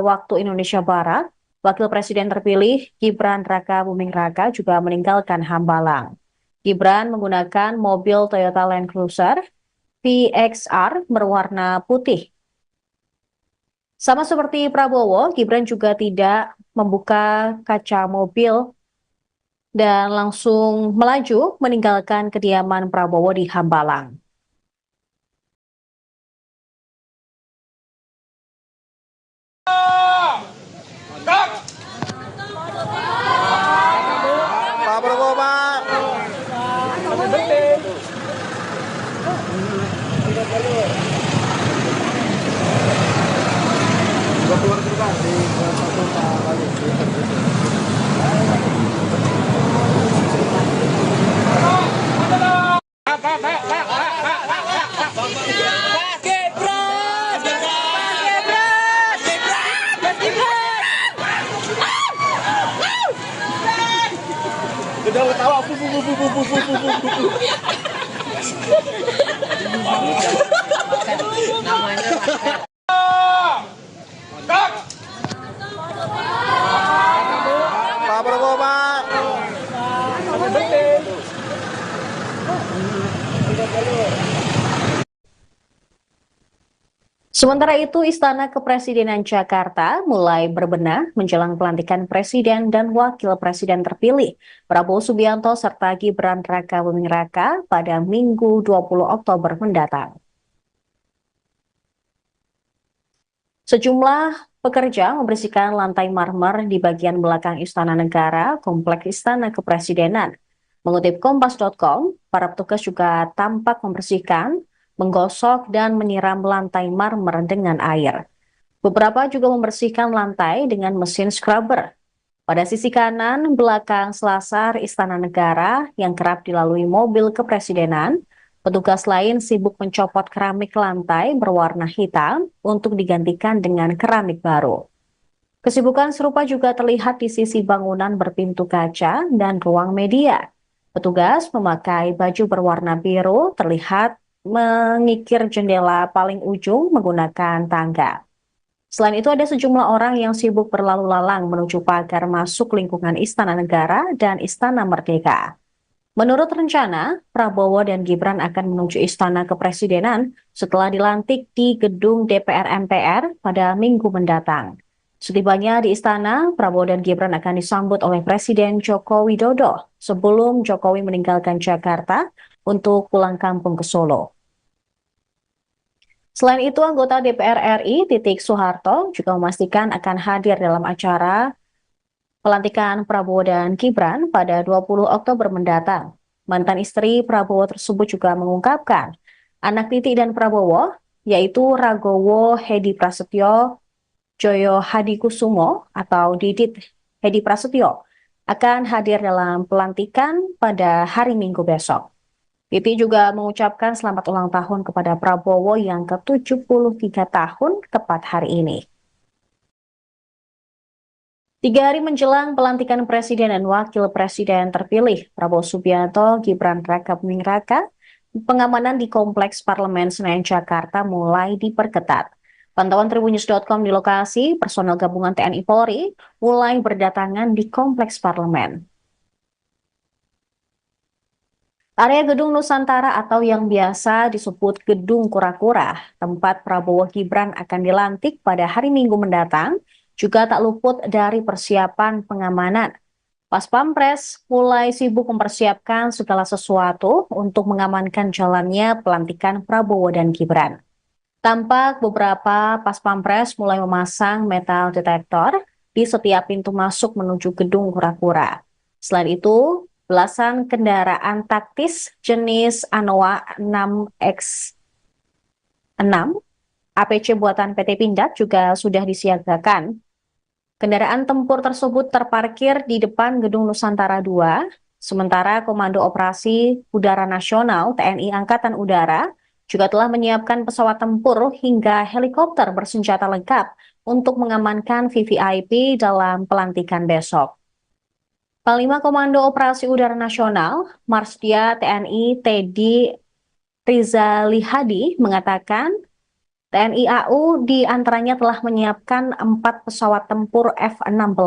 waktu Indonesia Barat, Wakil Presiden terpilih Gibran Rakabuming Raka juga meninggalkan Hambalang. Gibran menggunakan mobil Toyota Land Cruiser VXR berwarna putih. Sama seperti Prabowo, Gibran juga tidak membuka kaca mobil dan langsung melaju meninggalkan kediaman Prabowo di Hambalang. Pak Prabowo, Pak. Keluar juga di satu kali. Udah ketawa Pak Prabowo, Pak. Sementara itu, Istana Kepresidenan Jakarta mulai berbenah menjelang pelantikan Presiden dan Wakil Presiden terpilih Prabowo Subianto serta Gibran Rakabuming Raka pada Minggu 20 Oktober mendatang. Sejumlah pekerja membersihkan lantai marmer di bagian belakang Istana Negara, Kompleks Istana Kepresidenan. Mengutip Kompas.com, para petugas juga tampak membersihkan, menggosok dan menyiram lantai marmer dengan air. Beberapa juga membersihkan lantai dengan mesin scrubber. Pada sisi kanan belakang selasar Istana Negara yang kerap dilalui mobil kepresidenan, petugas lain sibuk mencopot keramik lantai berwarna hitam untuk digantikan dengan keramik baru. Kesibukan serupa juga terlihat di sisi bangunan berpintu kaca dan ruang media. Petugas memakai baju berwarna biru terlihat mengikir jendela paling ujung menggunakan tangga. Selain itu ada sejumlah orang yang sibuk berlalu lalang menuju pagar masuk lingkungan Istana Negara dan Istana Merdeka. Menurut rencana, Prabowo dan Gibran akan menuju Istana Kepresidenan setelah dilantik di gedung DPR MPR pada Minggu mendatang. Setibanya di istana, Prabowo dan Gibran akan disambut oleh Presiden Joko Widodo sebelum Jokowi meninggalkan Jakarta untuk pulang kampung ke Solo. Selain itu, anggota DPR RI Titik Soeharto juga memastikan akan hadir dalam acara pelantikan Prabowo dan Gibran pada 20 Oktober mendatang. Mantan istri Prabowo tersebut juga mengungkapkan anak Titik dan Prabowo, yaitu Ragowo Hedi Prasetyo, Joyo Hadikusumo atau Didit Hedi Prasetyo, akan hadir dalam pelantikan pada hari Minggu besok. Titi juga mengucapkan selamat ulang tahun kepada Prabowo yang ke-73 tahun tepat hari ini. 3 hari menjelang pelantikan Presiden dan Wakil Presiden terpilih, Prabowo Subianto, Gibran Raka Buming Raka, pengamanan di Kompleks Parlemen Senayan Jakarta mulai diperketat. Pantauan Tribunnews.com di lokasi, personel gabungan TNI Polri mulai berdatangan di Kompleks Parlemen. Area Gedung Nusantara atau yang biasa disebut Gedung Kura-Kura, tempat Prabowo Gibran akan dilantik pada hari Minggu mendatang, juga tak luput dari persiapan pengamanan. Pas Pampres mulai sibuk mempersiapkan segala sesuatu untuk mengamankan jalannya pelantikan Prabowo dan Gibran. Tampak beberapa Pas Pampres mulai memasang metal detektor di setiap pintu masuk menuju Gedung Kura-Kura. Selain itu, belasan kendaraan taktis jenis Anoa 6X6 APC buatan PT Pindad juga sudah disiagakan. Kendaraan tempur tersebut terparkir di depan Gedung Nusantara 2, sementara Komando Operasi Udara Nasional TNI Angkatan Udara juga telah menyiapkan pesawat tempur hingga helikopter bersenjata lengkap untuk mengamankan VVIP dalam pelantikan besok. Panglima Komando Operasi Udara Nasional, Marsdia TNI Teddy Rizalihadi mengatakan TNI AU diantaranya telah menyiapkan 4 pesawat tempur F-16.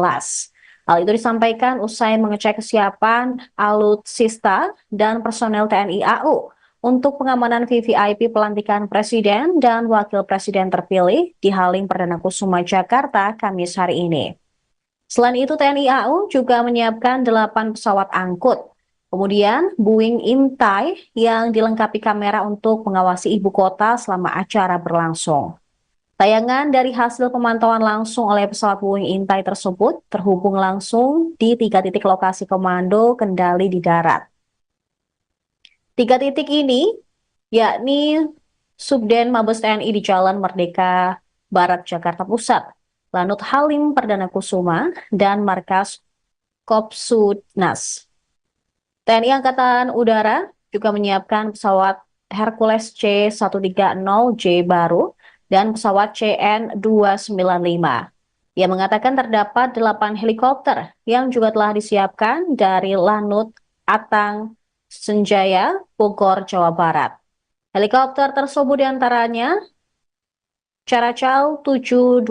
Hal itu disampaikan usai mengecek kesiapan alutsista dan personel TNI AU untuk pengamanan VVIP pelantikan Presiden dan Wakil Presiden terpilih di Halim Perdana Kusuma Jakarta Kamis hari ini. Selain itu, TNI AU juga menyiapkan 8 pesawat angkut. Kemudian, Boeing Intai yang dilengkapi kamera untuk mengawasi ibu kota selama acara berlangsung. Tayangan dari hasil pemantauan langsung oleh pesawat Boeing Intai tersebut terhubung langsung di 3 titik lokasi komando kendali di darat. 3 titik ini, yakni Subden Mabes TNI di Jalan Merdeka Barat, Jakarta Pusat, Lanut Halim Perdana Kusuma, dan Markas Kopsudnas. TNI Angkatan Udara juga menyiapkan pesawat Hercules C-130J baru dan pesawat CN-295. Ia mengatakan terdapat 8 helikopter yang juga telah disiapkan dari Lanut Atang Senjaya, Bogor, Jawa Barat. Helikopter tersebut diantaranya Caracal 725,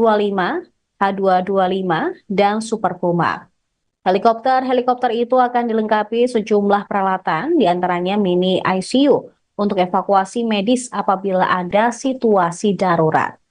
H225, dan Super Puma. Helikopter itu akan dilengkapi sejumlah peralatan, diantaranya mini ICU untuk evakuasi medis apabila ada situasi darurat.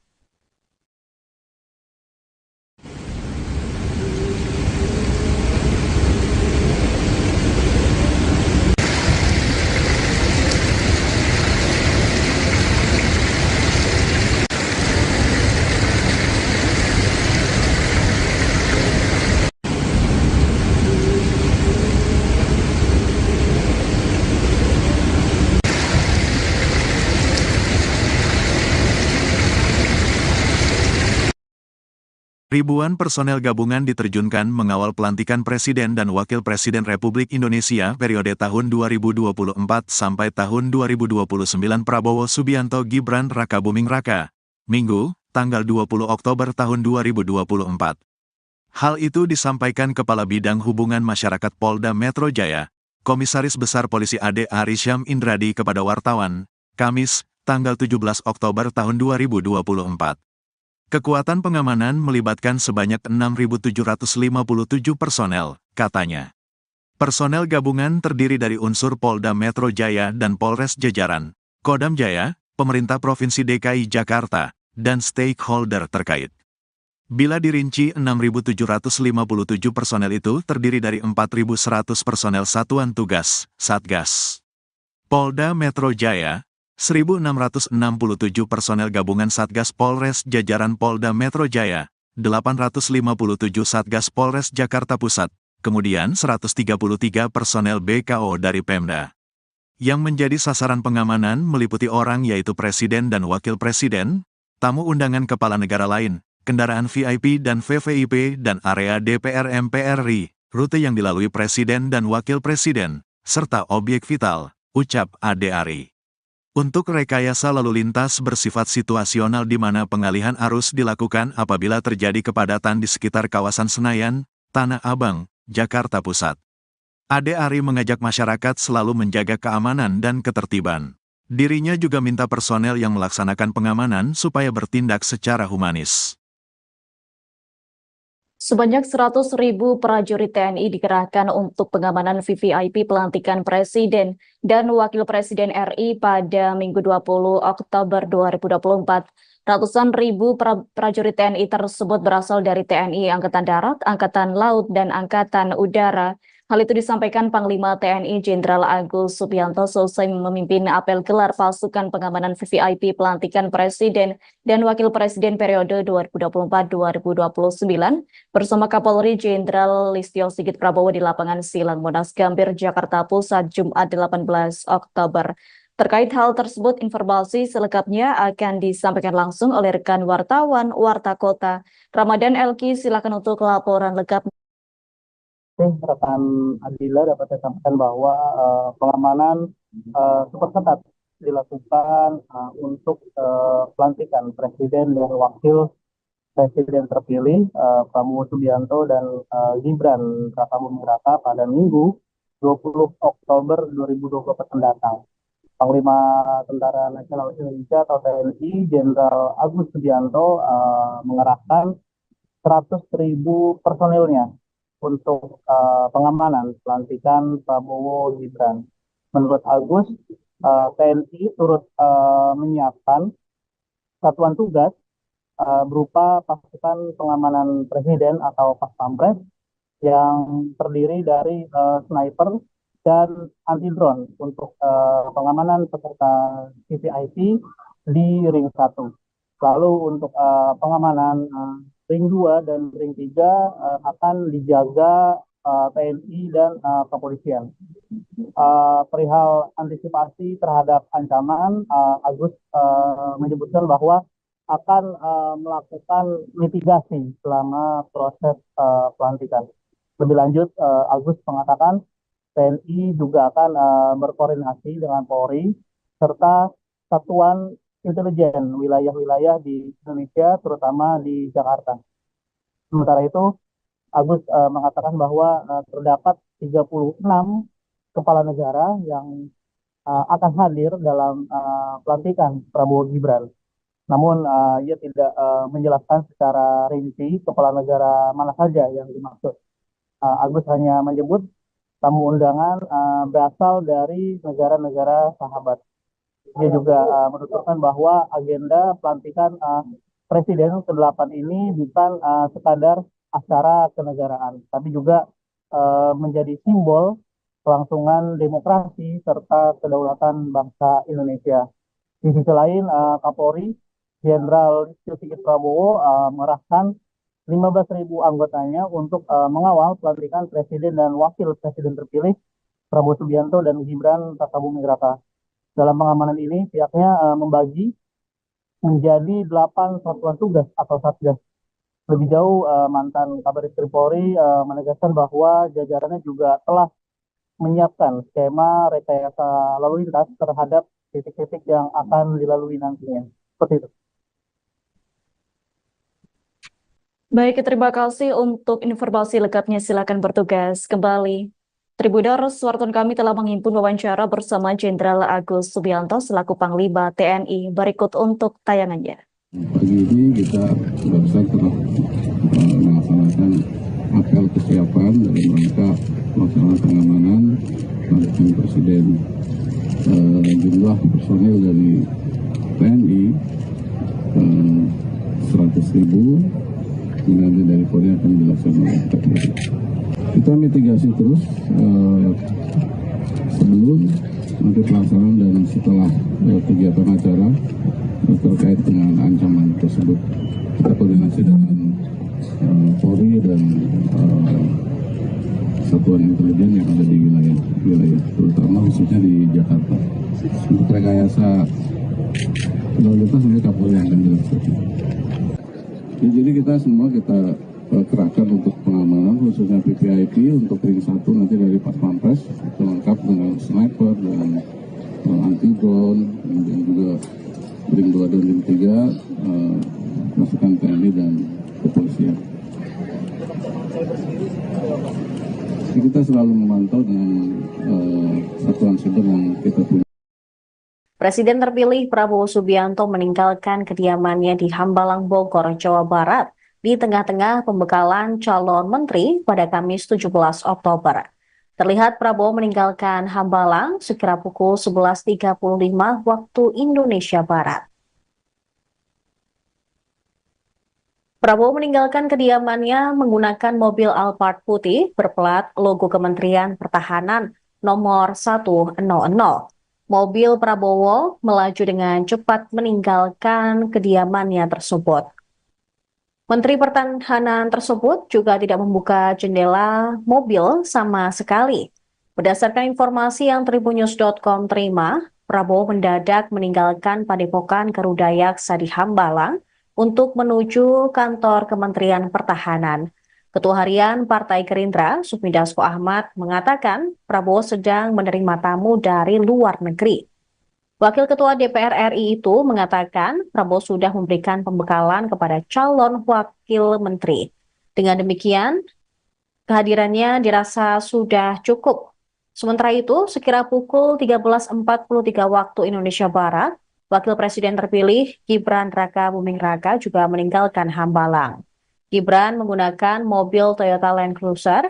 Ribuan personel gabungan diterjunkan mengawal pelantikan Presiden dan Wakil Presiden Republik Indonesia periode tahun 2024 sampai tahun 2029 Prabowo Subianto Gibran Rakabuming Raka, Minggu, tanggal 20 Oktober tahun 2024. Hal itu disampaikan Kepala Bidang Hubungan Masyarakat Polda Metro Jaya, Komisaris Besar Polisi Ade Ari Syam Indradi kepada wartawan, Kamis, tanggal 17 Oktober tahun 2024. Kekuatan pengamanan melibatkan sebanyak 6.757 personel, katanya. Personel gabungan terdiri dari unsur Polda Metro Jaya dan Polres jajaran, Kodam Jaya, Pemerintah Provinsi DKI Jakarta, dan stakeholder terkait. Bila dirinci 6.757 personel itu terdiri dari 4.100 personel Satuan Tugas, Satgas. Polda Metro Jaya, 1.667 personel gabungan Satgas Polres jajaran Polda Metro Jaya, 857 Satgas Polres Jakarta Pusat, kemudian 133 personel BKO dari Pemda. Yang menjadi sasaran pengamanan meliputi orang yaitu Presiden dan Wakil Presiden, tamu undangan kepala negara lain, kendaraan VIP dan VVIP dan area DPR MPR RI, rute yang dilalui Presiden dan Wakil Presiden, serta objek vital, ucap Ade Ari. Untuk rekayasa lalu lintas bersifat situasional di mana pengalihan arus dilakukan apabila terjadi kepadatan di sekitar kawasan Senayan, Tanah Abang, Jakarta Pusat. Ade Ari mengajak masyarakat selalu menjaga keamanan dan ketertiban. Dirinya juga minta personel yang melaksanakan pengamanan supaya bertindak secara humanis. Sebanyak 100.000 prajurit TNI dikerahkan untuk pengamanan VVIP pelantikan Presiden dan Wakil Presiden RI pada Minggu 20 Oktober 2024. Ratusan ribu prajurit TNI tersebut berasal dari TNI Angkatan Darat, Angkatan Laut, dan Angkatan Udara. Hal itu disampaikan Panglima TNI Jenderal Agus Subianto selesai memimpin apel gelar pasukan pengamanan VVIP pelantikan Presiden dan Wakil Presiden periode 2024-2029 bersama Kapolri Jenderal Listio Sigit Prabowo di lapangan Silang Monas Gambir, Jakarta Pusat, Jumat 18 Oktober. Terkait hal tersebut, informasi selengkapnya akan disampaikan langsung oleh rekan wartawan Warta Kota. Ramadan Elki, silakan untuk laporan lengkap. Rekan Adila dapat saya sampaikan bahwa pengamanan super ketat dilakukan untuk pelantikan Presiden dan Wakil Presiden terpilih Prabowo Subianto dan Gibran Rakabuming Raka pada Minggu 20 Oktober 2024 mendatang. Panglima Tentara Nasional Indonesia atau TNI Jenderal Agus Subianto mengerahkan 100.000 personilnya untuk pengamanan pelantikan Prabowo Gibran. Menurut Agus, TNI turut menyiapkan satuan tugas berupa pasukan pengamanan Presiden atau Paspampres yang terdiri dari sniper dan anti drone untuk pengamanan peserta VVIP di ring 1. Lalu untuk pengamanan ring 2 dan ring 3 akan dijaga TNI dan kepolisian. Perihal antisipasi terhadap ancaman, Agus menyebutkan bahwa akan melakukan mitigasi selama proses pelantikan. Lebih lanjut, Agus mengatakan TNI juga akan berkoordinasi dengan Polri serta satuan intelijen wilayah-wilayah di Indonesia, terutama di Jakarta. Sementara itu, Agus mengatakan bahwa terdapat 36 kepala negara yang akan hadir dalam pelantikan Prabowo Gibran. Namun ia tidak menjelaskan secara rinci kepala negara mana saja yang dimaksud. Agus hanya menyebut tamu undangan berasal dari negara-negara sahabat. Dia juga menuturkan bahwa agenda pelantikan Presiden ke-8 ini bukan sekadar acara kenegaraan, tapi juga menjadi simbol kelangsungan demokrasi serta kedaulatan bangsa Indonesia. Di sisi lain, Kapolri Jenderal Listio Sigit Prabowo mengerahkan 15.000 anggotanya untuk mengawal pelantikan Presiden dan Wakil Presiden terpilih Prabowo Subianto dan Gibran Rakabuming Raka. Dalam pengamanan ini, pihaknya membagi menjadi 8 satuan tugas atau satgas. Lebih jauh, mantan Kabaris Polri menegaskan bahwa jajarannya juga telah menyiapkan skema rekayasa lalu lintas terhadap titik-titik yang akan dilalui nantinya. Seperti itu. Baik, terima kasih untuk informasi lengkapnya. Silakan bertugas kembali. Tribuners, wartawan kami telah menghimpun wawancara bersama Jenderal Agus Subianto selaku Panglima TNI. Berikut untuk tayangannya. Pagi ini kita barusan telah melaksanakan apel kesiapan dalam rangka melaksanakan pengamanan pelantikan Presiden. Jumlah personil dari TNI 100.000, nanti dari Polri akan dilaksanakan oleh TNI. Kita mitigasi terus sebelum nanti pelaksanaan dan setelah kegiatan acara terkait dengan ancaman tersebut. Kita koordinasi dengan Polri dan satuan intelijen yang ada di wilayah terutama khususnya di Jakarta. Untuk rekayasa lalu lintas nanti Kapolri yang akan dilaksanakan. Jadi kita semua kerahkan untuk pengamanan khususnya VVIP untuk ring 1 nanti dari Pas Pampres itu lengkap dengan sniper dan anti drone, kemudian juga ring 2 dan ring 3 masukan TNI dan kepolisian. Jadi kita selalu memantau dengan satuan siber yang kita punya. Presiden terpilih Prabowo Subianto meninggalkan kediamannya di Hambalang, Bogor, Jawa Barat di tengah-tengah pembekalan calon menteri pada Kamis 17 Oktober. Terlihat Prabowo meninggalkan Hambalang sekira pukul 11.35 waktu Indonesia Barat. Prabowo meninggalkan kediamannya menggunakan mobil Alphard putih berplat logo Kementerian Pertahanan nomor 100. Mobil Prabowo melaju dengan cepat meninggalkan kediamannya tersebut. Menteri Pertahanan tersebut juga tidak membuka jendela mobil sama sekali. Berdasarkan informasi yang tribunnews.com terima, Prabowo mendadak meninggalkan Padepokan Garuda Yaksa di Hambalang untuk menuju kantor Kementerian Pertahanan. Ketua Harian Partai Gerindra, Sufmi Dasko Ahmad, mengatakan Prabowo sedang menerima tamu dari luar negeri. Wakil Ketua DPR RI itu mengatakan Prabowo sudah memberikan pembekalan kepada calon wakil menteri. Dengan demikian, kehadirannya dirasa sudah cukup. Sementara itu, sekira pukul 13.43 waktu Indonesia Barat, Wakil Presiden terpilih Gibran Rakabuming Raka juga meninggalkan Hambalang. Gibran menggunakan mobil Toyota Land Cruiser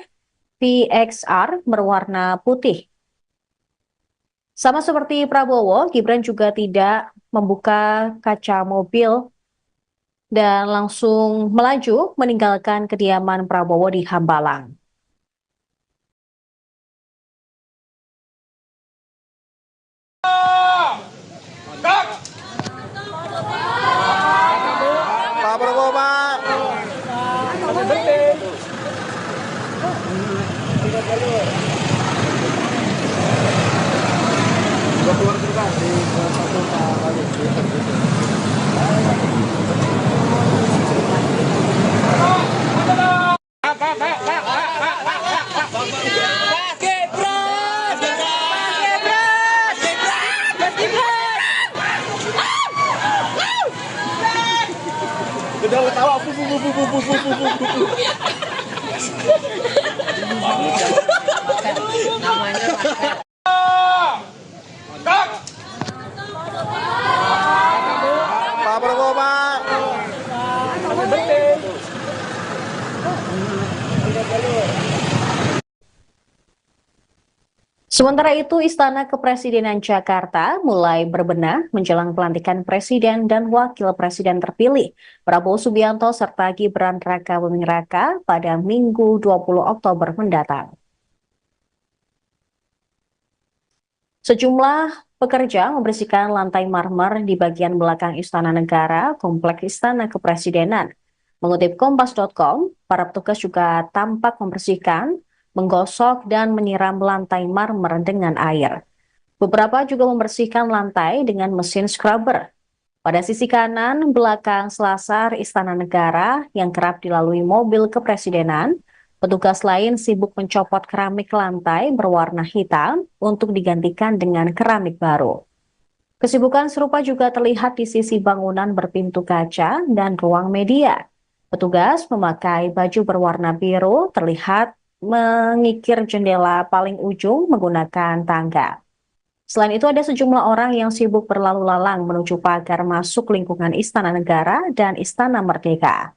VXR berwarna putih. Sama seperti Prabowo, Gibran juga tidak membuka kaca mobil dan langsung melaju meninggalkan kediaman Prabowo di Hambalang. Pak Prabowo, Pak. Udah keluar juga di satu kali. Udah ketawa, Pak Prabowo, Pak. Sementara itu, Istana Kepresidenan Jakarta mulai berbenah menjelang pelantikan Presiden dan Wakil Presiden terpilih Prabowo Subianto serta Gibran Rakabuming Raka pada Minggu 20 Oktober mendatang. Sejumlah pekerja membersihkan lantai marmer di bagian belakang Istana Negara, Kompleks Istana Kepresidenan. Mengutip Kompas.com, para petugas juga tampak membersihkan, menggosok, dan menyiram lantai marmer dengan air. Beberapa juga membersihkan lantai dengan mesin scrubber. Pada sisi kanan belakang selasar Istana Negara yang kerap dilalui mobil kepresidenan, petugas lain sibuk mencopot keramik lantai berwarna hitam untuk digantikan dengan keramik baru. Kesibukan serupa juga terlihat di sisi bangunan berpintu kaca dan ruang media. Petugas memakai baju berwarna biru terlihat mengikir jendela paling ujung menggunakan tangga. Selain itu ada sejumlah orang yang sibuk berlalu lalang menuju pagar masuk lingkungan Istana Negara dan Istana Merdeka.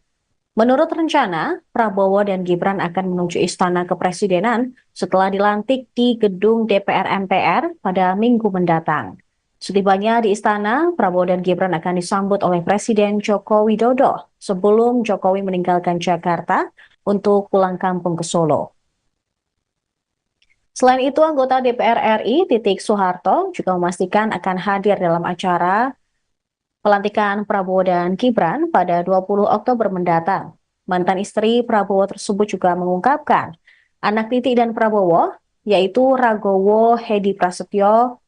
Menurut rencana, Prabowo dan Gibran akan menuju Istana Kepresidenan setelah dilantik di gedung DPR MPR pada Minggu mendatang. Setibanya di istana, Prabowo dan Gibran akan disambut oleh Presiden Joko Widodo sebelum Jokowi meninggalkan Jakarta untuk pulang kampung ke Solo. Selain itu, anggota DPR RI Titik Soeharto juga memastikan akan hadir dalam acara pelantikan Prabowo dan Gibran pada 20 Oktober mendatang. Mantan istri Prabowo tersebut juga mengungkapkan anak Titik dan Prabowo, yaitu Ragowo Hedi Prasetyo,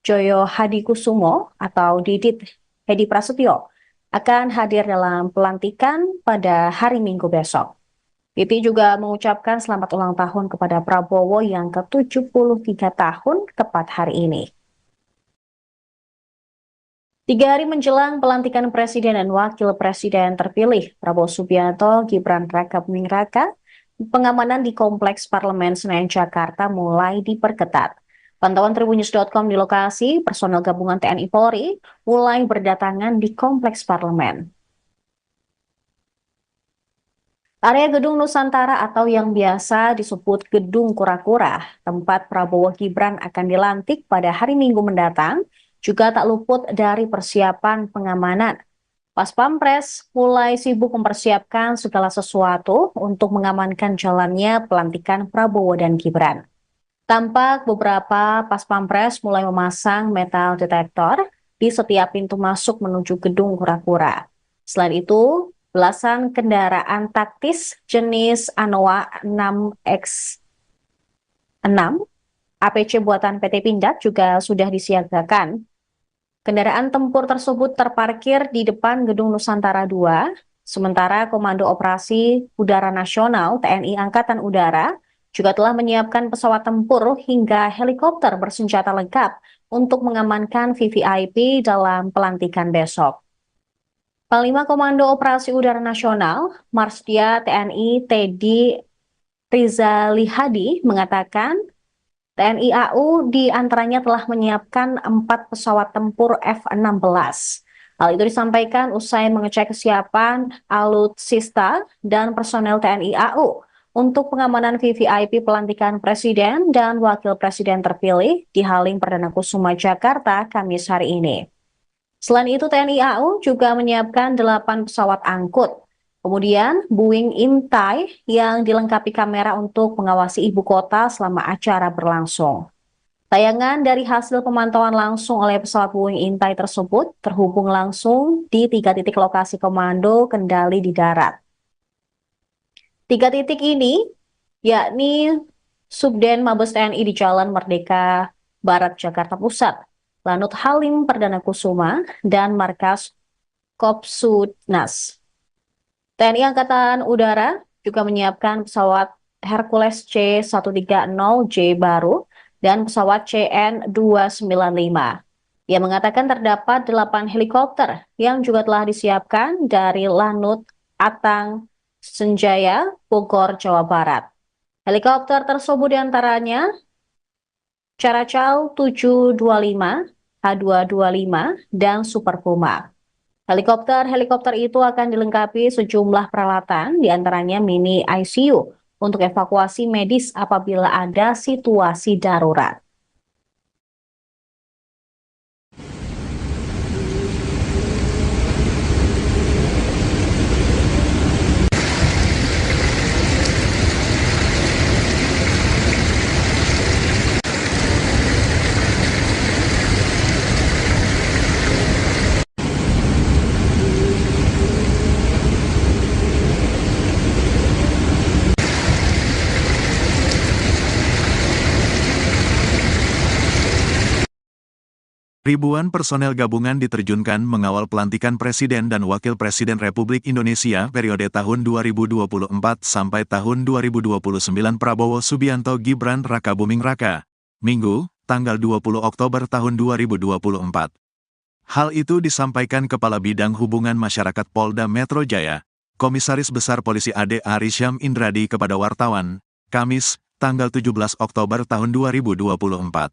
Joyo Hadikusumo atau Didit Hedi Prasetyo akan hadir dalam pelantikan pada hari Minggu besok. Titi juga mengucapkan selamat ulang tahun kepada Prabowo yang ke-73 tahun tepat hari ini. 3 hari menjelang pelantikan Presiden dan Wakil Presiden terpilih, Prabowo Subianto, Gibran Rakabuming Raka, pengamanan di Kompleks Parlemen Senayan Jakarta mulai diperketat. Pantauan Tribunnews.com di lokasi, personel gabungan TNI Polri mulai berdatangan di Kompleks Parlemen. Area Gedung Nusantara atau yang biasa disebut Gedung Kura-Kura, tempat Prabowo Gibran akan dilantik pada hari Minggu mendatang, juga tak luput dari persiapan pengamanan. Pas Pampres mulai sibuk mempersiapkan segala sesuatu untuk mengamankan jalannya pelantikan Prabowo dan Gibran. Tampak beberapa Pas Pampres mulai memasang metal detektor di setiap pintu masuk menuju Gedung Kura-Kura. Selain itu, belasan kendaraan taktis jenis Anoa 6X6 APC buatan PT Pindad juga sudah disiagakan. Kendaraan tempur tersebut terparkir di depan Gedung Nusantara 2, sementara Komando Operasi Udara Nasional TNI Angkatan Udara juga telah menyiapkan pesawat tempur hingga helikopter bersenjata lengkap untuk mengamankan VVIP dalam pelantikan besok. Panglima Komando Operasi Udara Nasional, Marsdia TNI Teddy Rizalihadi mengatakan TNI AU diantaranya telah menyiapkan 4 pesawat tempur F-16. Hal itu disampaikan usai mengecek kesiapan alutsista dan personel TNI AU untuk pengamanan VVIP pelantikan Presiden dan Wakil Presiden terpilih di Halim Perdana Kusuma Jakarta Kamis hari ini. Selain itu, TNI AU juga menyiapkan 8 pesawat angkut. Kemudian, Boeing Intai yang dilengkapi kamera untuk mengawasi ibu kota selama acara berlangsung. Tayangan dari hasil pemantauan langsung oleh pesawat Boeing Intai tersebut terhubung langsung di 3 titik lokasi komando kendali di darat. 3 titik ini, yakni Subden Mabes TNI di Jalan Merdeka Barat, Jakarta Pusat, Lanut Halim Perdana Kusuma, dan Markas Kopsudnas. TNI Angkatan Udara juga menyiapkan pesawat Hercules C-130J baru dan pesawat CN-295. Ia mengatakan terdapat 8 helikopter yang juga telah disiapkan dari Lanut Atang Senjaya, Bogor, Jawa Barat. Helikopter tersebut diantaranya Caracal 725, H225, dan Super Puma. Helikopter itu akan dilengkapi sejumlah peralatan, diantaranya mini ICU untuk evakuasi medis apabila ada situasi darurat. Ribuan personel gabungan diterjunkan mengawal pelantikan Presiden dan Wakil Presiden Republik Indonesia periode tahun 2024 sampai tahun 2029 Prabowo Subianto Gibran Rakabuming Raka, Minggu, tanggal 20 Oktober tahun 2024. Hal itu disampaikan Kepala Bidang Hubungan Masyarakat Polda Metro Jaya, Komisaris Besar Polisi Ade Arisyam Indradi kepada wartawan, Kamis, tanggal 17 Oktober tahun 2024.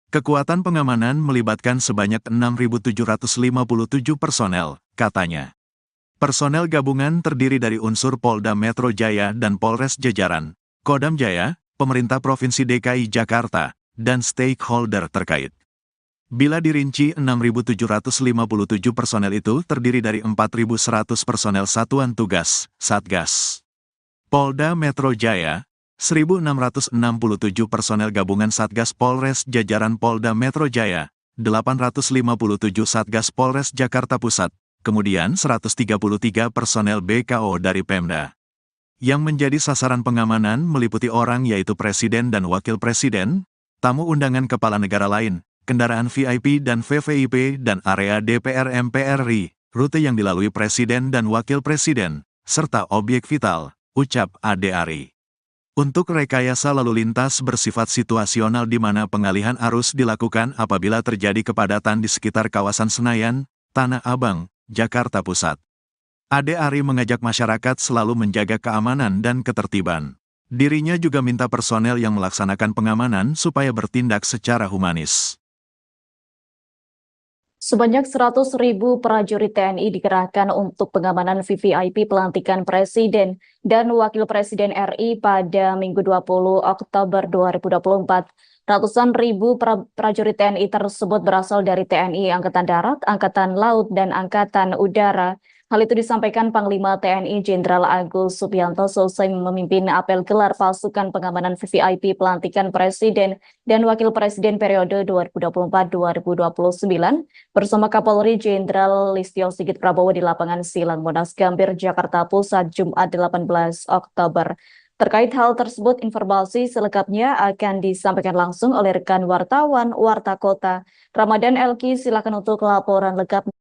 Kekuatan pengamanan melibatkan sebanyak 6.757 personel, katanya. Personel gabungan terdiri dari unsur Polda Metro Jaya dan Polres jajaran, Kodam Jaya, pemerintah Provinsi DKI Jakarta, dan stakeholder terkait. Bila dirinci 6.757 personel itu terdiri dari 4.100 personel Satuan Tugas, Satgas. Polda Metro Jaya, 1.667 personel gabungan Satgas Polres jajaran Polda Metro Jaya, 857 Satgas Polres Jakarta Pusat, kemudian 133 personel BKO dari Pemda. Yang menjadi sasaran pengamanan meliputi orang yaitu Presiden dan Wakil Presiden, tamu undangan kepala negara lain, kendaraan VIP dan VVIP dan area DPR MPR RI, rute yang dilalui Presiden dan Wakil Presiden, serta objek vital, ucap Ade Ari. Untuk rekayasa lalu lintas bersifat situasional di mana pengalihan arus dilakukan apabila terjadi kepadatan di sekitar kawasan Senayan, Tanah Abang, Jakarta Pusat. Ade Ari mengajak masyarakat selalu menjaga keamanan dan ketertiban. Dirinya juga minta personel yang melaksanakan pengamanan supaya bertindak secara humanis. Sebanyak 100.000 prajurit TNI dikerahkan untuk pengamanan VVIP pelantikan Presiden dan Wakil Presiden RI pada Minggu 20 Oktober 2024. Ratusan ribu prajurit TNI tersebut berasal dari TNI Angkatan Darat, Angkatan Laut, dan Angkatan Udara. Hal itu disampaikan Panglima TNI Jenderal Agus Subianto selesai memimpin apel gelar pasukan pengamanan VVIP pelantikan Presiden dan Wakil Presiden periode 2024-2029 bersama Kapolri Jenderal Listio Sigit Prabowo di lapangan Silang Monas Gambir, Jakarta Pusat, Jumat 18 Oktober. Terkait hal tersebut, informasi selengkapnya akan disampaikan langsung oleh rekan wartawan Warta Kota. Ramadan Elki, silakan untuk laporan lengkap.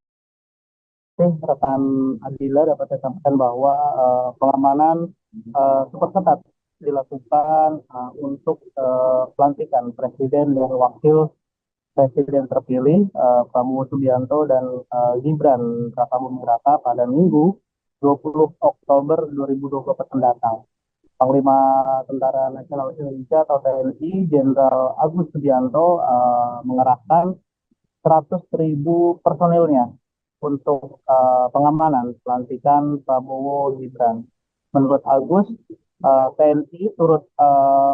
Rekan Adila dapat saya sampaikan bahwa pengamanan super ketat dilakukan untuk pelantikan Presiden dan Wakil Presiden terpilih Prabowo Subianto dan Gibran Rakabuming Raka pada Minggu 20 Oktober 2024 mendatang. Panglima Tentara Nasional Indonesia atau TNI Jenderal Agus Subianto mengerahkan 100.000 personilnya untuk pengamanan pelantikan Prabowo Gibran. Menurut Agus, TNI turut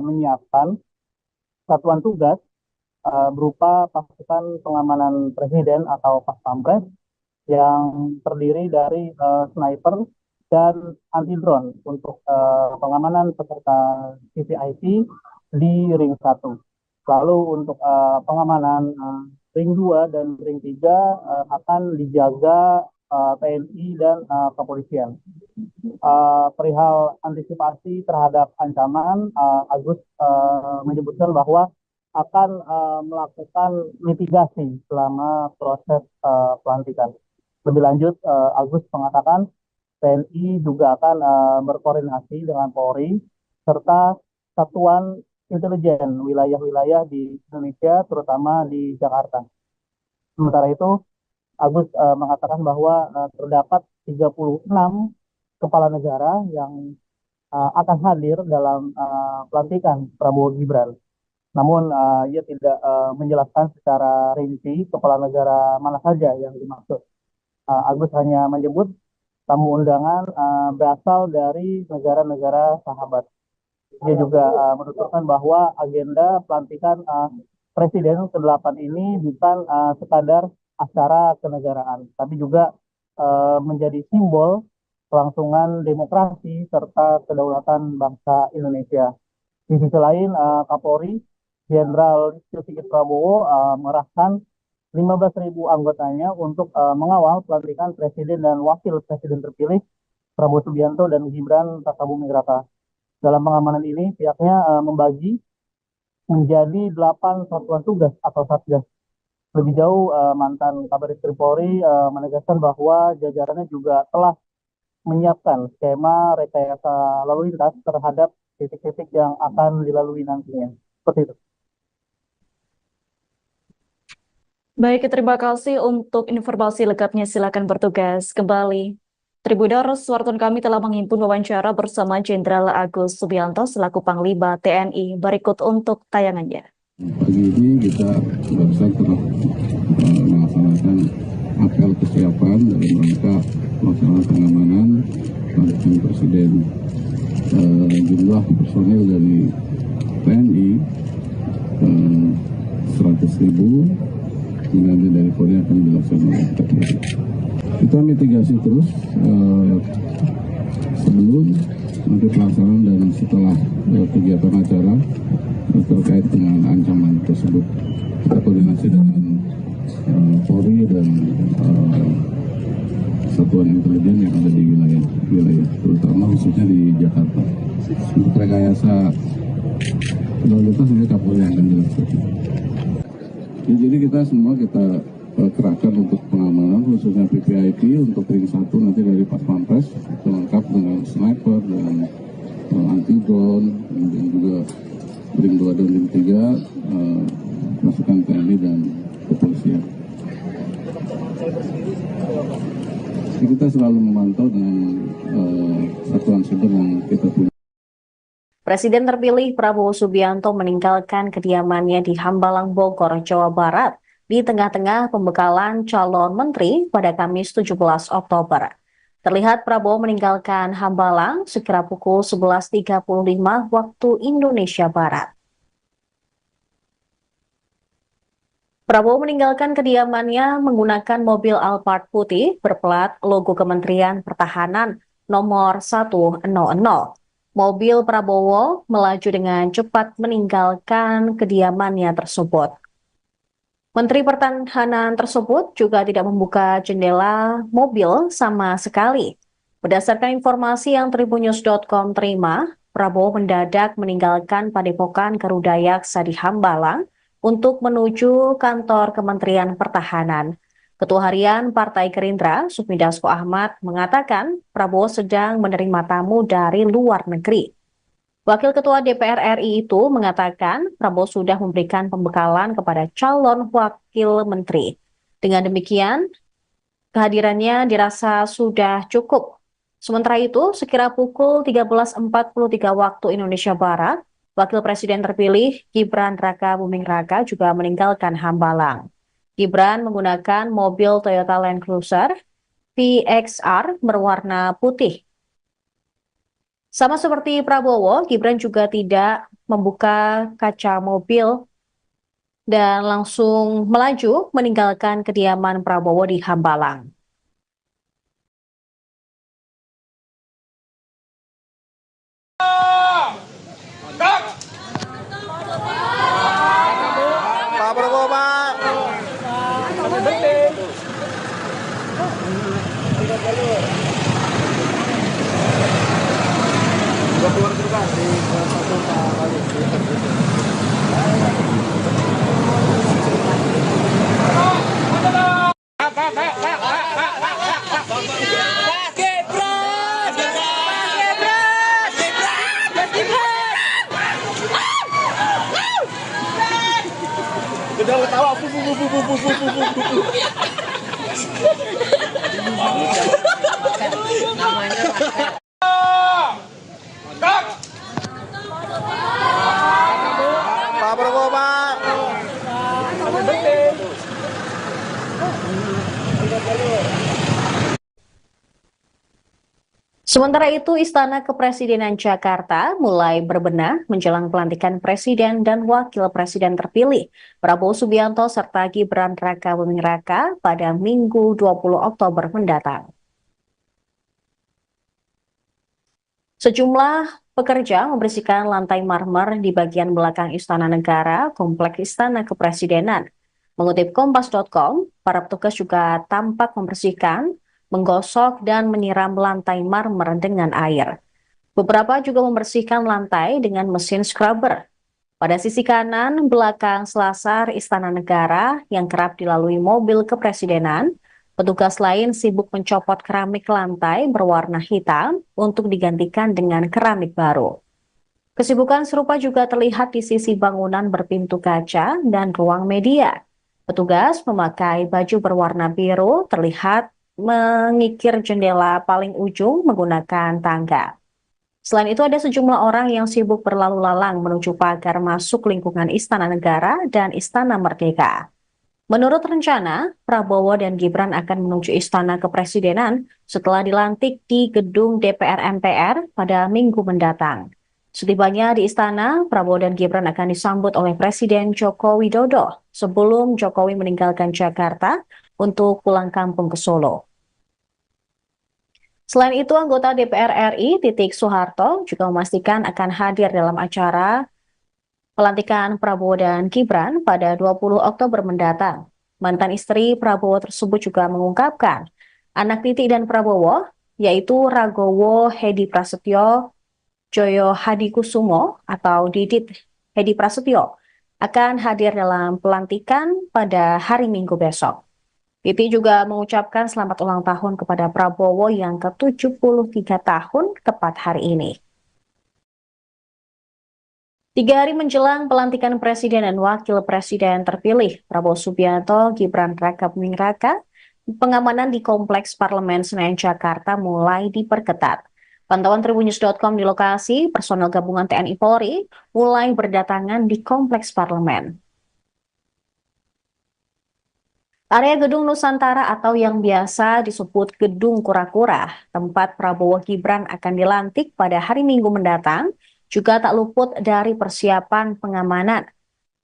menyiapkan satuan tugas berupa pasukan pengamanan Presiden atau Paspampres yang terdiri dari sniper dan anti drone untuk pengamanan peserta VVIP di ring 1. Lalu untuk pengamanan ring 2 dan ring 3 akan dijaga TNI dan kepolisian. Perihal antisipasi terhadap ancaman, Agus menyebutkan bahwa akan melakukan mitigasi selama proses pelantikan. Lebih lanjut, Agus mengatakan TNI juga akan berkoordinasi dengan Polri serta satuan intelijen wilayah-wilayah di Indonesia, terutama di Jakarta. Sementara itu, Agus mengatakan bahwa terdapat 36 kepala negara yang akan hadir dalam pelantikan Prabowo Gibran. Namun ia tidak menjelaskan secara rinci kepala negara mana saja yang dimaksud. Agus hanya menyebut tamu undangan berasal dari negara-negara sahabat. Dia juga menuturkan bahwa agenda pelantikan Presiden ke-8 ini bukan sekadar acara kenegaraan, tapi juga menjadi simbol kelangsungan demokrasi serta kedaulatan bangsa Indonesia. Di sisi lain, Kapolri Jenderal Listio Sigit Prabowo mengerahkan 15.000 anggotanya untuk mengawal pelantikan Presiden dan Wakil Presiden terpilih Prabowo Subianto dan Gibran Rakabuming Raka. Dalam pengamanan ini, pihaknya membagi menjadi 8 satuan tugas atau satgas. Lebih jauh, mantan Kabar Eskrim Polri menegaskan bahwa jajarannya juga telah menyiapkan skema rekayasa lalu lintas terhadap titik-titik yang akan dilalui nantinya. Seperti itu. Baik, terima kasih untuk informasi lengkapnya. Silakan bertugas kembali. Tribuners, wartawan kami telah menghimpun wawancara bersama Jenderal Agus Subianto selaku Panglima TNI. Berikut untuk tayangannya. Pagi ini kita barusan telah melaksanakan apel kesiapan dalam rangka pelaksanaan pengamanan pelantikan Presiden. Jumlah personil dari TNI 100.000, kemudian dari Polri akan dilaksanakan oleh TNI. Kita mitigasi terus sebelum nanti pelaksanaan dan setelah kegiatan acara terkait dengan ancaman tersebut. Kita koordinasi dengan Polri dan satuan intelijen yang ada di wilayah terutama khususnya di Jakarta. Untuk rekayasa lalu lintas ini Kapolri yang akan dilaksanakan. Jadi kita semua kerahkan untuk pengamanan khususnya VVIP untuk ring 1 nanti dari Pas Pampres lengkap dengan sniper dan anti drone, kemudian juga ring 2 dan ring 3 pasukan TNI dan kepolisian. Jadi kita selalu memantau dengan satuan siber yang kita punya. Presiden terpilih Prabowo Subianto meninggalkan kediamannya di Hambalang, Bogor, Jawa Barat di tengah-tengah pembekalan calon menteri pada Kamis 17 Oktober. Terlihat Prabowo meninggalkan Hambalang sekira pukul 11.35 waktu Indonesia Barat. Prabowo meninggalkan kediamannya menggunakan mobil Alphard putih berplat logo Kementerian Pertahanan nomor 100. Mobil Prabowo melaju dengan cepat meninggalkan kediamannya tersebut. Menteri Pertahanan tersebut juga tidak membuka jendela mobil sama sekali. Berdasarkan informasi yang tribunnews.com terima, Prabowo mendadak meninggalkan Padepokan Garuda Yaksa di Hambalang untuk menuju kantor Kementerian Pertahanan. Ketua Harian Partai Gerindra, Sufmi Dasko Ahmad, mengatakan Prabowo sedang menerima tamu dari luar negeri. Wakil Ketua DPR RI itu mengatakan Prabowo sudah memberikan pembekalan kepada calon wakil menteri. Dengan demikian, kehadirannya dirasa sudah cukup. Sementara itu, sekira pukul 13.43 waktu Indonesia Barat, Wakil Presiden terpilih Gibran Rakabuming Raka juga meninggalkan Hambalang. Gibran menggunakan mobil Toyota Land Cruiser VXR berwarna putih. Sama seperti Prabowo, Gibran juga tidak membuka kaca mobil dan langsung melaju meninggalkan kediaman Prabowo di Hambalang. Pak Prabowo, Pak. Gua keluar dulu kan di satu kali. Udah ketawa Pak Prabowo, Pak. Sementara itu, Istana Kepresidenan Jakarta mulai berbenah menjelang pelantikan Presiden dan Wakil Presiden terpilih Prabowo Subianto serta Gibran Rakabuming Raka pada Minggu 20 Oktober mendatang. Sejumlah pekerja membersihkan lantai marmer di bagian belakang Istana Negara, Kompleks Istana Kepresidenan. Mengutip Kompas.com, para petugas juga tampak membersihkan, menggosok dan menyiram lantai marmer dengan air. Beberapa juga membersihkan lantai dengan mesin scrubber. Pada sisi kanan belakang selasar Istana Negara yang kerap dilalui mobil kepresidenan, petugas lain sibuk mencopot keramik lantai berwarna hitam untuk digantikan dengan keramik baru. Kesibukan serupa juga terlihat di sisi bangunan berpintu kaca dan ruang media. Petugas memakai baju berwarna biru terlihat mengikir jendela paling ujung menggunakan tangga. Selain itu ada sejumlah orang yang sibuk berlalu lalang menuju pagar masuk lingkungan Istana Negara dan Istana Merdeka. Menurut rencana, Prabowo dan Gibran akan menuju Istana Kepresidenan setelah dilantik di gedung DPR MPR pada Minggu mendatang. Setibanya di istana, Prabowo dan Gibran akan disambut oleh Presiden Joko Widodo sebelum Jokowi meninggalkan Jakarta untuk pulang kampung ke Solo. Selain itu, anggota DPR RI Titik Soeharto juga memastikan akan hadir dalam acara pelantikan Prabowo dan Gibran pada 20 Oktober mendatang. Mantan istri Prabowo tersebut juga mengungkapkan anak Titik dan Prabowo, yaitu Ragowo Hedi Prasetyo, Joyo Hadikusumo atau Didit Hedi Prasetyo, akan hadir dalam pelantikan pada hari Minggu besok. Titi juga mengucapkan selamat ulang tahun kepada Prabowo yang ke-73 tahun tepat hari ini. 3 hari menjelang pelantikan Presiden dan Wakil Presiden terpilih, Prabowo Subianto, Gibran Rakabuming Raka, pengamanan di Kompleks Parlemen Senayan Jakarta mulai diperketat. Pantauan Tribunnews.com di lokasi, personel gabungan TNI Polri mulai berdatangan di Kompleks Parlemen. Area Gedung Nusantara atau yang biasa disebut Gedung Kura-Kura, tempat Prabowo Gibran akan dilantik pada hari Minggu mendatang, juga tak luput dari persiapan pengamanan.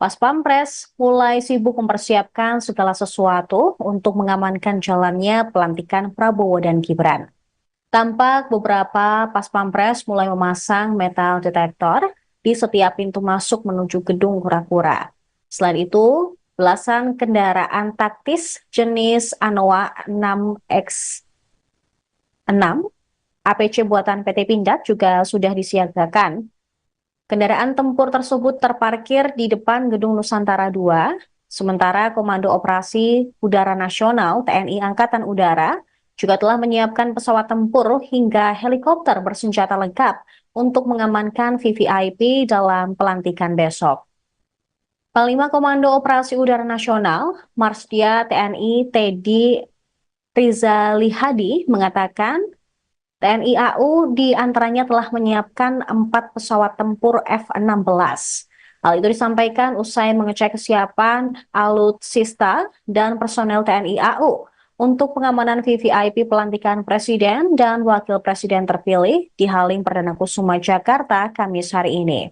Pas Pampres mulai sibuk mempersiapkan segala sesuatu untuk mengamankan jalannya pelantikan Prabowo dan Gibran. Tampak beberapa Pas Pampres mulai memasang metal detektor di setiap pintu masuk menuju Gedung Kura-Kura. Selain itu, belasan kendaraan taktis jenis Anoa 6X6 APC buatan PT Pindad juga sudah disiagakan. Kendaraan tempur tersebut terparkir di depan Gedung Nusantara 2, sementara Komando Operasi Udara Nasional TNI Angkatan Udara juga telah menyiapkan pesawat tempur hingga helikopter bersenjata lengkap untuk mengamankan VVIP dalam pelantikan besok. Panglima Komando Operasi Udara Nasional, Marsdia TNI Teddy Rizalihadi mengatakan TNI AU diantaranya telah menyiapkan 4 pesawat tempur F-16. Hal itu disampaikan usai mengecek kesiapan alutsista dan personel TNI AU untuk pengamanan VVIP pelantikan Presiden dan Wakil Presiden terpilih di Halim Perdana Kusuma Jakarta Kamis hari ini.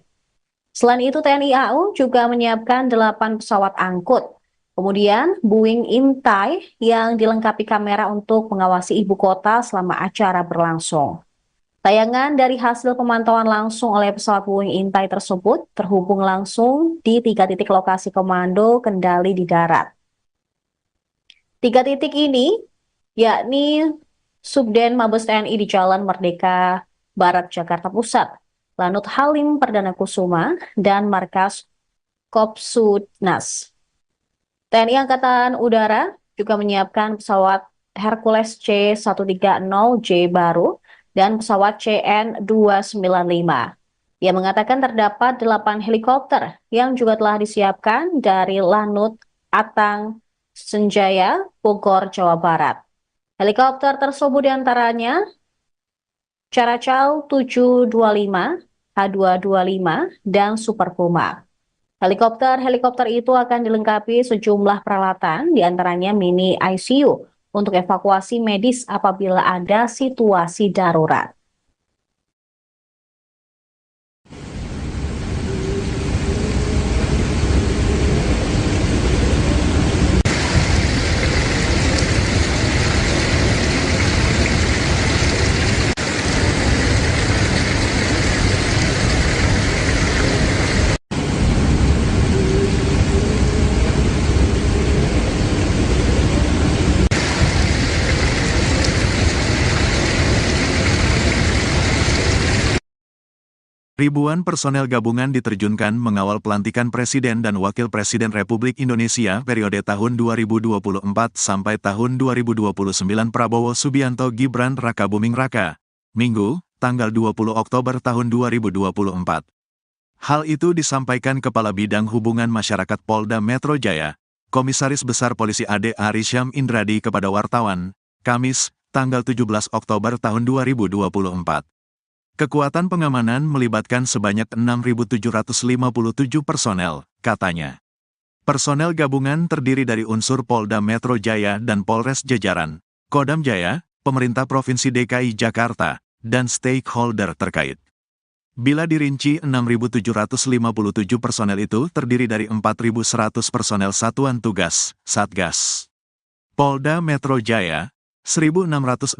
Selain itu, TNI AU juga menyiapkan 8 pesawat angkut. Kemudian, Boeing Intai yang dilengkapi kamera untuk mengawasi ibu kota selama acara berlangsung. Tayangan dari hasil pemantauan langsung oleh pesawat Boeing Intai tersebut terhubung langsung di 3 titik lokasi komando kendali di darat. 3 titik ini, yakni Subden Mabes TNI di Jalan Merdeka Barat, Jakarta Pusat, Lanut Halim Perdana Kusuma, dan Markas Kopsudnas. TNI Angkatan Udara juga menyiapkan pesawat Hercules C-130J baru dan pesawat CN-295. Ia mengatakan terdapat 8 helikopter yang juga telah disiapkan dari Lanut Atang Senjaya, Bogor, Jawa Barat. Helikopter tersebut diantaranya Caracal 725, H225, dan Super Puma. Helikopter itu akan dilengkapi sejumlah peralatan, diantaranya mini ICU untuk evakuasi medis apabila ada situasi darurat. Ribuan personel gabungan diterjunkan mengawal pelantikan Presiden dan Wakil Presiden Republik Indonesia periode tahun 2024 sampai tahun 2029 Prabowo Subianto Gibran Rakabuming Raka, Minggu, tanggal 20 Oktober tahun 2024. Hal itu disampaikan Kepala Bidang Hubungan Masyarakat Polda Metro Jaya, Komisaris Besar Polisi Ade Ari Syam Indradi kepada wartawan, Kamis, tanggal 17 Oktober tahun 2024. Kekuatan pengamanan melibatkan sebanyak 6.757 personel, katanya. Personel gabungan terdiri dari unsur Polda Metro Jaya dan Polres Jajaran, Kodam Jaya, Pemerintah Provinsi DKI Jakarta, dan stakeholder terkait. Bila dirinci 6.757 personel itu terdiri dari 4.100 personel Satuan Tugas, Satgas. Polda Metro Jaya, 1.667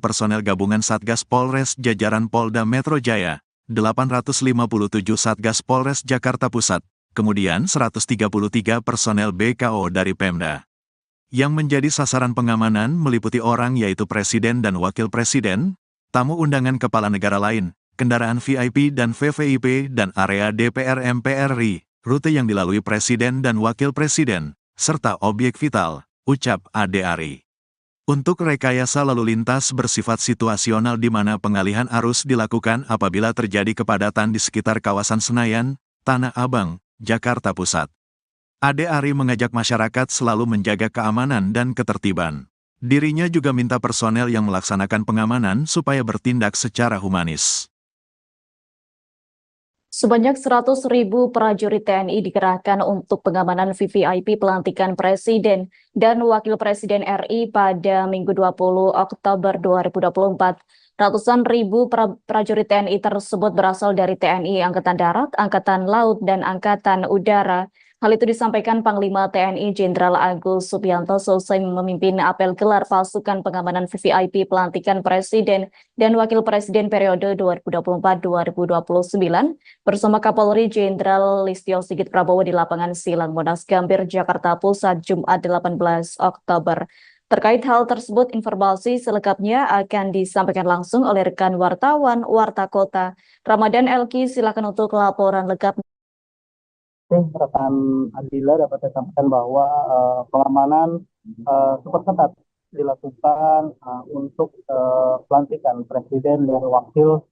personel gabungan Satgas Polres Jajaran Polda Metro Jaya, 857 Satgas Polres Jakarta Pusat, kemudian 133 personel BKO dari Pemda. Yang menjadi sasaran pengamanan meliputi orang yaitu Presiden dan Wakil Presiden, tamu undangan kepala negara lain, kendaraan VIP dan VVIP dan area DPR MPR RI, rute yang dilalui Presiden dan Wakil Presiden, serta objek vital, ucap Ade Ari. Untuk rekayasa lalu lintas bersifat situasional di mana pengalihan arus dilakukan apabila terjadi kepadatan di sekitar kawasan Senayan, Tanah Abang, Jakarta Pusat. Ade Ari mengajak masyarakat selalu menjaga keamanan dan ketertiban. Dirinya juga minta personel yang melaksanakan pengamanan supaya bertindak secara humanis. Sebanyak 100.000 prajurit TNI dikerahkan untuk pengamanan VVIP pelantikan Presiden dan Wakil Presiden RI pada Minggu 20 Oktober 2024. Ratusan ribu prajurit TNI tersebut berasal dari TNI Angkatan Darat, Angkatan Laut, dan Angkatan Udara. Hal itu disampaikan Panglima TNI Jenderal Agus Subianto selesai memimpin apel gelar pasukan pengamanan VVIP pelantikan Presiden dan Wakil Presiden periode 2024-2029 bersama Kapolri Jenderal Listio Sigit Prabowo di lapangan Silang Monas Gambir, Jakarta Pusat, Jumat 18 Oktober. Terkait hal tersebut, informasi selengkapnya akan disampaikan langsung oleh rekan wartawan Warta Kota. Ramadan Elki, silakan untuk laporan lengkap. Rekan Adila dapat saya sampaikan bahwa pengamanan super ketat dilakukan untuk pelantikan Presiden dan Wakil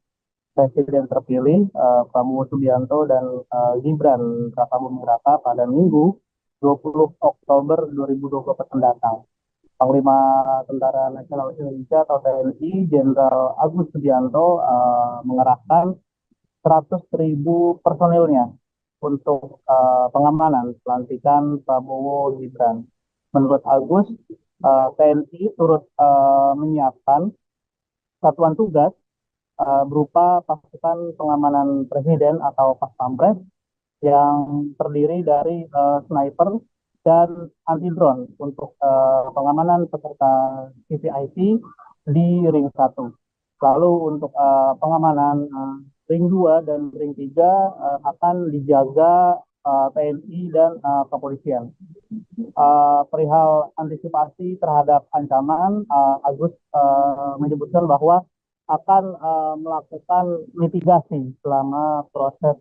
Presiden terpilih Prabowo Subianto dan Gibran Rakabuming Raka pada Minggu 20 Oktober 2024 mendatang. Panglima Tentara Nasional Indonesia atau TNI Jenderal Agus Subianto mengerahkan 100.000 personilnya untuk pengamanan pelantikan Prabowo Gibran. Menurut Agus, TNI turut menyiapkan satuan tugas berupa pasukan pengamanan Presiden atau Paspampres yang terdiri dari sniper dan anti drone untuk pengamanan peserta VVIP di ring 1. Lalu untuk pengamanan ring 2 dan ring 3 akan dijaga TNI dan kepolisian. Perihal antisipasi terhadap ancaman, Agus menyebutkan bahwa akan melakukan mitigasi selama proses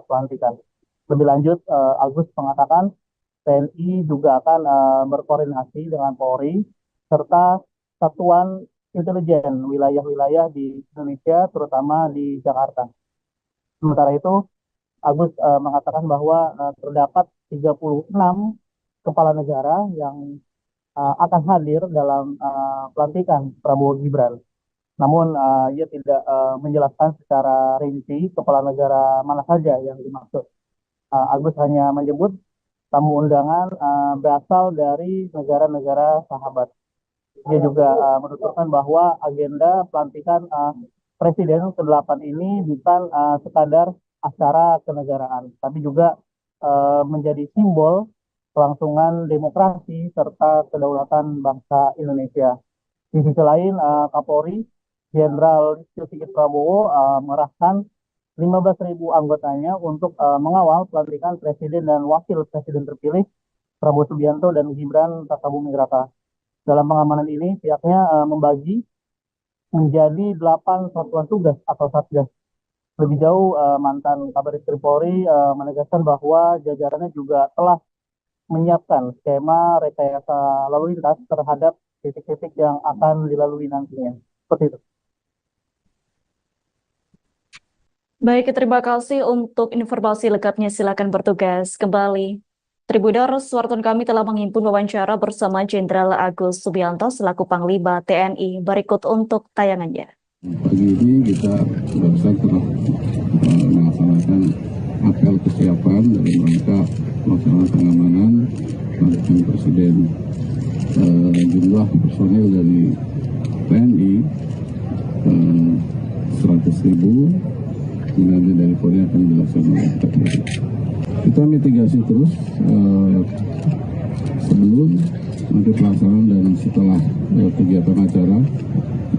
pelantikan. Lebih lanjut, Agus mengatakan TNI juga akan berkoordinasi dengan Polri serta satuan intelijen wilayah-wilayah di Indonesia, terutama di Jakarta. Sementara itu, Agus mengatakan bahwa terdapat 36 kepala negara yang akan hadir dalam pelantikan Prabowo Gibran. Namun ia tidak menjelaskan secara rinci kepala negara mana saja yang dimaksud. Agus hanya menyebut tamu undangan berasal dari negara-negara sahabat. Dia juga menuturkan bahwa agenda pelantikan Presiden ke-8 ini bukan sekadar acara kenegaraan, tapi juga menjadi simbol kelangsungan demokrasi serta kedaulatan bangsa Indonesia. Di sisi lain, Kapolri Jenderal Listio Sigit Prabowo mengerahkan 15.000 anggotanya untuk mengawal pelantikan Presiden dan Wakil Presiden terpilih Prabowo Subianto dan Gibran Rakabuming Raka. Dalam pengamanan ini, pihaknya membagi menjadi 8 satuan tugas atau satgas Lebih jauh, mantan Kabaris Polri menegaskan bahwa jajarannya juga telah menyiapkan skema rekayasa lalu lintas terhadap titik-titik yang akan dilalui nantinya. Seperti itu. Baik, terima kasih untuk informasi lengkapnya. Silakan bertugas kembali. Tribuners, wartawan kami telah menghimpun wawancara bersama Jenderal Agus Subianto selaku Panglima TNI. Berikut untuk tayangannya. Pagi ini kita barusan telah melaksanakan apel kesiapan dalam rangka pelaksanaan pengamanan pelantikan Presiden. Jumlah personil dari TNI 100.000, kemudian dari Polri akan dilaksanakan. Kita mitigasi terus sebelum nanti pelaksanaan dan setelah kegiatan acara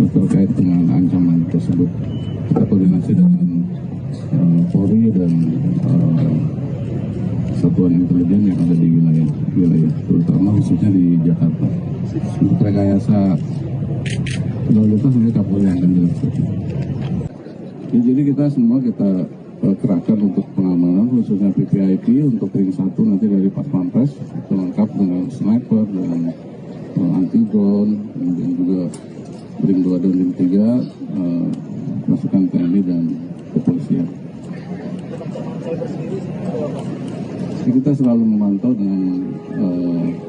terkait dengan ancaman tersebut. Kita koordinasi dengan Polri dan satuan intelijen yang ada di wilayah terutama khususnya di Jakarta. Untuk rekayasa lalu lintas nanti Kapolri yang akan dilaksanakan. Jadi kita semua kerahkan untuk pengamanan khususnya VVIP untuk ring 1 nanti dari Pas Pampres lengkap dengan sniper dan anti drone, kemudian juga ring 2 dan ring 3 pasukan TNI dan kepolisian. Jadi kita selalu memantau dengan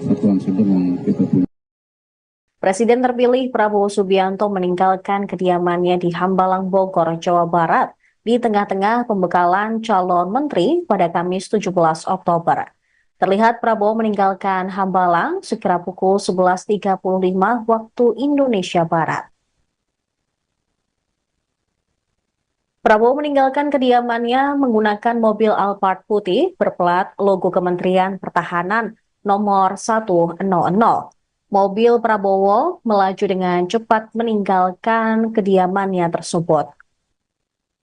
satuan siber yang kita punya. Presiden terpilih Prabowo Subianto meninggalkan kediamannya di Hambalang, Bogor, Jawa Barat di tengah-tengah pembekalan calon menteri pada Kamis 17 Oktober. Terlihat Prabowo meninggalkan Hambalang sekira pukul 11.35 waktu Indonesia Barat. Prabowo meninggalkan kediamannya menggunakan mobil Alphard putih berplat logo Kementerian Pertahanan nomor 100. Mobil Prabowo melaju dengan cepat meninggalkan kediamannya tersebut.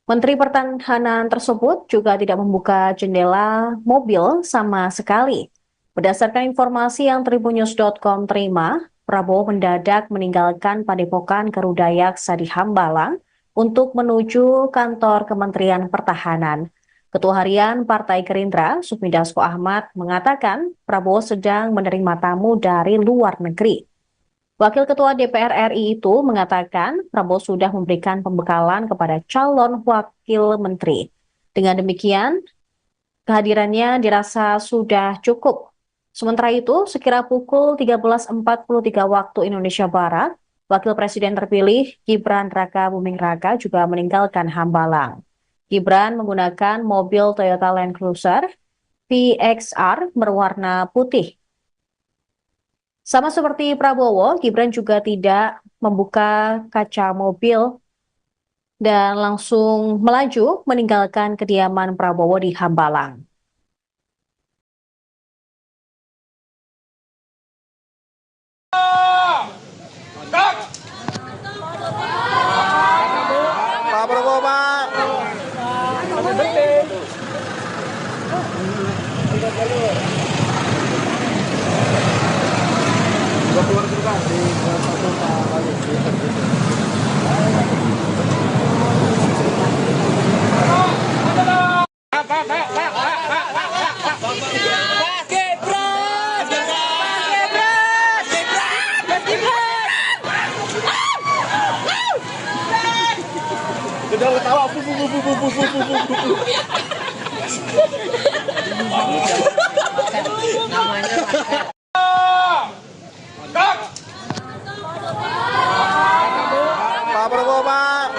Menteri Pertahanan tersebut juga tidak membuka jendela mobil sama sekali. Berdasarkan informasi yang tribunnews.com terima, Prabowo mendadak meninggalkan Padepokan Garuda Yaksa di Hambalang untuk menuju kantor Kementerian Pertahanan. Ketua Harian Partai Gerindra, Sufmi Dasko Ahmad, mengatakan Prabowo sedang menerima tamu dari luar negeri. Wakil Ketua DPR RI itu mengatakan Prabowo sudah memberikan pembekalan kepada calon wakil menteri. Dengan demikian, kehadirannya dirasa sudah cukup. Sementara itu, sekira pukul 13.43 waktu Indonesia Barat, Wakil Presiden terpilih Gibran Rakabuming Raka juga meninggalkan Hambalang. Gibran menggunakan mobil Toyota Land Cruiser VXR berwarna putih. Sama seperti Prabowo, Gibran juga tidak membuka kaca mobil dan langsung melaju meninggalkan kediaman Prabowo di Hambalang. Pak Prabowo, Pak. Udah keluar dulu kan di satu kali. Udah ketawa Pak Prabowo, Pak.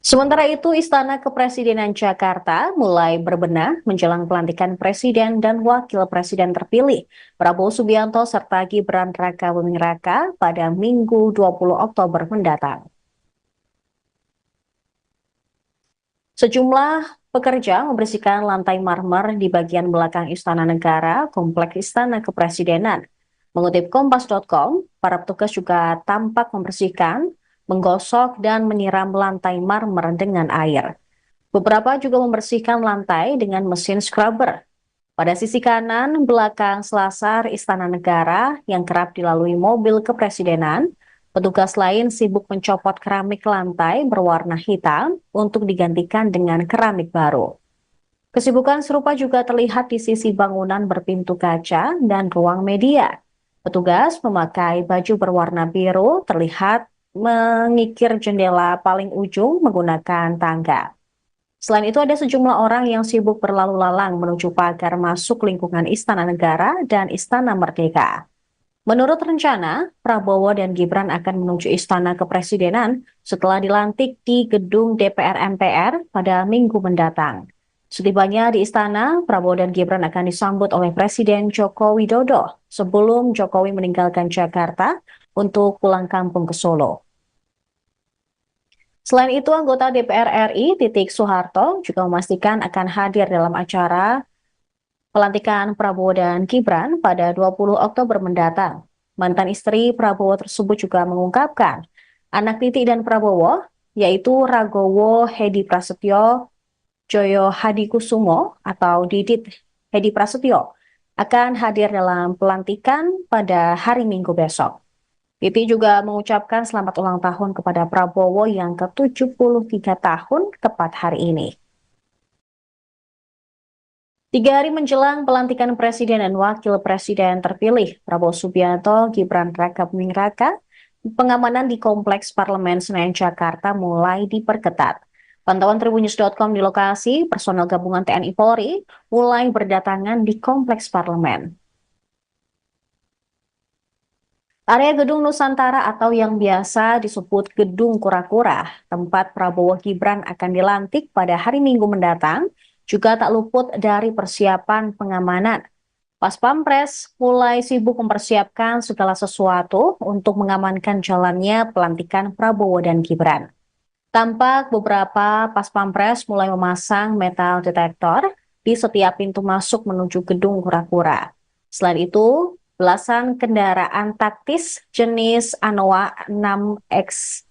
Sementara itu, Istana Kepresidenan Jakarta mulai berbenah menjelang pelantikan Presiden dan Wakil Presiden terpilih Prabowo Subianto serta Gibran Rakabuming Raka pada Minggu 20 Oktober mendatang. Sejumlah pekerja membersihkan lantai marmer di bagian belakang Istana Negara, Kompleks Istana Kepresidenan. Mengutip Kompas.com, para petugas juga tampak membersihkan, menggosok dan menyiram lantai marmer dengan air. Beberapa juga membersihkan lantai dengan mesin scrubber. Pada sisi kanan belakang selasar Istana Negara yang kerap dilalui mobil kepresidenan, petugas lain sibuk mencopot keramik lantai berwarna hitam untuk digantikan dengan keramik baru. Kesibukan serupa juga terlihat di sisi bangunan berpintu kaca dan ruang media. Petugas memakai baju berwarna biru terlihat mengikir jendela paling ujung menggunakan tangga. Selain itu ada sejumlah orang yang sibuk berlalu lalang menuju pagar masuk lingkungan Istana Negara dan Istana Merdeka. Menurut rencana, Prabowo dan Gibran akan menuju Istana Kepresidenan setelah dilantik di gedung DPR MPR pada Minggu mendatang. Setibanya di istana, Prabowo dan Gibran akan disambut oleh Presiden Joko Widodo sebelum Jokowi meninggalkan Jakarta untuk pulang kampung ke Solo. Selain itu, anggota DPR RI Titik Soeharto juga memastikan akan hadir dalam acara pelantikan Prabowo dan Gibran pada 20 Oktober mendatang. Mantan istri Prabowo tersebut juga mengungkapkan anak Titik dan Prabowo, yaitu Ragowo Hedi Prasetyo Joyo Hadikusumo atau Didit Hedi Prasetyo, akan hadir dalam pelantikan pada hari Minggu besok. Titi juga mengucapkan selamat ulang tahun kepada Prabowo yang ke-73 tahun tepat hari ini. 3 hari menjelang pelantikan Presiden dan Wakil Presiden terpilih, Prabowo Subianto, Gibran Rakabuming Raka, pengamanan di Kompleks Parlemen Senayan Jakarta mulai diperketat. Pantauan Tribunnews.com di lokasi, personel gabungan TNI Polri mulai berdatangan di Kompleks Parlemen. Area Gedung Nusantara atau yang biasa disebut Gedung Kura-Kura, tempat Prabowo Gibran akan dilantik pada hari Minggu mendatang, juga tak luput dari persiapan pengamanan. Pas Pampres mulai sibuk mempersiapkan segala sesuatu untuk mengamankan jalannya pelantikan Prabowo dan Gibran. Tampak beberapa Pas Pampres mulai memasang metal detektor di setiap pintu masuk menuju Gedung Kura-Kura. Selain itu, belasan kendaraan taktis jenis Anoa 6X